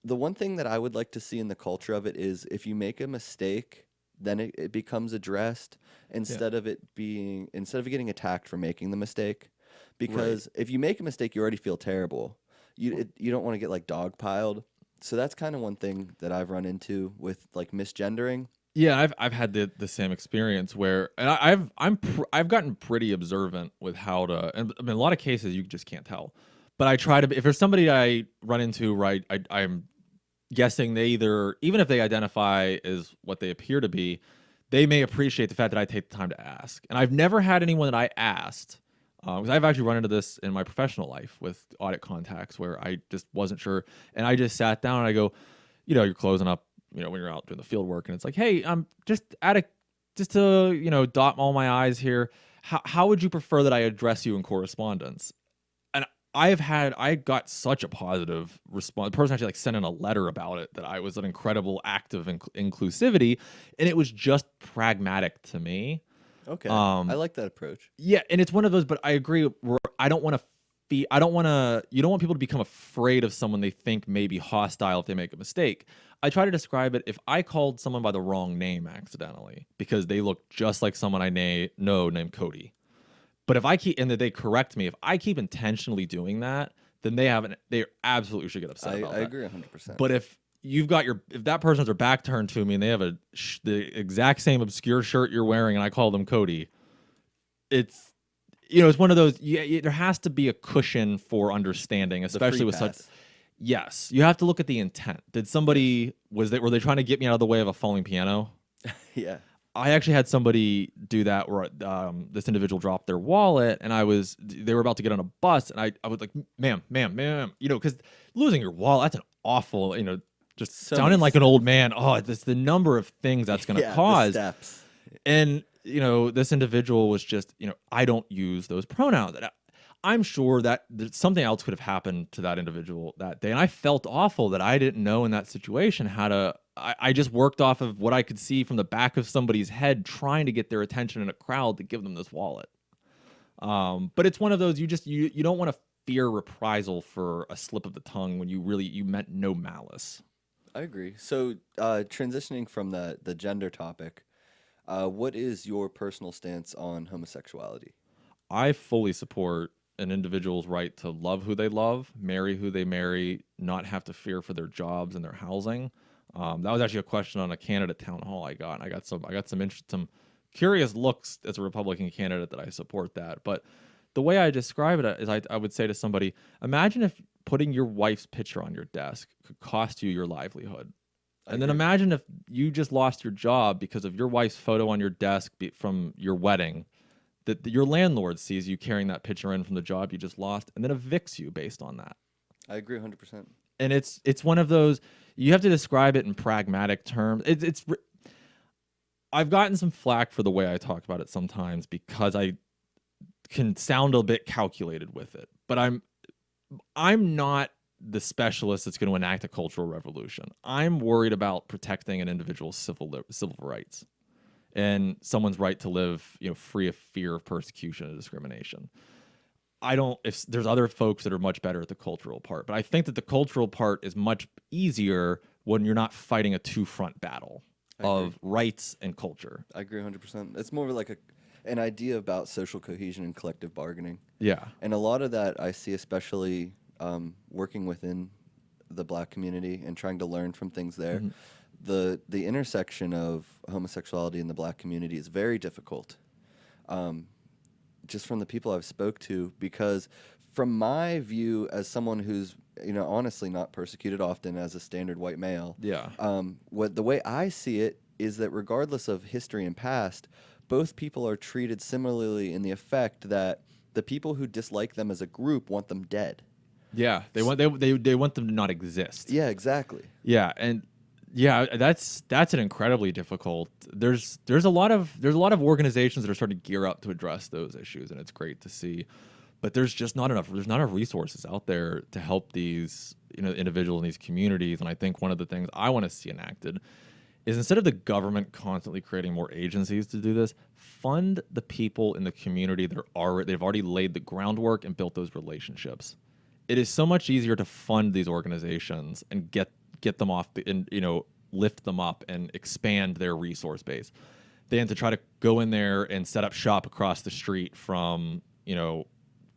the one thing that I would like to see in the culture of it is if you make a mistake, then it becomes addressed instead of getting attacked for making the mistake. Because if you make a mistake, you already feel terrible. You don't want to get like dogpiled. So that's kind of one thing that I've run into with like misgendering. Yeah, I've had the same experience where, and I've gotten pretty observant with how to, and in a lot of cases you just can't tell. But I try to, if there's somebody I run into, right, I'm guessing they even if they identify as what they appear to be, they may appreciate the fact that I take the time to ask. And I've never had anyone that I asked, because I've actually run into this in my professional life with audit contacts where I just wasn't sure, and I just sat down and I go, you're closing up, when you're out doing the field work, and it's like, hey, I'm just to dot all my I's here. How would you prefer that I address you in correspondence? And I got such a positive response. The person actually sent in a letter about it, that I was an incredible act of inclusivity, and it was just pragmatic to me. Okay, I like that approach. Yeah, and it's one of those, but I agree. I don't want to. You don't want people to become afraid of someone they think may be hostile if they make a mistake. I try to describe it, if I called someone by the wrong name accidentally because they look just like someone I know named Cody, but if I keep, and that they correct me, if I keep intentionally doing that, then they absolutely should get upset about that. I agree 100%. But if that person has their back turned to me and they have the exact same obscure shirt you're wearing and I call them Cody, it's one of those. There has to be a cushion for understanding, especially with such. Yes, you have to look at the intent. Did somebody were they trying to get me out of the way of a falling piano? Yeah. I actually had somebody do that where this individual dropped their wallet, and they were about to get on a bus, and I was like, ma'am, because losing your wallet, that's an awful, just sounding like an old man. Oh, it's the number of things that's going to cause. The steps. And this individual was just, I don't use those pronouns. I'm sure that something else could have happened to that individual that day. And I felt awful that I didn't know in that situation how to, I just worked off of what I could see from the back of somebody's head, trying to get their attention in a crowd to give them this wallet. But it's one of those, you don't want to fear reprisal for a slip of the tongue when you meant no malice. I agree. So transitioning from the gender topic, what is your personal stance on homosexuality? I fully support an individual's right to love who they love, marry who they marry, not have to fear for their jobs and their housing. That was actually a question on a candidate town hall I got. And I got some curious looks as a Republican candidate that I support that. But the way I describe it is I would say to somebody, imagine if putting your wife's picture on your desk could cost you your livelihood. And then imagine if you just lost your job because of your wife's photo on your desk from your wedding, that your landlord sees you carrying that picture in from the job you just lost and then evicts you based on that. I agree 100%. And it's one of those, you have to describe it in pragmatic terms. I've gotten some flack for the way I talk about it sometimes because I can sound a bit calculated with it. But I'm not the specialist that's going to enact a cultural revolution. I'm worried about protecting an individual's civil rights and someone's right to live, free of fear of persecution and discrimination. I don't, if there's other folks that are much better at the cultural part, but I think that the cultural part is much easier when you're not fighting a two-front battle of rights and culture. I agree 100%. It's more like an idea about social cohesion and collective bargaining. Yeah. And a lot of that I see, especially working within the Black community and trying to learn from things there. Mm-hmm. The intersection of homosexuality in the Black community is very difficult. Just from the people I've spoke to, because from my view as someone who's honestly not persecuted often as a standard white male, the way I see it is that regardless of history and past, both people are treated similarly in the effect that the people who dislike them as a group want them dead. Yeah, they want them to not exist. Yeah, exactly. Yeah, and that's an incredibly difficult. There's a lot of organizations that are starting to gear up to address those issues, and it's great to see. But there's just not enough. There's not enough resources out there to help these individuals in these communities. And I think one of the things I want to see enacted is, instead of the government constantly creating more agencies to do this, fund the people in the community that they've already laid the groundwork and built those relationships. It is so much easier to fund these organizations and get them off and lift them up and expand their resource base than to try to go in there and set up shop across the street from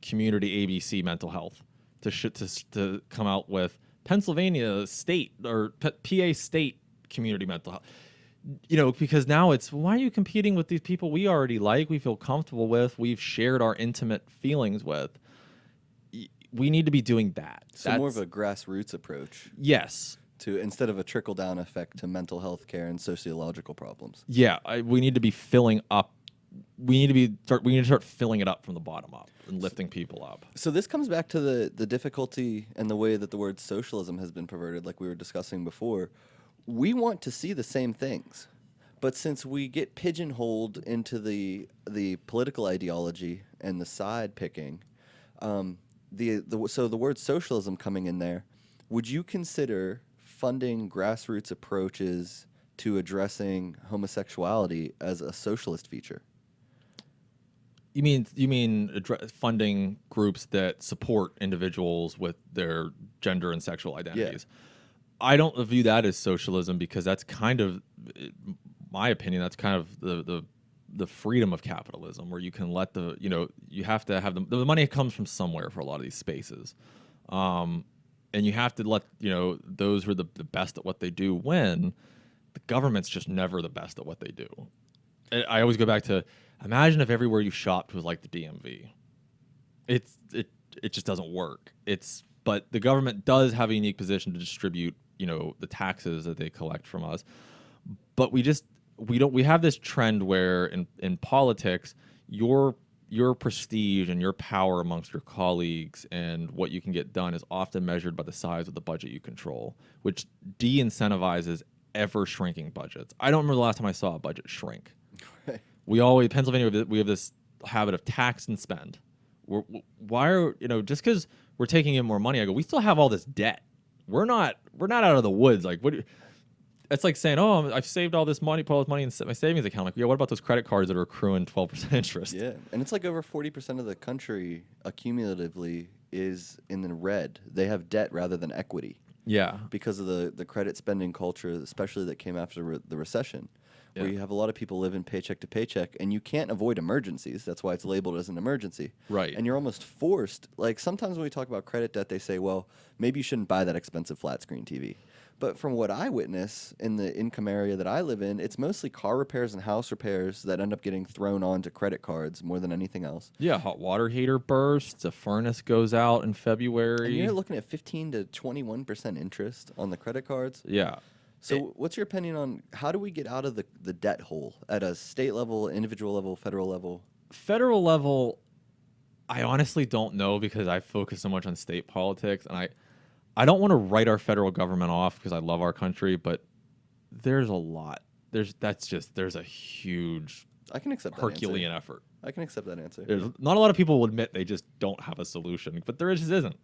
community ABC mental health to come out with Pennsylvania state or PA state community mental health. Because now it's, why are you competing with these people we already like, we feel comfortable with, we've shared our intimate feelings with? We need to be doing that. So more of a grassroots approach. Yes. Instead of a trickle-down effect to mental health care and sociological problems. Yeah, we need to be filling up. We need to start filling it up from the bottom up and lifting people up. So this comes back to the difficulty and the way that the word socialism has been perverted, like we were discussing before. We want to see the same things, but since we get pigeonholed into the political ideology and the side picking, so the word socialism coming in there, would you consider funding grassroots approaches to addressing homosexuality as a socialist feature? You mean funding groups that support individuals with their gender and sexual identities? Yeah. I don't view that as socialism, because that's kind of, my opinion, that's kind of the freedom of capitalism, where you can let you have to have the money comes from somewhere for a lot of these spaces. And you have to let those who are the best at what they do win. The government's just never the best at what they do. I always go back to, imagine if everywhere you shopped was like the DMV. It just doesn't work. But the government does have a unique position to distribute the taxes that they collect from us. But we have this trend where in politics, your prestige and your power amongst your colleagues and what you can get done is often measured by the size of the budget you control, which de-incentivizes ever shrinking budgets. I don't remember the last time I saw a budget shrink. Right. Pennsylvania, we have this habit of tax and spend. Just because we're taking in more money, I go, we still have all this debt. We're not out of the woods. Like, it's like saying, oh, I've saved all this money, put all this money in my savings account. Like, yeah, what about those credit cards that are accruing 12% interest? Yeah, and it's like over 40% of the country accumulatively is in the red. They have debt rather than equity. Yeah. Because of the credit spending culture, especially that came after the recession, where you have a lot of people living paycheck to paycheck, and you can't avoid emergencies. That's why it's labeled as an emergency. Right. And you're almost forced. Like, sometimes when we talk about credit debt, they say, well, maybe you shouldn't buy that expensive flat screen TV. But from what I witness in the income area that I live in, it's mostly car repairs and house repairs that end up getting thrown onto credit cards more than anything else. Yeah, hot water heater bursts, a furnace goes out in February. And you're looking at 15 to 21% interest on the credit cards. Yeah. So what's your opinion on how do we get out of the debt hole at a state level, individual level, federal level? Federal level, I honestly don't know, because I focus so much on state politics, and I don't want to write our federal government off because I love our country, but there's a lot. There's a huge I can accept Herculean effort. I can accept that answer. Not a lot of people will admit they just don't have a solution, but there just isn't.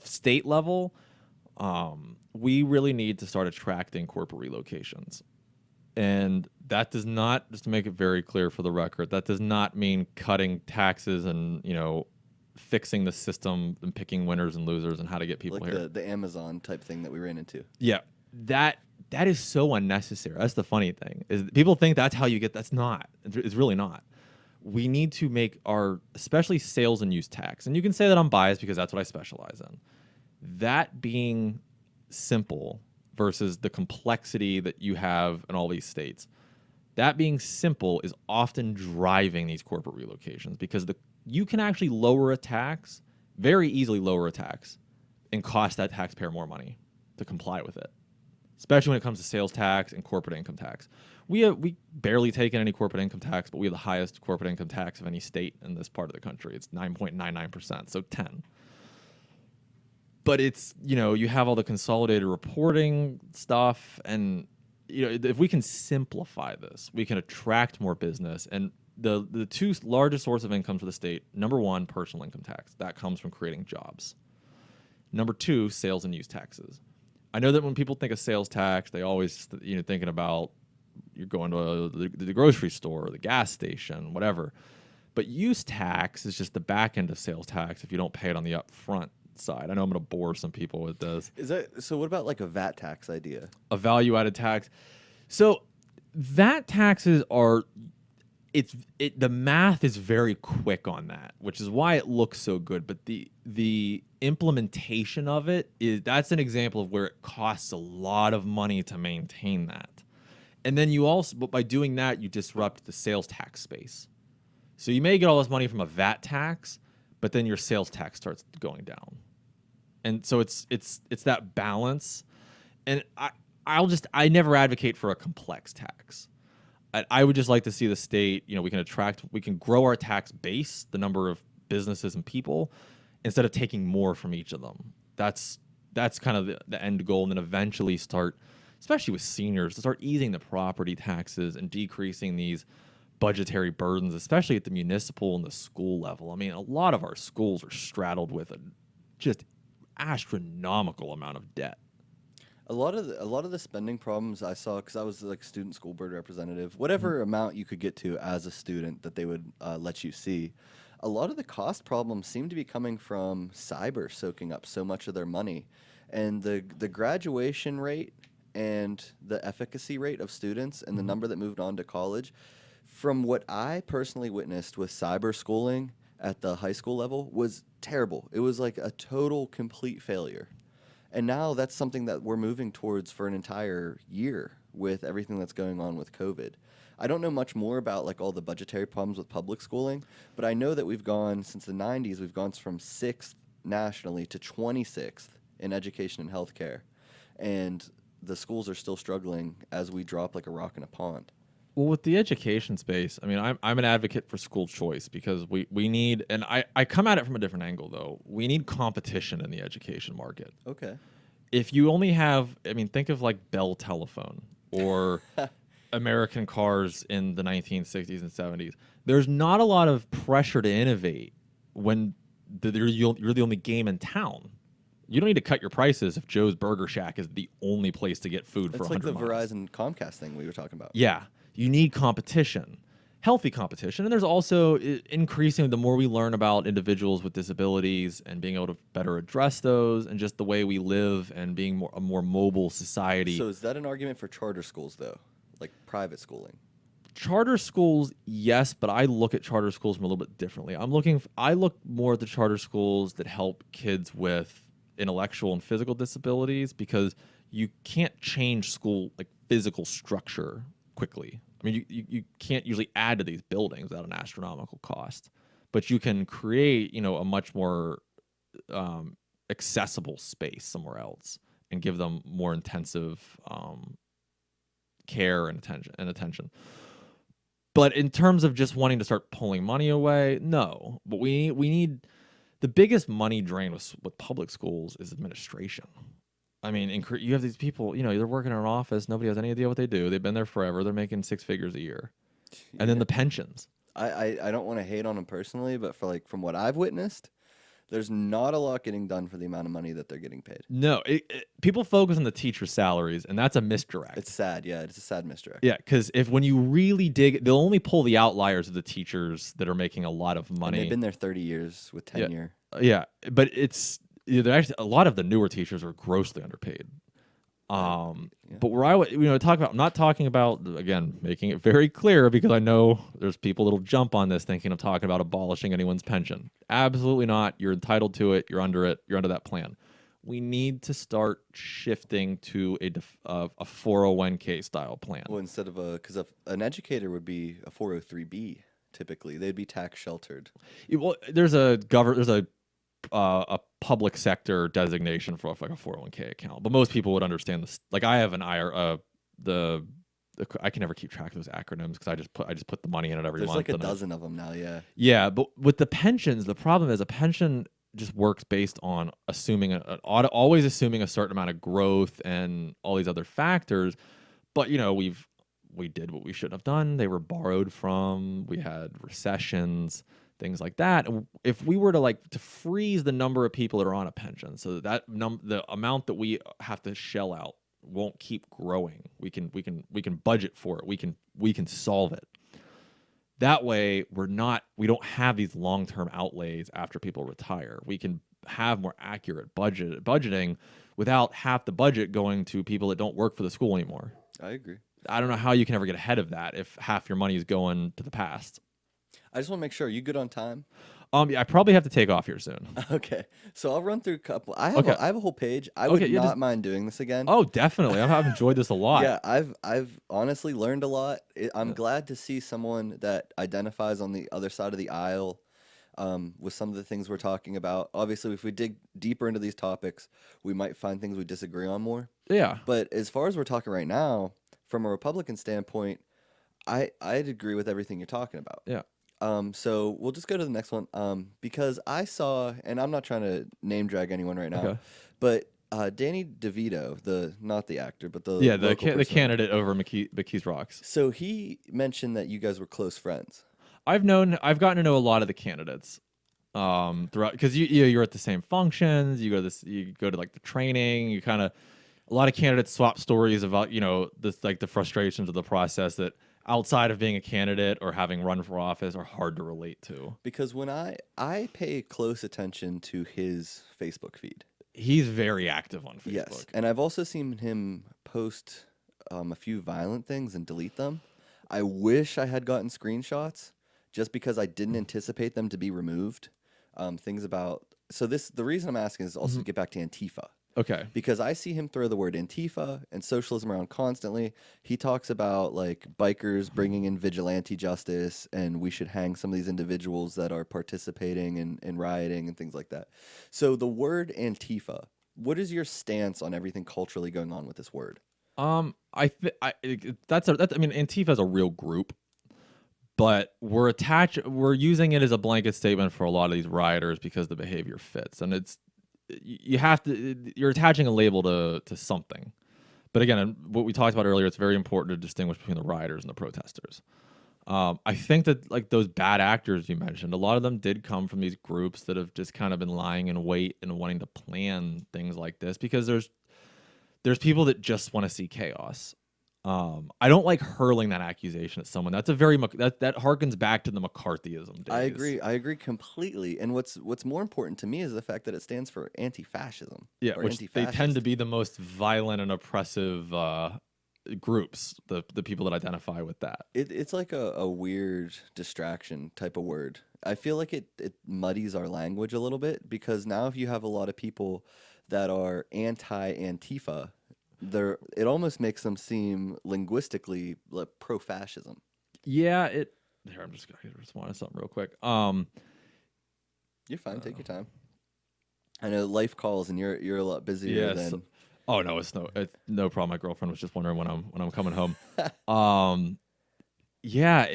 state level, we really need to start attracting corporate relocations. And that does not, just to make it very clear for the record, that does not mean cutting taxes and, fixing the system and picking winners and losers and how to get people Like here. the Amazon type thing that we ran into. Yeah, that is so unnecessary. That's the funny thing, is people think that's how you get. That's not. It's really not. We need to make our, especially sales and use tax, and you can say that I'm biased because that's what I specialize in. That being simple versus the complexity that you have in all these states. That being simple is often driving these corporate relocations because you can actually lower a tax, very easily lower a tax, and cost that taxpayer more money to comply with it, especially when it comes to sales tax and corporate income tax. We barely take in any corporate income tax, but we have the highest corporate income tax of any state in this part of the country. It's 9.99%, so 10. But it's, you have all the consolidated reporting stuff, and if we can simplify this, we can attract more business. And the two largest sources of income for the state, number one, personal income tax. That comes from creating jobs. Number two, sales and use taxes. I know that when people think of sales tax, they always thinking about you're going to the grocery store, or the gas station, whatever. But use tax is just the back end of sales tax if you don't pay it on the upfront side. I know I'm going to bore some people with this. Is that so? What about like a VAT tax idea? A value-added tax. So VAT taxes are, the math is very quick on that, which is why it looks so good. But the implementation of it that's an example of where it costs a lot of money to maintain that. And then but by doing that, you disrupt the sales tax space. So you may get all this money from a VAT tax, but then your sales tax starts going down. And so it's that balance. And I never advocate for a complex tax. I would just like to see the state, we can grow our tax base, the number of businesses and people, instead of taking more from each of them. That's kind of the end goal. And then eventually start, especially with seniors, to start easing the property taxes and decreasing these budgetary burdens, especially at the municipal and the school level. I mean, a lot of our schools are straddled with a just astronomical amount of debt. A lot of the spending problems I saw, because I was like student school board representative, whatever amount you could get to as a student that they would let you see, a lot of the cost problems seem to be coming from cyber soaking up so much of their money, and the graduation rate and the efficacy rate of students and the number that moved on to college, from what I personally witnessed with cyber schooling at the high school level, was terrible. It was like a total complete failure. And now that's something that we're moving towards for an entire year with everything that's going on with COVID. I don't know much more about like all the budgetary problems with public schooling, but I know that we've gone, since the 90s, we've gone from 6th nationally to 26th in education and healthcare. And the schools are still struggling as we drop like a rock in a pond. Well, with the education space, I mean, I'm an advocate for school choice because we need, and I come at it from a different angle though. We need competition in the education market. Okay. If you only have, I mean, think of like Bell Telephone or American cars in the 1960s and 70s. There's not a lot of pressure to innovate when you're the only game in town. You don't need to cut your prices if Joe's Burger Shack is the only place to get food for 100 It's like the miles. Verizon Comcast thing we were talking about. Yeah, you need competition, healthy competition. And there's also increasing, the more we learn about individuals with disabilities and being able to better address those and just the way we live and being a more mobile society. So is that an argument for charter schools, though? Like private schooling? Charter schools, yes, but I look at charter schools from a little bit differently. I look more at the charter schools that help kids with intellectual and physical disabilities, because you can't change school like physical structure quickly. I mean, you can't usually add to these buildings at an astronomical cost, but you can create, a much more accessible space somewhere else and give them more intensive care and attention. But in terms of just wanting to start pulling money away, no. But we need the biggest money drain with public schools is administration. I mean, you have these people, they're working in an office. Nobody has any idea what they do. They've been there forever. They're making 6 figures a year. And then the pensions. I don't want to hate on them personally, but from what I've witnessed, There's not a lot getting done for the amount of money that they're getting paid. No, people focus on the teacher salaries, and that's a misdirect. It's sad. Yeah, it's a sad misdirect. Yeah, because when you really dig, they'll only pull the outliers of the teachers that are making a lot of money. And they've been there 30 years with tenure. Yeah, but they're actually a lot of the newer teachers are grossly underpaid. But where talk about, I'm not talking about, again, making it very clear, because I know there's people that'll jump on this thinking of talking about abolishing anyone's pension. Absolutely not. You're entitled to it. You're under it. You're under that plan. We need to start shifting to a 401k style plan. Well, instead of because an educator would be a 403b. Typically, they'd be tax sheltered. Well, there's a public sector designation for like a 401k account, but most people would understand this. Like, I have an IRA, I can never keep track of those acronyms because I just put the money in it every month. There's like a dozen of them now. Yeah, but with the pensions, the problem is a pension just works based on always assuming a certain amount of growth and all these other factors. But we did what we shouldn't have done. They were borrowed from. We had recessions, things like that. If we were to freeze the number of people that are on a pension, so that the amount that we have to shell out won't keep growing. We can budget for it. We can solve it. That way, we don't have these long-term outlays after people retire. We can have more accurate budgeting without half the budget going to people that don't work for the school anymore. I agree. I don't know how you can ever get ahead of that if half your money is going to the past. I just want to make sure. Are you good on time? Yeah, I probably have to take off here soon. Okay, so I'll run through a couple. I have a whole page. I would not mind doing this again. Oh, definitely. I've enjoyed this a lot. Yeah, I've honestly learned a lot. I'm glad to see someone that identifies on the other side of the aisle with some of the things we're talking about. Obviously, if we dig deeper into these topics, we might find things we disagree on more. Yeah. But as far as we're talking right now, from a Republican standpoint, I'd agree with everything you're talking about. Yeah. So we'll just go to the next one. Because I saw, and I'm not trying to name drag anyone right now, but Danny DeVito, not the actor, but the candidate over McKees Rocks. So he mentioned that you guys were close friends. I've gotten to know a lot of the candidates throughout, because you're at the same functions. You go to like the training. A lot of candidates swap stories about the frustrations of the process that, outside of being a candidate or having run for office, are hard to relate to. Because when I pay close attention to his Facebook feed. He's very active on Facebook. Yes, and I've also seen him post a few violent things and delete them. I wish I had gotten screenshots just because I didn't anticipate them to be removed. The reason I'm asking is also to get back to Antifa. Okay. Because I see him throw the word Antifa and socialism around constantly. He talks about like bikers bringing in vigilante justice, and we should hang some of these individuals that are participating in rioting and things like that. So the word Antifa, what is your stance on everything culturally going on with this word? Antifa is a real group, but we're using it as a blanket statement for a lot of these rioters because the behavior fits, and you're attaching a label to something. But again, what we talked about earlier, it's very important to distinguish between the rioters and the protesters. I think that like those bad actors you mentioned, a lot of them did come from these groups that have just kind of been lying in wait and wanting to plan things like this, because there's people that just want to see chaos. I don't like hurling that accusation at someone. That's that harkens back to the McCarthyism days. I agree completely. And what's more important to me is the fact that it stands for anti-fascism. Yeah, which they tend to be the most violent and oppressive groups. The people that identify with that. It's like a weird distraction type of word. I feel like it muddies our language a little bit, because now if you have a lot of people that are anti-Antifa, it almost makes them seem linguistically like pro-fascism. Yeah, Here, I'm just gonna respond to something real quick. You're fine. Take your time. I know life calls, and you're a lot busier than. Oh no, it's no problem. My girlfriend was just wondering when I'm coming home. Yeah,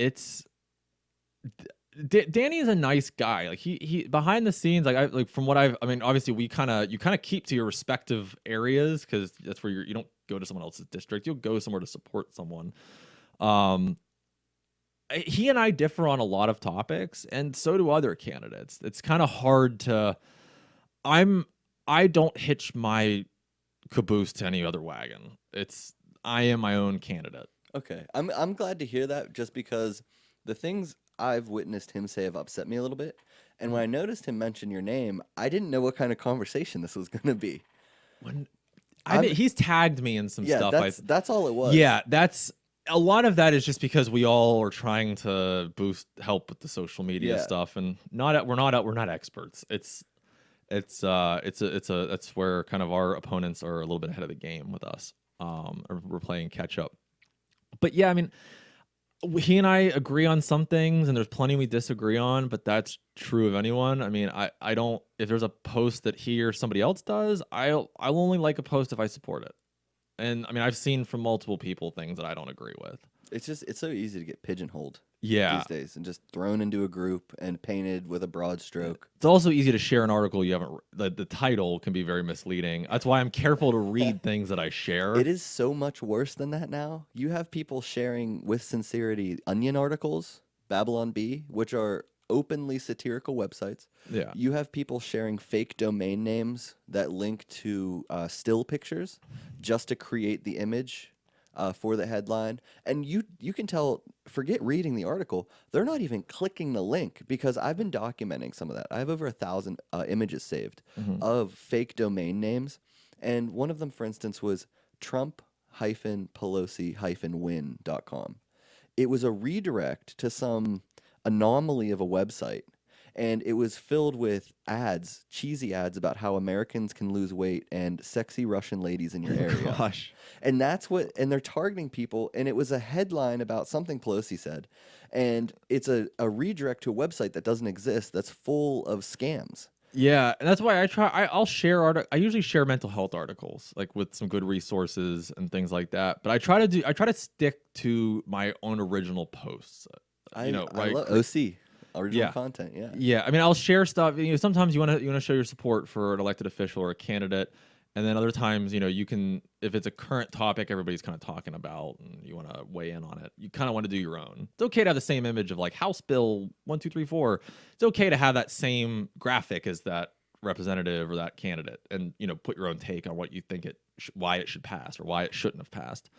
Danny is a nice guy. Like he behind the scenes, from what I mean, obviously you kind of keep to your respective areas, because that's where you don't go to someone else's district. You'll go somewhere to support someone. He and I differ on a lot of topics, and so do other candidates. It's kind of hard to I don't hitch my caboose to any other wagon. I am my own candidate. Okay. I'm glad to hear that just because the things I've witnessed him say have upset me a little bit. And when I noticed him mention your name, I didn't know what kind of conversation this was going to be. When I'm he's tagged me in some Yeah, stuff. that's all it was. Yeah, that's a lot of that is just because we all are trying to help with the social media Yeah. stuff, and we're not experts. That's where kind of our opponents are a little bit ahead of the game with us. Or we're playing catch up. But yeah, I mean, he and I agree on some things, and there's plenty we disagree on. But that's true of anyone. I mean, I don't. If there's a post that he or somebody else does, I'll only like a post if I support it. And I mean, I've seen from multiple people things that I don't agree with. It's so easy to get pigeonholed Yeah. these days and just thrown into a group and painted with a broad stroke. It's also easy to share an article you haven't. The title can be very misleading. That's why I'm careful to read things that I share. It is so much worse than that now. You have people sharing with sincerity Onion articles, Babylon Bee, which are openly satirical websites. Yeah. You have people sharing fake domain names that link to still pictures just to create the image for the headline. And you can tell, forget reading the article, they're not even clicking the link because I've been documenting some of that. I have over 1,000 images saved of fake domain names. And one of them, for instance, was Trump-Pelosi-win.com. It was a redirect to some anomaly of a website, and it was filled with ads, cheesy ads about how Americans can lose weight and sexy Russian ladies in your area. Gosh. And and they're targeting people, and it was a headline about something Pelosi said, and it's a redirect to a website that doesn't exist that's full of scams. Yeah, and that's why I'll share I usually share mental health articles like with some good resources and things like that. But I try to stick to my own original posts. I love OC, original Yeah. content, yeah. Yeah, I mean, I'll share stuff. Sometimes you want to show your support for an elected official or a candidate, and then other times, you can, if it's a current topic everybody's kind of talking about, and you want to weigh in on it. You kind of want to do your own. It's okay to have the same image of like House Bill 1234. It's okay to have that same graphic as that representative or that candidate, and put your own take on what you think why it should pass or why it shouldn't have passed.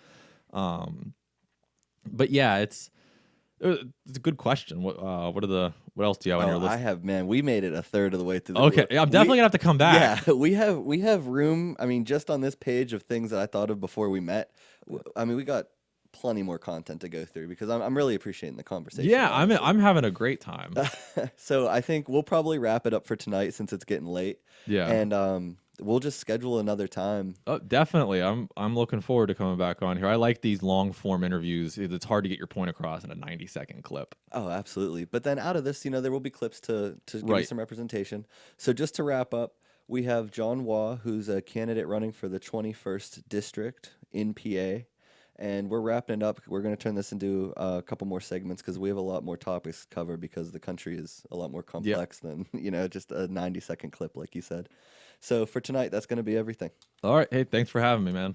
But yeah, it's a good question. What else do you have on your list? I have, man. We made it a third of the way through. Okay, I'm definitely gonna have to come back. Yeah, we have room. I mean, just on this page of things that I thought of before we met. I mean, we got plenty more content to go through because I'm really appreciating the conversation. Yeah, honestly. I'm having a great time. So I think we'll probably wrap it up for tonight since it's getting late. Yeah. And we'll just schedule another time. Oh, definitely. I'm looking forward to coming back on here. I like these long form interviews. It's hard to get your point across in a 90-second clip. Oh, absolutely. But then out of this, there will be clips to give you Right. some representation. So just to wrap up, we have John Waugh, who's a candidate running for the 21st district in PA. And we're wrapping it up. We're going to turn this into a couple more segments because we have a lot more topics to cover because the country is a lot more complex than, just a 90-second clip like you said. So for tonight, that's going to be everything. All right. Hey, thanks for having me, man.